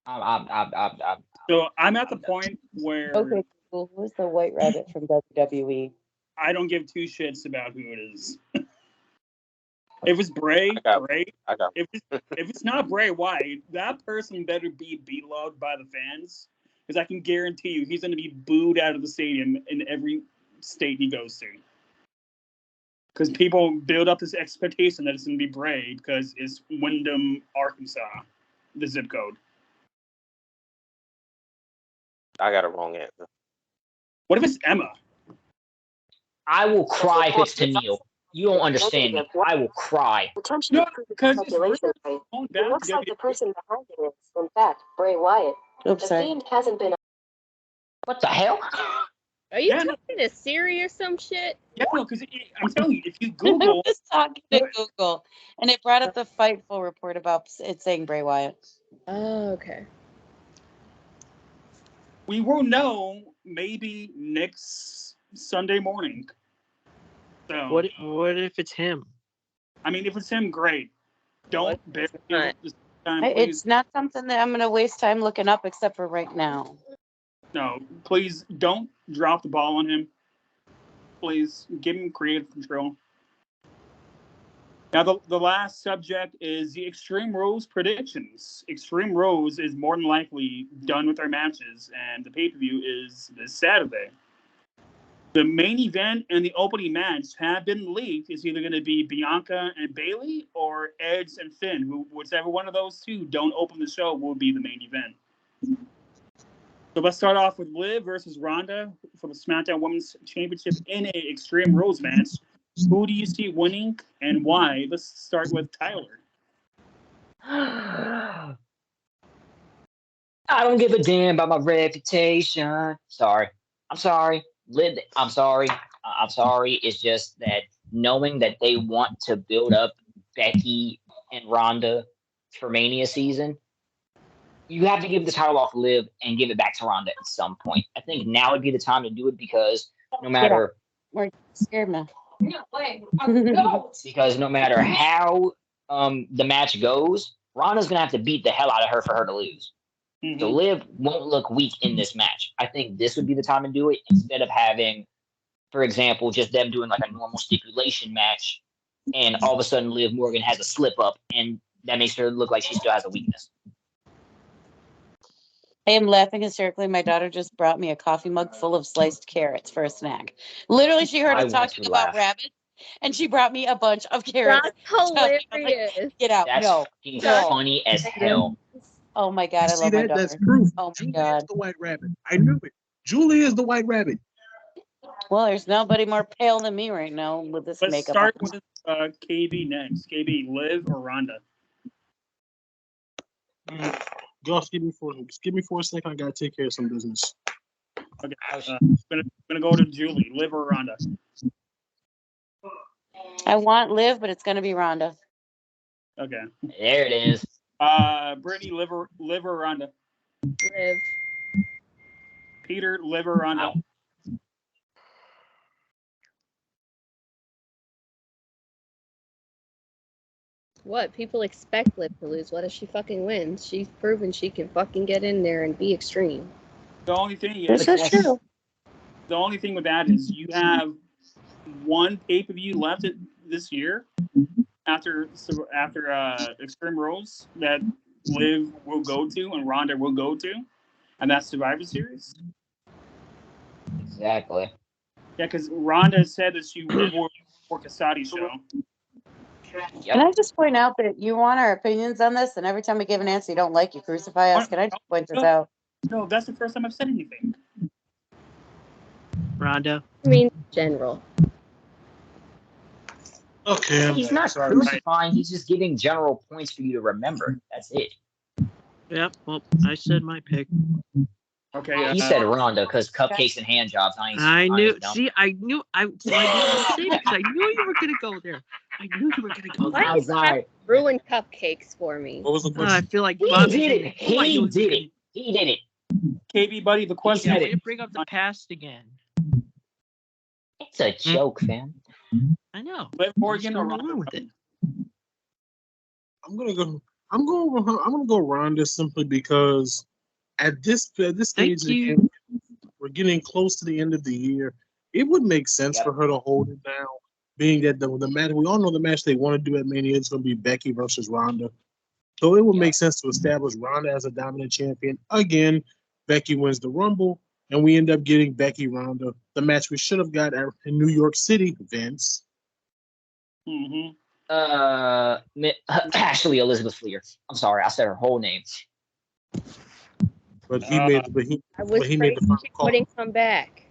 I'm So I'm at the point where Okay, cool. Who's the White Rabbit from WWE? I don't give two shits about who it is. If it's Bray, I got- great. I got If it's not Bray Wyatt, that person better be beloved by the fans, because I can guarantee you he's going to be booed out of the stadium in every state he goes to. Because people build up this expectation that it's going to be Bray because it's Wyndham, Arkansas, the zip code. I got a wrong answer. What if it's Emma? I will cry if it's Tennille. You don't understand me. I will cry. No, because it's rumors It going back looks to like the WWE. person behind it is, in fact, Bray Wyatt. Oops, The sorry. Fiend hasn't been. What the hell? Are you Yeah, no. talking to Siri or some shit? Yeah, no, because I'm telling you, if you I Google, was talking to Google, and it brought up the Fightful report about it saying Bray Wyatt. Oh, okay. we will know maybe next Sunday morning. So, What if it's him? I mean, if it's him, great. Don't What bury if it's him not? this time, please. It's not something that I'm going to waste time looking up, except for right now. No, please don't drop the ball on him. Please give him creative control. Now, the last subject is the Extreme Rules predictions. Extreme Rules is more than likely done with their matches, and the pay-per-view is this Saturday. The main event and the opening match have been leaked. It's either going to be Bianca and Bayley or Edge and Finn. Whichever one of those two don't open the show will be the main event. So let's start off with Liv versus Ronda for the SmackDown Women's Championship in a Extreme Rules match. Who do you see winning and why? Let's start with Tyler. I don't give a damn about my reputation. Sorry. I'm sorry. I'm sorry. I'm sorry. It's just that knowing that they want to build up Becky and Ronda for Mania season, you have to give the title off Liv and give it back to Ronda at some point. I think now would be the time to do it because no matter We're scared now. because no matter how the match goes, Ronda's gonna have to beat the hell out of her for her to lose. Mm-hmm. So Liv won't look weak in this match. I think this would be the time to do it instead of having, for example, just them doing like a normal stipulation match, and all of a sudden Liv Morgan has a slip up, and that makes her look like she still has a weakness. I am laughing hysterically. My daughter just brought me a coffee mug full of sliced carrots for a snack. Literally, she heard I us want talking to about laugh. rabbits, and she brought me a bunch of carrots. That's I'm like, hilarious. get out. That's No. fucking No. funny as hell. Oh my God, I See love my that? daughter. That's proof. Oh my Julie God. is the White Rabbit. I knew it. Julie is the White Rabbit. Well, there's nobody more pale than me right now with this Let's makeup start on. with KB next. KB, Liv or Ronda? Josh, give me for a second. I gotta take care of some business. Okay, gonna go to Julie. Liv or Ronda? I want Liv, but it's gonna be Ronda. Okay. There it is. Brittany, Liv or Ronda? Liv. Peter, Liv or Ronda? Wow. What? People expect Liv to lose. What if she fucking wins? She's proven she can fucking get in there and be extreme. The only thing is, This is true. the only thing with that is you have one pay-per-view left this year after Extreme Rules that Liv will go to and Ronda will go to, and that's Survivor Series. Exactly. Yeah, because Ronda said that she will work a Saudi show. Can I just point out that you want our opinions on this, and every time we give an answer you don't like, you crucify us? Can I just point this out? No, that's the first time I've said anything. Ronda. I mean, general. Okay, He's not crucifying. He's just giving general points for you to remember. That's it. Yep. Well, I said my pick. Okay. He said Ronda because cupcakes and hand jobs. I knew. See, I knew. I didn't want to say that because I knew you were gonna go there. I knew you were gonna go there. I'm sorry. Ruin cupcakes for me. What was the I question? feel like He Bobby did it. Oh, I knew He did it. He did it. KB, buddy, the question Yeah, said way is to bring up the past again. It's a joke, fam. I know. Liv I'm Morgan just or going Ronda along with it. Rousey? I'm gonna go Ronda simply because at this stage of the game, we're getting close to the end of the year. It would make sense for her to hold it down, being that the match we all know the match they want to do at Mania is going to be Becky versus Ronda. So it would make sense to establish Ronda as a dominant champion again. Becky wins the Rumble, and we end up getting Becky Ronda, the match we should have got in New York City, Vince. Mm-hmm. Ashley Elizabeth Fleer. I'm sorry, I said her whole name. But he made the final call. Wouldn't come back.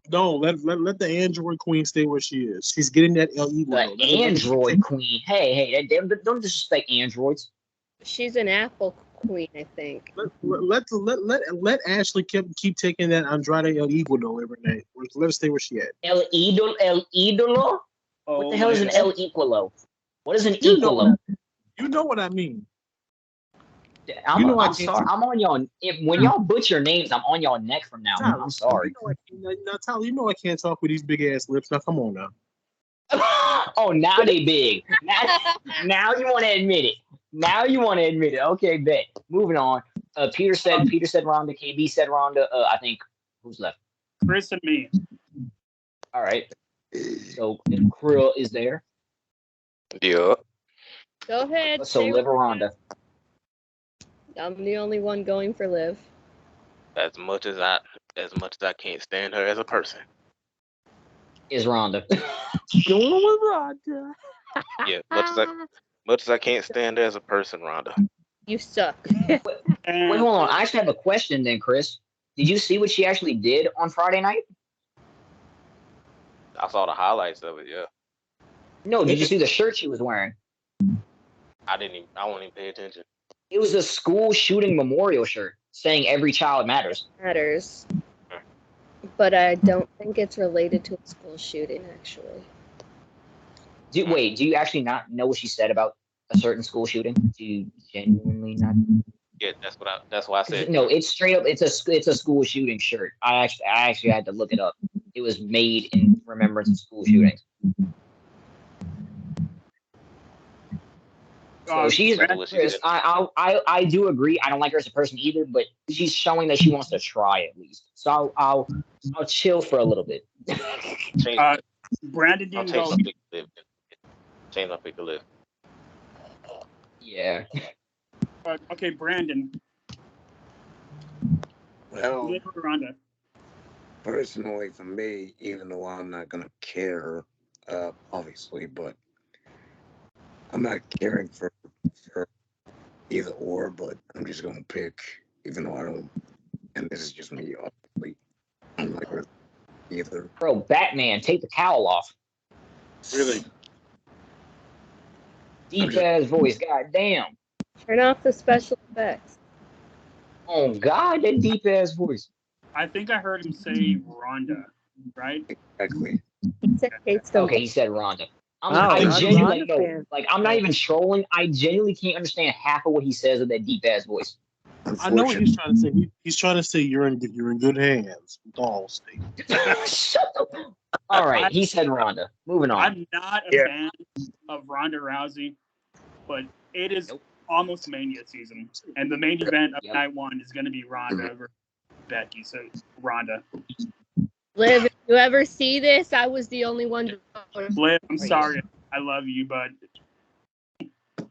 No, let the Android Queen stay where she is. She's getting that LE. The Android Queen. Hey, don't disrespect androids. She's an Apple Queen, I think. Let Ashley keep taking that Andrade El Iguodalo every night. Let her stay where she at. El Idolo? What the hell is an El Equalo? What is an Equalo? You know what I mean. I'm sorry. I'm on y'all. When y'all butcher names, I'm on y'all neck from now. Tyler, I'm sorry. Tyler, you know I can't talk with these big ass lips. Now come on now. Oh, now they big. Now you want to admit it. Now you want to admit it. Okay, bet. Moving on. Peter said Ronda. KB said Ronda. I think who's left? Chris and me. All right. So Krill is there. Yeah. Go ahead. So Liv or Ronda. I'm the only one going for Liv. As much as I can't stand her as a person. Is Ronda. Going with Ronda. Yeah, much as I can't stand her as a person, Ronda. You suck. Wait, hold on. I actually have a question then, Chris. Did you see what she actually did on Friday night? I saw the highlights of it. Yeah. No, did you see the shirt she was wearing? I won't even pay attention. It was a school shooting memorial shirt saying every child matters. Matters. But I don't think it's related to a school shooting, actually. Do you actually not know what she said about a certain school shooting? Do you genuinely not? Yeah, that's why I said No. It's straight up. It's a school shooting shirt. I actually had to look it up. It was made in remembrance of school shootings. So she's Chris. I do agree. I don't like her as a person either, but she's showing that she wants to try at least. So I'll chill for a little bit. Brandon didn't go. Change my pick to Liv. Yeah. Okay, Brandon. Well, Liv or Ronda? personally, for me, even though I'm not gonna care, obviously, but I'm not caring for either or. But I'm just gonna pick, even though I don't. And this is just me, obviously. I'm like either. Bro, Batman, take the cowl off. Really? Deep ass voice, goddamn. Turn off the special effects. Oh God, that deep ass voice. I think I heard him say Ronda, right? Exactly. He said hates them. Okay, he said Ronda. I'm genuinely like I'm not even trolling. I genuinely can't understand half of what he says with that deep ass voice. I know what he's trying to say. He's trying to say you're in good hands with Allstate. Shut up. All right, he said Ronda. Moving on. I'm not a fan of Ronda Rousey, but it is almost Mania season, and the main event of night one is going to be Ronda versus Becky. So Ronda. Liv, if you ever see this, I was the only one. Liv, I'm sorry. I love you, but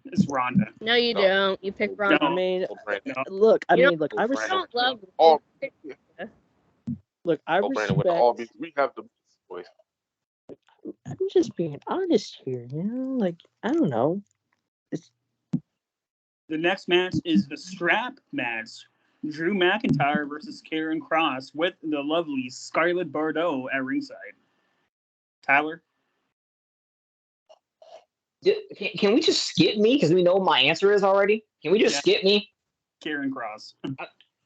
it's Ronda. No, you don't. You pick Ronda. I mean, look. I don't love. Look, I respect. We have the voice. I'm just being honest here, you know. Like I don't know. The next match is the strap match. Drew McIntyre versus Karen Cross with the lovely Scarlett Bordeaux at ringside. Tyler? Can we just skip me because we know what my answer is already? Can we just skip me? Karen Cross.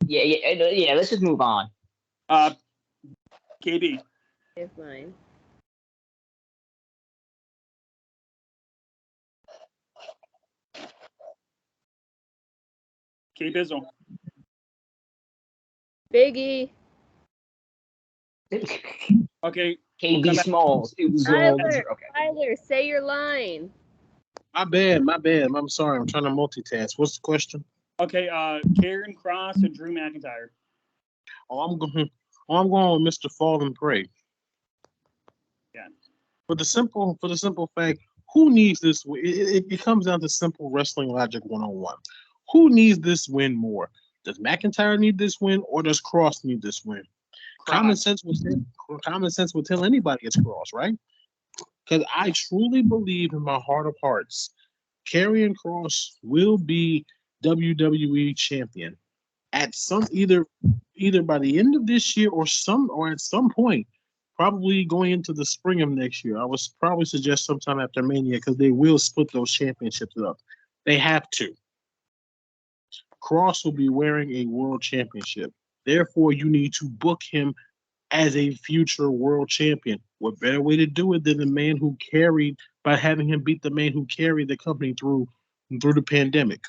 Yeah. Let's just move on. KB. Give mine. K Bizzle. Biggie. Okay. KB Smalls. It was Tyler, okay. Tyler, say your line. My bad. I'm sorry. I'm trying to multitask. What's the question? Okay, Karen Cross and Drew McIntyre. I'm going with Mr. Fall and Prey. Yeah. For the simple fact, who needs this? It comes down to simple wrestling logic 101. Who needs this win more? Does McIntyre need this win, or does Cross need this win? Common sense would tell anybody it's Cross, right? Because I truly believe in my heart of hearts, Karrion Kross will be WWE champion at some either by the end of this year or at some point, probably going into the spring of next year. I would probably suggest sometime after Mania because they will split those championships up. They have to. Kross will be wearing a world championship. Therefore, you need to book him as a future world champion. What better way to do it than the man who carried by having him beat the man who carried the company through the pandemic?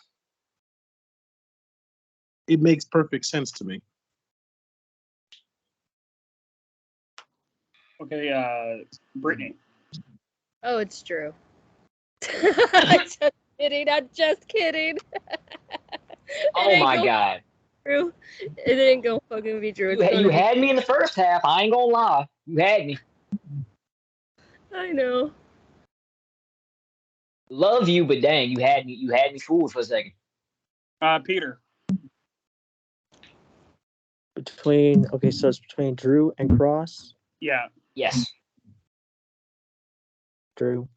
It makes perfect sense to me. Okay, Brittany. Oh, it's Drew. Just kidding. I'm just kidding. Oh my God. Drew. It ain't gonna fucking be Drew. You had me in the first half. I ain't gonna lie. You had me. I know. Love you, but dang, you had me fooled for a second. Peter. So it's between Drew and Kross. Yeah. Yes. Drew.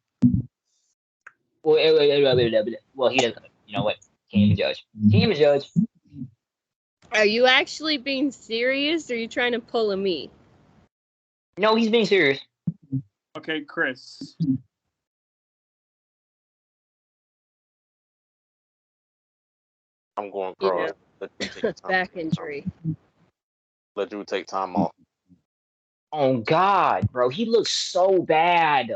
Well, he doesn't. You know what? Can't even judge. Are you actually being serious, or are you trying to pull a me? No, he's being serious. Okay, Chris. I'm going Kross. Back injury. Let Drew take time off. Oh God, bro, he looks so bad.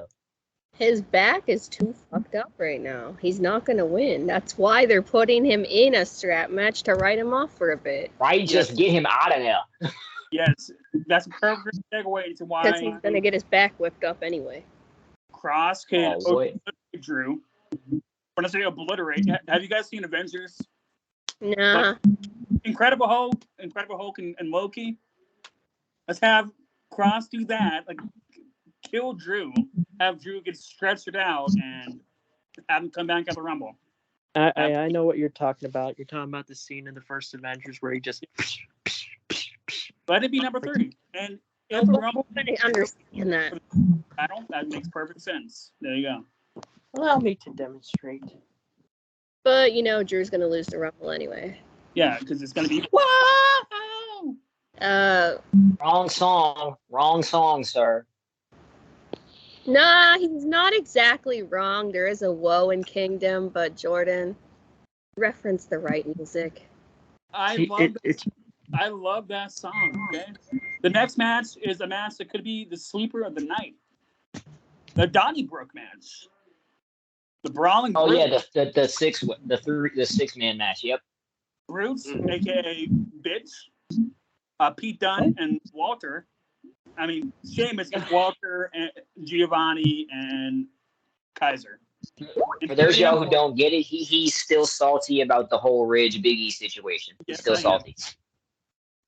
His back is too fucked up right now. He's not gonna win. That's why they're putting him in a strap match to write him off for a bit. Right, just get him out of there. Yes, that's a perfect segue to why. Because he's gonna get his back whipped up anyway. Cross can what? Drew. When I say obliterate, have you guys seen Avengers? Nah. Like, Incredible Hulk and Loki. Let's have Cross do that. Like, kill Drew. Have Drew get stretched out and have him come back at the Rumble. I know what you're talking about. You're talking about the scene in the first Avengers where he just. Let it be number 30. And if the Rumble, I understand that. That makes perfect sense. There you go. Allow me to demonstrate. But Drew's gonna lose the Rumble anyway. Yeah, because it's gonna be Wrong song, sir. Nah, he's not exactly wrong. There is a woe in Kingdom, but Jordan, reference the right music. I love that song. Okay, the next match is a match that could be the sleeper of the night, the Donnybrook match, the Brawling. Oh Brutes. yeah, the 6-man match. Yep. Brutes, aka Bitch, Pete Dunne and Walter. I mean, Sheamus is Walter and Giovanni and Kaiser. For those of y'all who don't get it, he's still salty about the whole Ridge Big E situation. He's still salty.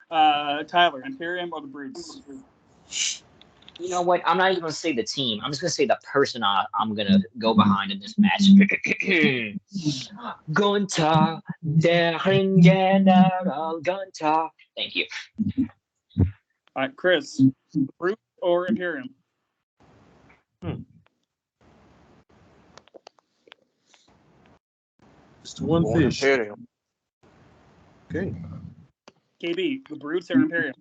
Tyler, Imperium or the Brutes? You know what? I'm not even going to say the team. I'm just going to say the person I'm going to go behind in this match. Gunther, der General Gunther. Thank you. All right, Chris, Brute or Imperium? Just one fish. Imperium. Okay. KB, the Brutes or Imperium?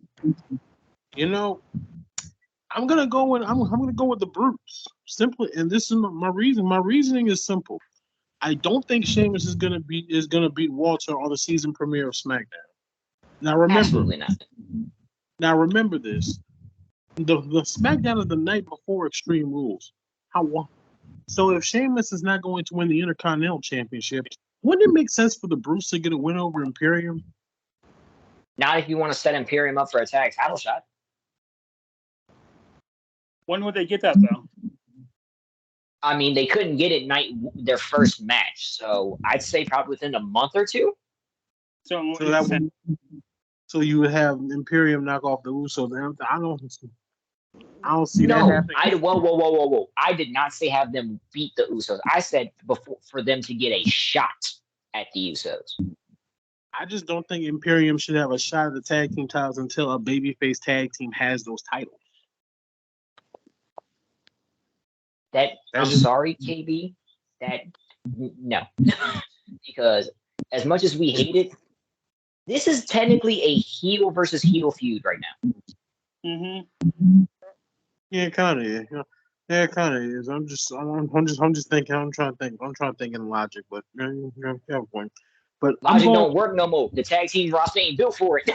I'm gonna go with the brutes. Simply, and this is my reason. My reasoning is simple. I don't think Sheamus is gonna beat Walter on the season premiere of SmackDown. Now remember, Absolutely not. Now remember this: the SmackDown is the night before Extreme Rules. So if Sheamus is not going to win the Intercontinental Championship, wouldn't it make sense for the Brutes to get a win over Imperium? Not if you want to set Imperium up for a tag title shot. When would they get that though? I mean, they couldn't get it their first match, so I'd say probably within a month or two. So you would have Imperium knock off the Usos. I don't see that happening. Whoa. I did not say have them beat the Usos. I said before for them to get a shot at the Usos. I just don't think Imperium should have a shot at the tag team titles until a babyface tag team has those titles. I'm sorry, KB. No. Because as much as we hate it, this is technically a heel versus heel feud right now. Mm-hmm. Yeah, it kind of is. Yeah, it kind of is. I'm just thinking. I'm trying to think in logic, but you have a point. But logic don't work no more. The tag team roster ain't built for it.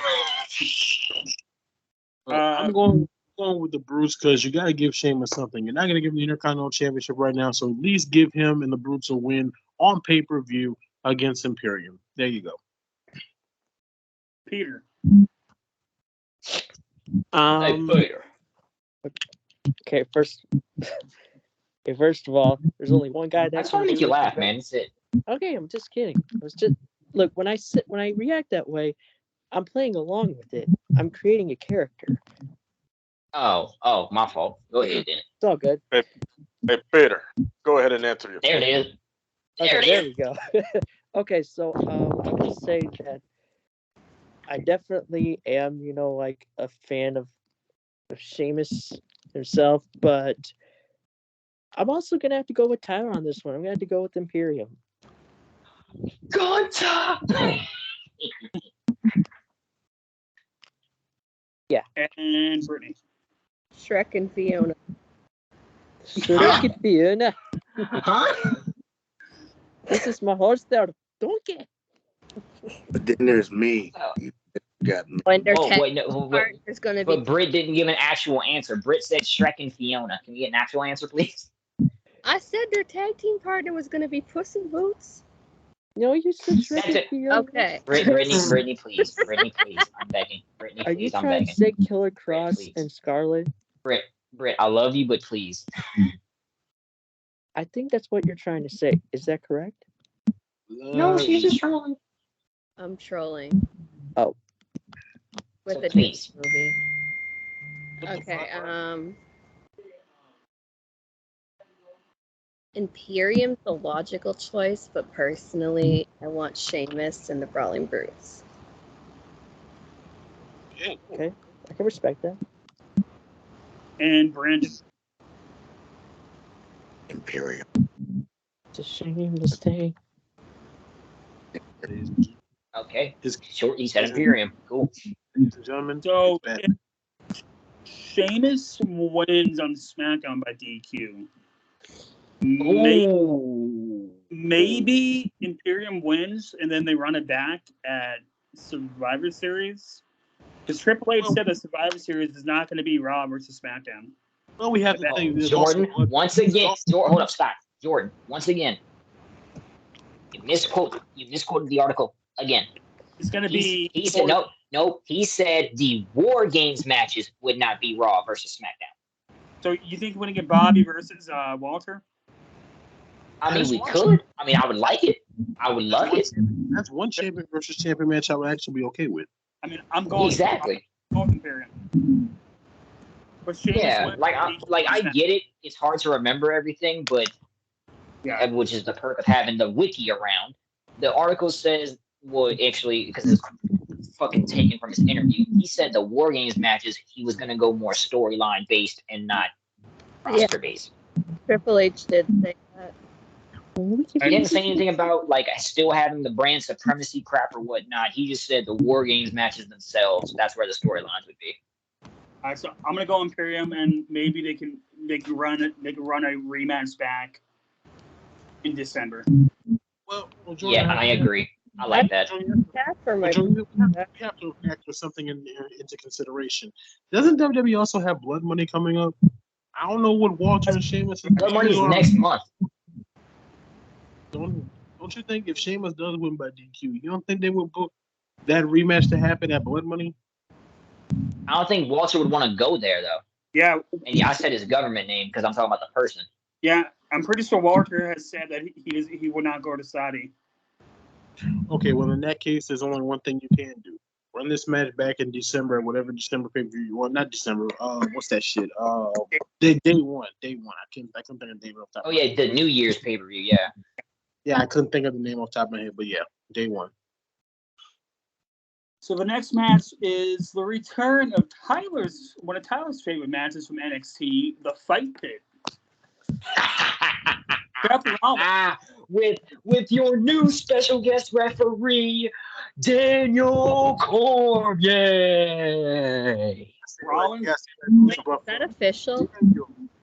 I'm going with the Brutes because you got to give Sheamus something. You're not going to give him the Intercontinental Championship right now, so at least give him and the Brutes a win on pay-per-view against Imperium. There you go. Peter. Peter. Okay, first of all, there's only one guy that I just want to make you laugh, man. That's it. Okay, I'm just kidding. I was just look when I react that way, I'm playing along with it. I'm creating a character. Oh, my fault. Go ahead, then. It's all good. Hey, Peter, go ahead and answer your question. There it is. There we go. Okay, so I'm gonna say that I definitely am, like a fan of Sheamus himself, but I'm also gonna have to go with Tyler on this one. I'm gonna have to go with Imperium. Gunta! Yeah. And Brittany. Shrek and Fiona. Shrek and Fiona. Huh? This is my horse there, donkey. But then there's me. You got me. There's gonna be. But Britt didn't give an actual answer. Britt said Shrek and Fiona. Can we get an actual answer, please? I said their tag team partner was gonna be Puss in Boots. No, you said Shrek and Fiona. Okay. Brittany, please. Brittany, please. I'm begging. Brittany, Are please. you I'm trying begging. to say Killer Cross Britt, and Scarlet? Britt, I love you, but please. I think that's what you're trying to say. Is that correct? No, she's just trolling. I'm trolling. Oh. With So the please. movie. Okay, Imperium's a logical choice, but personally, I want Sheamus and the Brawling Brutes. Okay, I can respect that. And Brandon. Imperium. It's a shame to stay. Okay. He said Imperium. Cool. Ladies and gentlemen. So if Sheamus wins on SmackDown by DQ. Maybe Imperium wins and then they run it back at Survivor Series. Because Triple H said the Survivor Series is not going to be Raw versus SmackDown. Well, we have to think. Jordan, once again. Hold up, stop. Jordan, once again. You misquoted the article again. It's going to be. He said no. He said the War Games matches would not be Raw versus SmackDown. So you think we're going to get Bobby versus Walter? I mean, we could. I mean, I would like it. I would love it. That's one champion versus champion match I would actually be okay with. I mean, I'm going exactly. Imperium. Yeah, I get it. It's hard to remember everything, but which is the perk of having the wiki around. The article says, well, actually, because it's fucking taken from his interview, he said the War Games matches he was going to go more storyline based and not roster based. Triple H did say that. He didn't say anything about still having the brand supremacy crap or whatnot. He just said the War Games matches themselves. That's where the storylines would be. All right, so I'm gonna go Imperium, and maybe they can run a rematch back in December. Well, Yeah, I agree. I like that. That's for my. We have to factor something into consideration. Doesn't WWE also have Blood Money coming up? I don't know what Walter and Sheamus. Blood Money's next month. Don't you think if Sheamus does win by DQ, you don't think they would book that rematch to happen at Blood Money? I don't think Walter would want to go there though. Yeah. And yeah, I said his government name because I'm talking about the person. Yeah, I'm pretty sure Walter has said that he will not go to Saudi. Okay, well in that case, there's only one thing you can do: run this match back in December, whatever December pay-per-view. Well, not December. What's that shit? Day one. I couldn't think of the name off the top. Oh yeah, the New Year's pay-per-view. Yeah. Yeah, I couldn't think of the name off the top of my head, but yeah, day one. So the next match is the return of one of Tyler's favorite matches from NXT, the Fight Pit. with your new special guest referee, Daniel Cormier. Rollins. Is that official?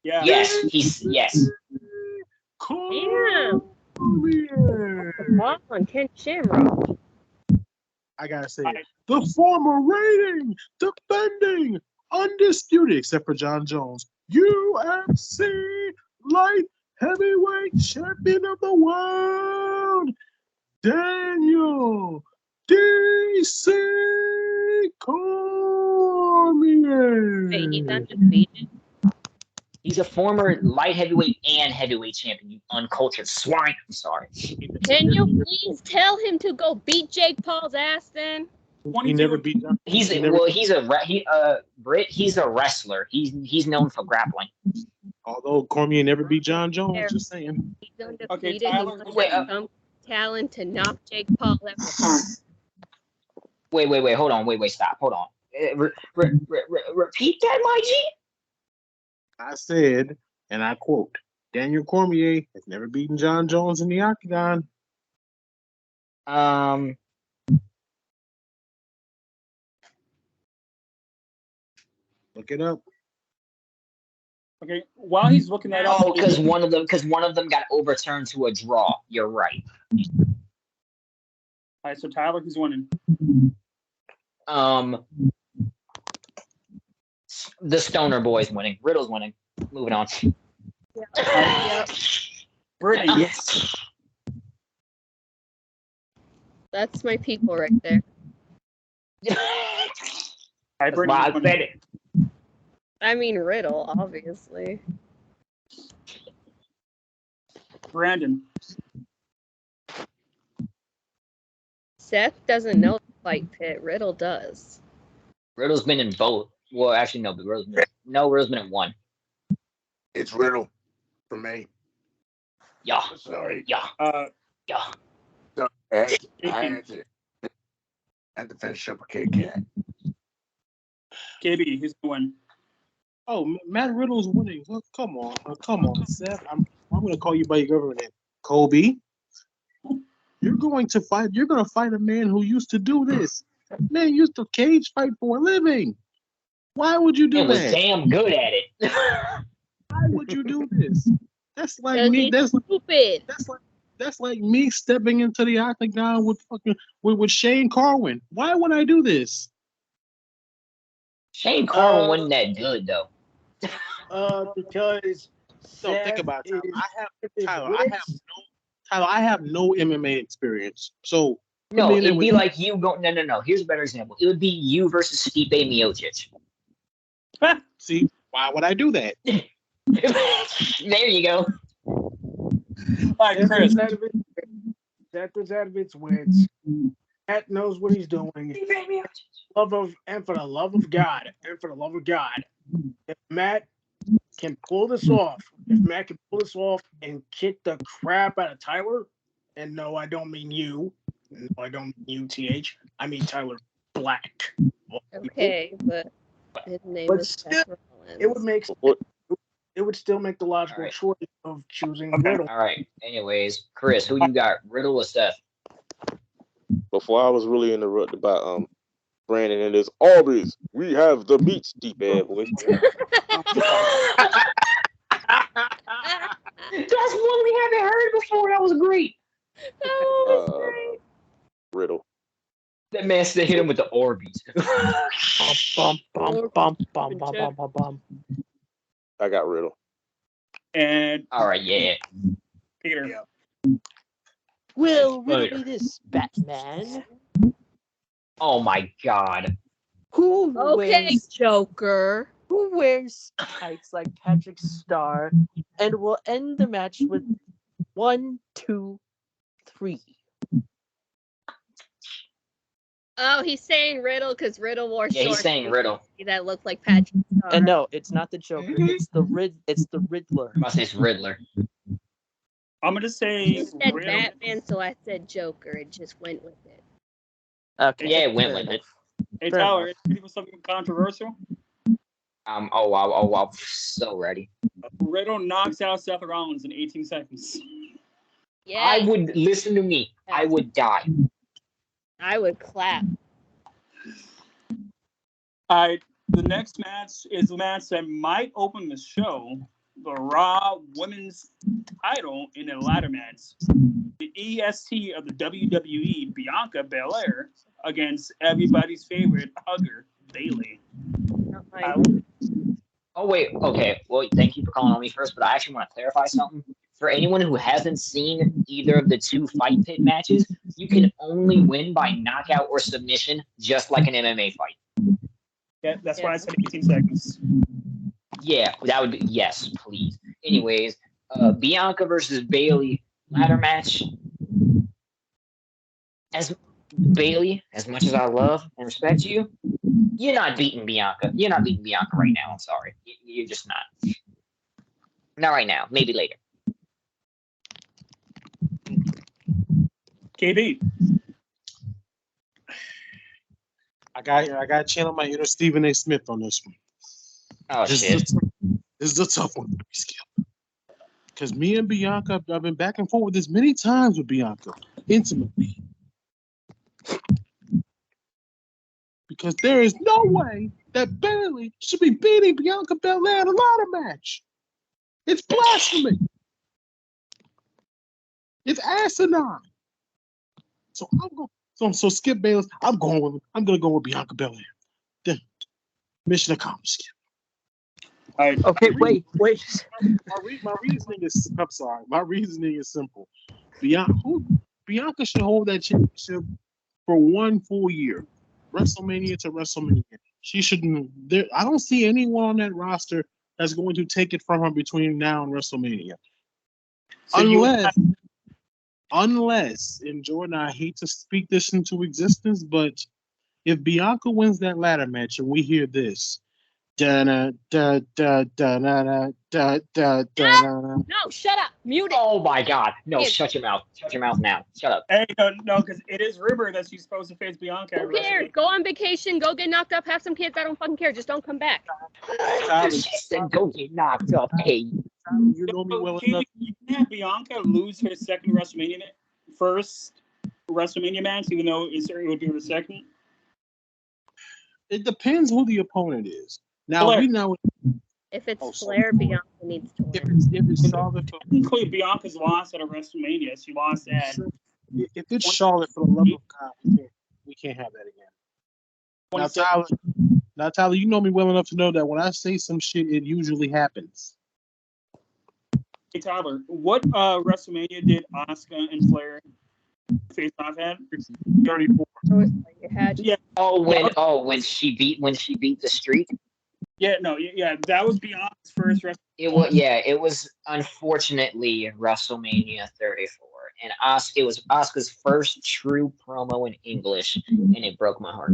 Yeah. Yes, yes. Yeah. Ball on Ken Shamrock. I gotta say, the former reigning, defending, undisputed, except for John Jones, UFC light heavyweight champion of the world, Daniel DC Cormier. Wait, he's undefeated. He's a former light heavyweight and heavyweight champion, you uncultured swine. I'm sorry. Can you please tell him to go beat Jake Paul's ass then? He never beat him. He's a wrestler. He's known for grappling. Although Cormier never beat John Jones, just saying. He's undefeated. Okay, Tyler, he has some talent to knock Jake Paul out. Wait, hold on. Stop. Hold on. Repeat that, my G? I said, and I quote, Daniel Cormier has never beaten John Jones in the octagon. Look it up. Okay, while he's looking that up. Oh, because one of them got overturned to a draw. You're right. All right, so Tyler, who's winning? The Stoner Boy's winning. Riddle's winning. Moving on. Yep. Brittany. Yes. That's my people right there. I said it. I mean Riddle, obviously. Brandon. Seth doesn't know the Fight Pit. Riddle does. Riddle's been in both. Well, actually, no. Riddle's been in one. It's Riddle for me. Yeah. Sorry. Yeah. Yeah. So, I had to finish up a Kit Kat. KB, who's going? Oh, Matt Riddle's winning. Well, come on, Seth. I'm going to call you by your government name, Kobe. You're going to fight a man who used to do this. Man used to cage fight for a living. Why would you do that? He was damn good at it. Why would you do this? That's like me. That's stupid. That's like me stepping into the octagon with Shane Carwin. Why would I do this? Shane Carwin wasn't that good though. Because don't think about it. I have no MMA experience. So no, it'd be like you go. No. Here's a better example. It would be you versus Stipe Miocic. See, why would I do that? There you go. All right, Chris. Seth Zadovich wins. Matt knows what he's doing. For the love of God, if Matt can pull this off, and kick the crap out of Tyler, and no, I don't mean you. No, I don't mean you, TH. I mean Tyler Black. Okay, but his name is Seth Rollins. It would still make the logical choice of choosing Riddle. All right. Anyways, Chris, who you got? Riddle or Seth? Before I was really interrupted by Brandon and his Arby's. We have the meats, deep air voice. That's one we haven't heard before. That was great. Riddle. That man said hit him with the Orbeez. Bum, bum, bum, bum, bum, bum, bum, bum. I got Riddle. And all right, yeah. Peter. Yeah. Will Riddle be this Batman? Oh my God. Who Okay, wears Joker. who wears tights like Patrick Starr and will end the match with 1, 2, 3. Oh, he's saying Riddle because Riddle wore Yeah, shorts he's saying Riddle. that look like Patrick Star. And no, it's not the Joker. It's the Riddler. I must say it's Riddler. I'm gonna say You said Riddle. Batman, so I said Joker. It just went with it. Okay. Yeah, it went fair with it. enough. Hey Fair Tyler, enough. ready for something controversial? Oh wow, so ready. Riddle knocks out Seth Rollins in 18 seconds. Yeah, I would listen to me. I would die. I would clap. All right, the next match is the match that might open the show. The Raw Women's title in a ladder match. The EST of the WWE, Bianca Belair, against everybody's favorite hugger, Bayley. Oh wait, okay. Well, thank you for calling on me first, but I actually want to clarify something. For anyone who hasn't seen either of the two fight pit matches, you can only win by knockout or submission, just like an MMA fight. Yeah, that's why I said 18 seconds. Yeah, that would be yes, please. Anyways, Bianca versus Bayley ladder match. As Bayley, as much as I love and respect you, you're not beating Bianca. You're not beating Bianca right now. I'm sorry. You're just not. Not right now. Maybe later. KB. I got to channel my inner Stephen A. Smith on this one. Oh This shit. is a tough one to be because me and Bianca, I've been back and forth with this many times with Bianca, intimately. Because there is no way that Bayley should be beating Bianca Belair in a ladder match. It's blasphemy. It's asinine. So I'm going. So skip Bayless. I'm gonna go with Bianca Belair. Then mission accomplished. Okay, wait. My reasoning is. I'm sorry. My reasoning is simple. Bianca should hold that championship for one full year, WrestleMania to WrestleMania. She shouldn't. I don't see anyone on that roster that's going to take it from her between now and WrestleMania. So unless, and Jordan, I hate to speak this into existence, but if Bianca wins that ladder match and we hear this, no, shut up. Mute it. Oh my God. No, shut your mouth. Shut your mouth now. Shut up. Hey, no, because it is rumored that she's supposed to face Bianca. Who cares? Go on vacation. Go get knocked up. Have some kids. I don't fucking care. Just don't come back. She said go get knocked up. Hey. You know me well enough. You can't have Bianca lose her first WrestleMania match, even though it would be her second. It depends who the opponent is. Now Flair. we know if it's Flair, Bianca needs to win. If it's Charlotte, technically Bianca's lost at a WrestleMania. She lost at. If it's Charlotte, for the love of God, we can't have that again. Now Tyler, you know me well enough to know that when I say some shit, it usually happens. Hey Tyler, what WrestleMania did Asuka and Flair face off at? 34. Yeah. When she beat the Streak. Yeah, that was Bianca's first WrestleMania. It was unfortunately WrestleMania 34, and it was Asuka's first true promo in English, and it broke my heart.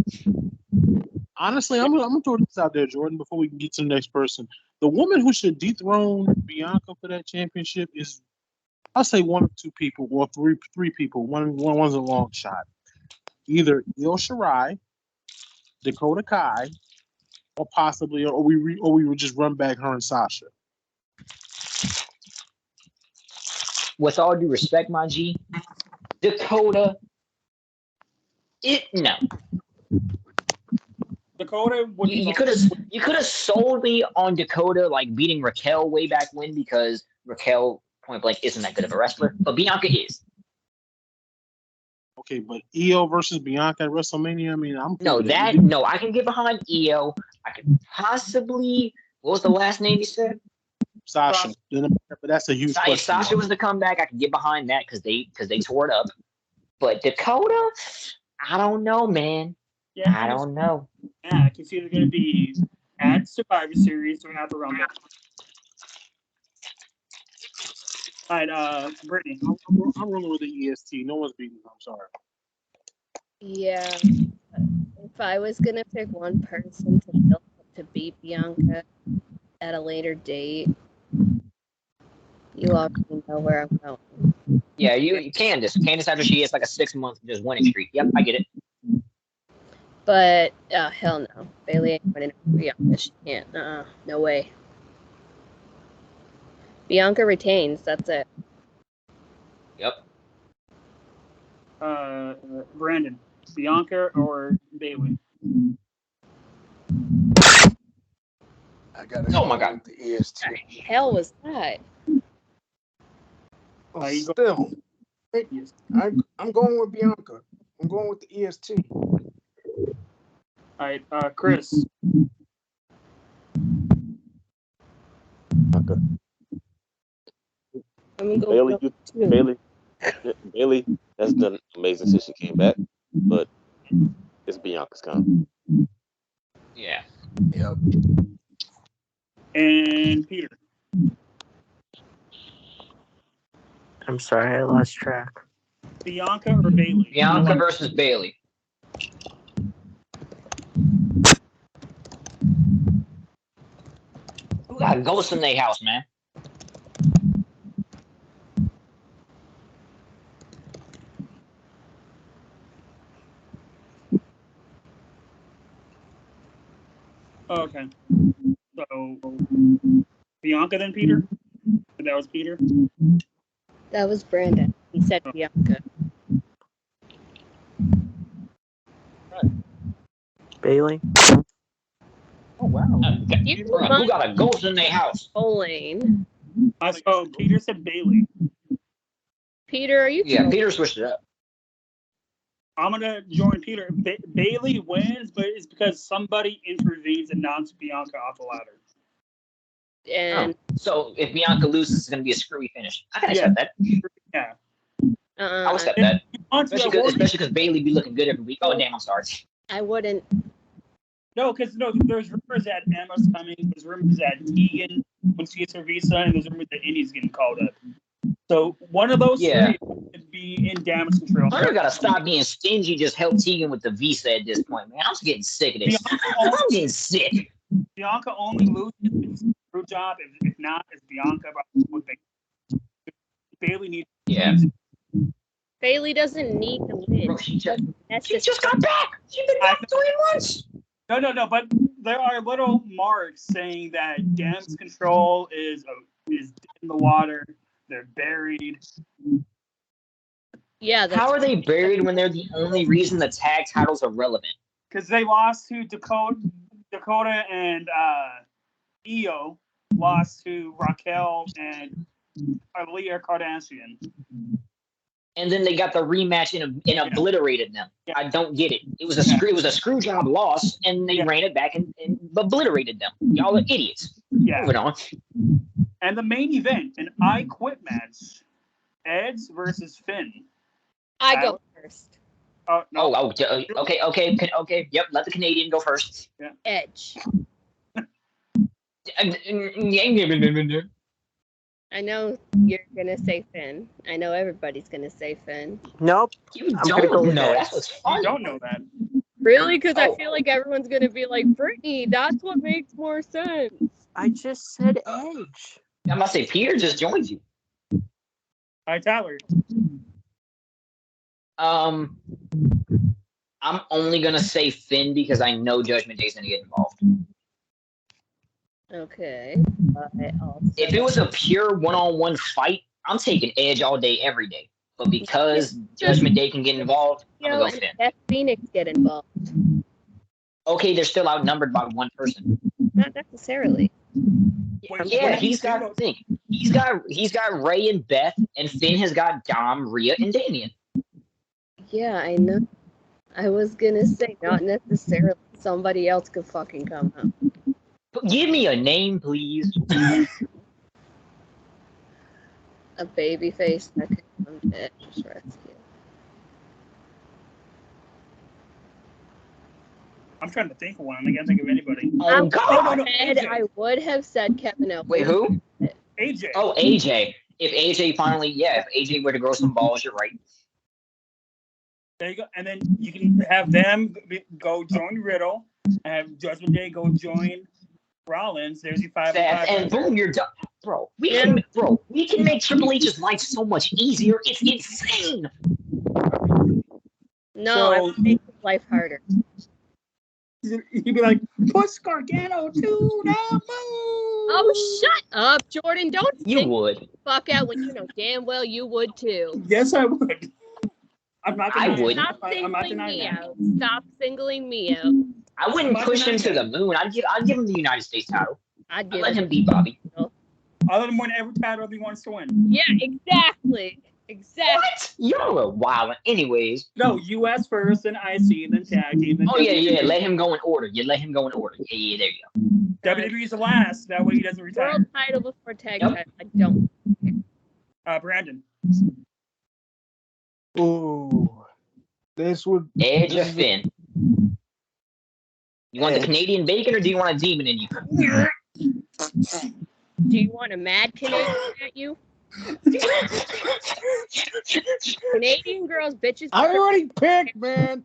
Honestly, I'm gonna throw this out there, Jordan, before we can get to the next person. The woman who should dethrone Bianca for that championship is, I'll say, one of two people, or three people. One's a long shot. Either Io Shirai, Dakota Kai, or possibly, or we would just run back her and Sasha. With all due respect, my G, Dakota, no. Dakota would be You could have sold me on Dakota like beating Raquel way back when because Raquel point blank isn't that good of a wrestler, but Bianca is. Okay, but Io versus Bianca at WrestleMania. I mean, I'm I can get behind Io. I could possibly. What was the last name you said? Sasha. But that's a huge question. Sasha was the comeback. I could get behind that because they tore it up. But Dakota, I don't know, man. Yeah, I don't know. Yeah, I can see they're going to be at Survivor Series or at the Rumble. All right, Brittany. I'm rolling with the EST. No one's beating them. I'm sorry. Yeah. If I was going to pick one person to beat Bianca at a later date, you already know where I'm going. Yeah, Candace after she has like a 6-month just winning streak. Yep, I get it. But hell no, Bailey ain't winning Bianca. She can't. No way. Bianca retains. That's it. Yep. Brandon, Bianca or Bailey? I gotta Oh my God. with the EST. What the hell was that? Oh, still, I'm going with Bianca. I'm going with the EST. All right, Chris. Okay. Bailey has done amazing since she came back, but it's Bianca's time. Yeah. Yep. And Peter. I'm sorry, I lost track. Bianca or Bailey? Bianca versus Bailey. Who got ghosts in their house, man? Okay. So Bianca then Peter? That was Peter? That was Brandon. He said Bianca. Bailey? Oh, wow. Who got a ghost in their house? Elaine. So Peter said Bailey. Peter, are you? Yeah, Peter switched it up. I'm going to join Peter. Bailey wins, but it's because somebody intervenes and knocks Bianca off the ladder. And so if Bianca loses, it's going to be a screwy finish. I can accept that. Yeah. I'll accept that. Especially because Bailey be looking good every week. Oh, damn, I'm sorry. I wouldn't. No, because there's rumors that Emma's coming. There's rumors that Tegan, when she gets her visa, and there's rumors that Indy's getting called up. So one of those three would be in damage control. Hunter got to stop being stingy. Just help Tegan with the visa at this point, man. I'm just getting sick of this. I'm getting sick. Bianca only loses if it's a screw job. If not, it's Bianca. Bailey needs. Yeah. Bailey doesn't need to win. Bro, she just got back. She's been back 3 months. No, but there are little marks saying that damage control is in the water. They're buried. Yeah. How are they buried when they're the only reason the tag titles are relevant? Because they lost to Dakota and Io lost to Raquel and Aaliyah Kardashian. And then they got the rematch and obliterated them. Yeah. I don't get it. It was a screw job loss, and they ran it back and obliterated them. Y'all are idiots. Yeah. Moving on. And the main event, an I Quit match, Edge versus Finn. I go first. No. Okay. Yep, let the Canadian go first. Yeah. Edge. I know you're gonna say Finn. I know everybody's gonna say Finn. Nope. You don't know. That's what's funny. You don't know that. Really? Because I feel like everyone's gonna be like, Brittany, that's what makes more sense. I just said Edge. I'm gonna say Peter just joined you. Hi, Tyler. I'm only gonna say Finn because I know Judgment Day's gonna get involved. Okay. If it was a pure one-on-one fight, I'm taking Edge all day, every day. But because Judgment Day can get involved, I'm gonna go Finn. Beth Phoenix get involved. Okay, they're still outnumbered by one person. Not necessarily. Yeah, he's got think. He's got Ray and Beth, and Finn has got Dom, Rhea, and Damien. Yeah, I know. I was gonna say not necessarily. Somebody else could fucking come out. But give me a name, please. A baby face that could come to Edge's rescue. I'm trying to think of one. I can't think of anybody. Oh God! I would have said Kevin Owens. Wait, who? AJ. Oh, AJ. If AJ were to grow some balls, you're right. There you go. And then you can have them go join Riddle, and have Judgment Day go join Rollins. There's your 5 Seth, and boom, you're done, bro. We can make Triple H's life so much easier. It's insane. No, I would make his life harder. He'd be like, push Gargano to the moon. Oh, shut up, Jordan. Don't You would. Fuck out when you know damn well you would too. Yes, I would. I'm not I denying wouldn't. Stop I'm not singling denying me that. out. Stop singling me out. I wouldn't I'm push not him to the denying moon. I'd give him the United States title. I'd I'd give let it. him beat Bobby. I'll let him win every title he wants to win. Yeah, exactly. What? Y'all are wild. Anyways. No, U.S. first, then IC, then tag team. Then Oh yeah, WWE. yeah. Let him go in order. You let him go in order. Yeah, there you go. WWE's the last. That way he doesn't retire. World title before tag title. I don't. Brandon. Ooh, this would Edge or Finn. You want the Canadian bacon or do you want a demon in you? Do you want a mad Canadian at you? Canadian girls, bitches. I already picked, man.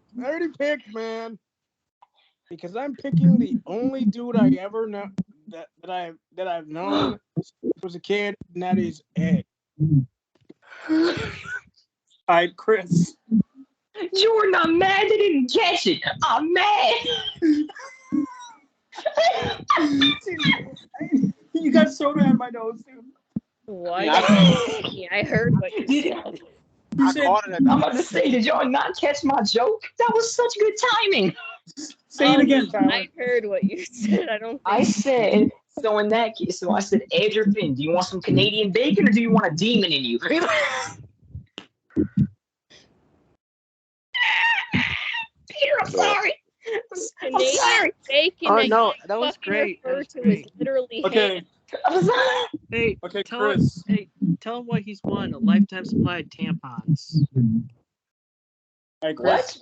Because I'm picking the only dude I ever know that I've known was a kid, and that is Ed. All right, Chris. Jordan, I'm mad they didn't catch it. I'm mad. You got soda on my nose, dude. What? I heard what you said. I'm about to say, did y'all not catch my joke? That was such good timing. Say it again, Tyler. I heard what you said. I don't think I said, so in that case, I said, Edge or Finn, do you want some Canadian bacon or do you want a demon in you? Peter, I'm sorry. I'm sorry. Bacon Oh that no, you that was fucking great. That refer was to great. is literally Okay. ham. Hey, Okay, tell Chris. him what he's won: a lifetime supply of tampons. All right, Chris.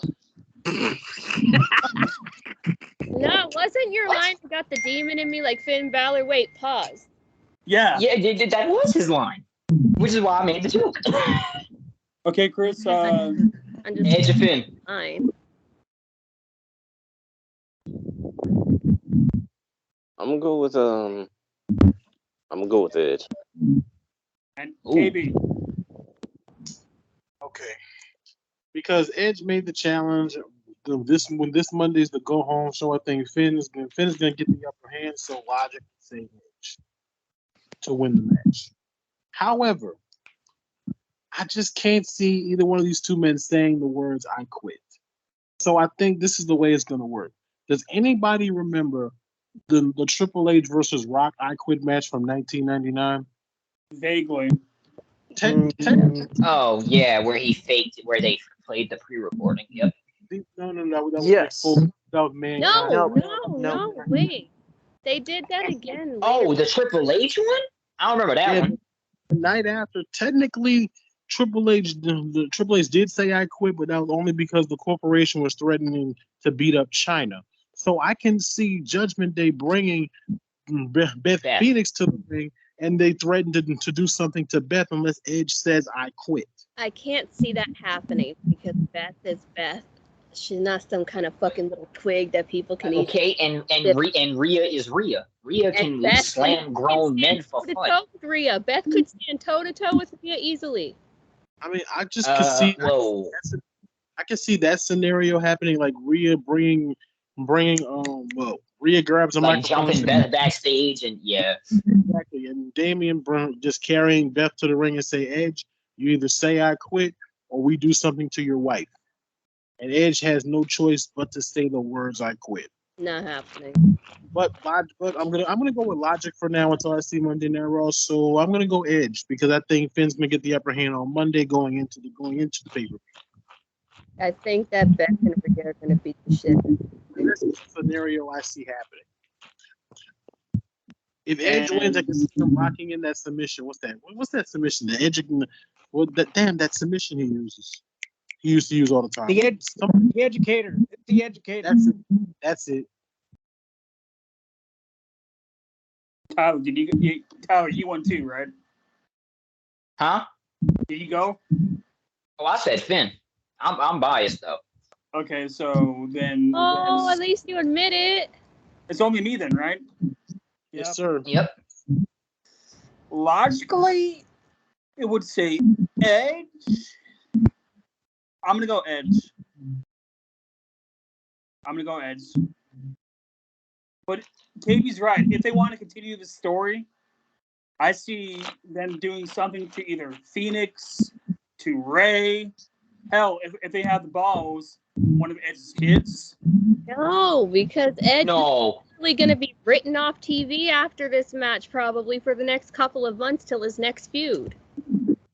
No, wasn't your line got the demon in me like Finn Balor? Wait, pause. Yeah. Yeah, that was his line, which is why I made the joke. Okay, Chris. I'm just Edge or Finn? fine. I'm gonna go with Edge. And Ooh. KB. Okay. Because Edge made the challenge. This Monday's the go home show. I think Finn is gonna get the upper hand. So logic say Edge to win the match. However, I just can't see either one of these two men saying the words "I quit." So I think this is the way it's gonna work. Does anybody remember the Triple H versus Rock "I Quit" match from 1999? Vaguely. Oh yeah, where he faked, where they played the pre-recording. Yep. No. That was Yes. that was Mankind. No, wait. They did that again later. Oh, the Triple H one? I don't remember that one. The night after, technically, Triple H did say "I quit," but that was only because the corporation was threatening to beat up China. So I can see Judgment Day bringing Beth Phoenix to the ring, and they threatened to do something to Beth unless Edge says "I quit." I can't see that happening because Beth is Beth. She's not some kind of fucking little twig that people can eat. Okay, and Rhea is Rhea. Rhea can slam grown men for fun. Rhea. Beth could stand toe to toe with Rhea easily. I mean, I just could see. I can see that scenario happening, like Rhea bringing. Rhea grabs a microphone, jumping backstage, and yeah, exactly. And Damian just carrying Beth to the ring and say, "Edge, you either say I quit or we do something to your wife." And Edge has no choice but to say the words "I quit." Not happening. But I'm gonna go with logic for now until I see Monday Night Raw. So I'm gonna go Edge because I think Finn's gonna get the upper hand on Monday going into the paper. I think that Beck and Rhea are going to beat the shit. That's the scenario I see happening. If Edge wins, I can see him locking in that submission. What's that? What's that submission? The Edge. That submission he uses. He used to use all the time. The educator. It's the educator. That's it. Tyler, Tyler, you won too, right? Huh? Did you go? Oh, I said Finn. I'm biased though. Okay, so then. Oh, at least you admit it. It's only me then, right? Yes, sir. Yep. Logically, it would say Edge. I'm gonna go Edge. But Katie's right. If they want to continue the story, I see them doing something to either Phoenix, to Ray. Hell, if they have the balls, one of Edge's kids. No, because Edge No. is probably going to be written off TV after this match, probably for the next couple of months till his next feud.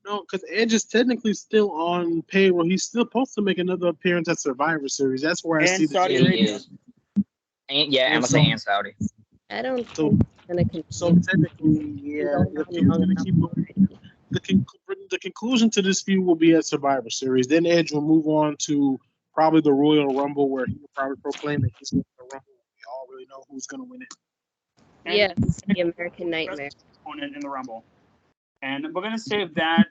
No, because Edge is technically still on payroll. He's still supposed to make another appearance at Survivor Series. That's where I see the Saudi Yeah, he Arabia. is. And I'm gonna say and Saudi. I don't So- think it's going to continue. So technically, yeah, the feud's gonna keep going. The conclusion to this feud will be at Survivor Series. Then Edge will move on to probably the Royal Rumble, where he will probably proclaim that he's going to the Rumble. We all really know who's going to win it. Yes, the American Nightmare. Opponent in the Rumble. And we're gonna save that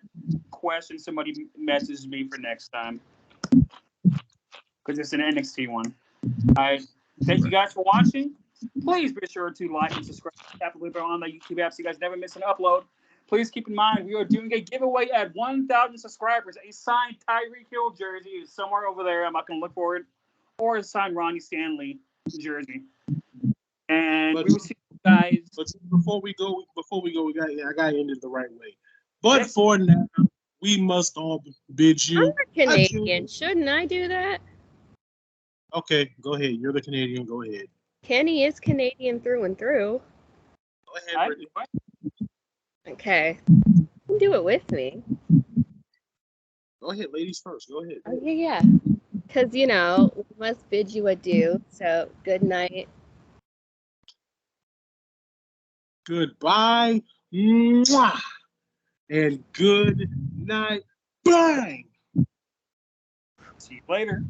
question. Somebody messaged me for next time because it's an NXT one. I thank you guys for watching. Please be sure to like and subscribe. Tap the link on the YouTube app so you guys never miss an upload. Please keep in mind we are doing a giveaway at 1,000 subscribers. A signed Tyreek Hill jersey is somewhere over there. I'm not gonna look for it, or a signed Ronnie Stanley jersey. And we will see you guys. But before we go, I got to end it the right way. But for now, we must all bid you. I'm a Canadian. Shouldn't I do that? Okay, go ahead. You're the Canadian. Go ahead. Kenny is Canadian through and through. Go ahead, Brittany. Okay. Do it with me. Go ahead, ladies first. Go ahead. Oh, yeah. Because, we must bid you adieu. So, good night. Goodbye. Mwah. And good night. Bang. See you later.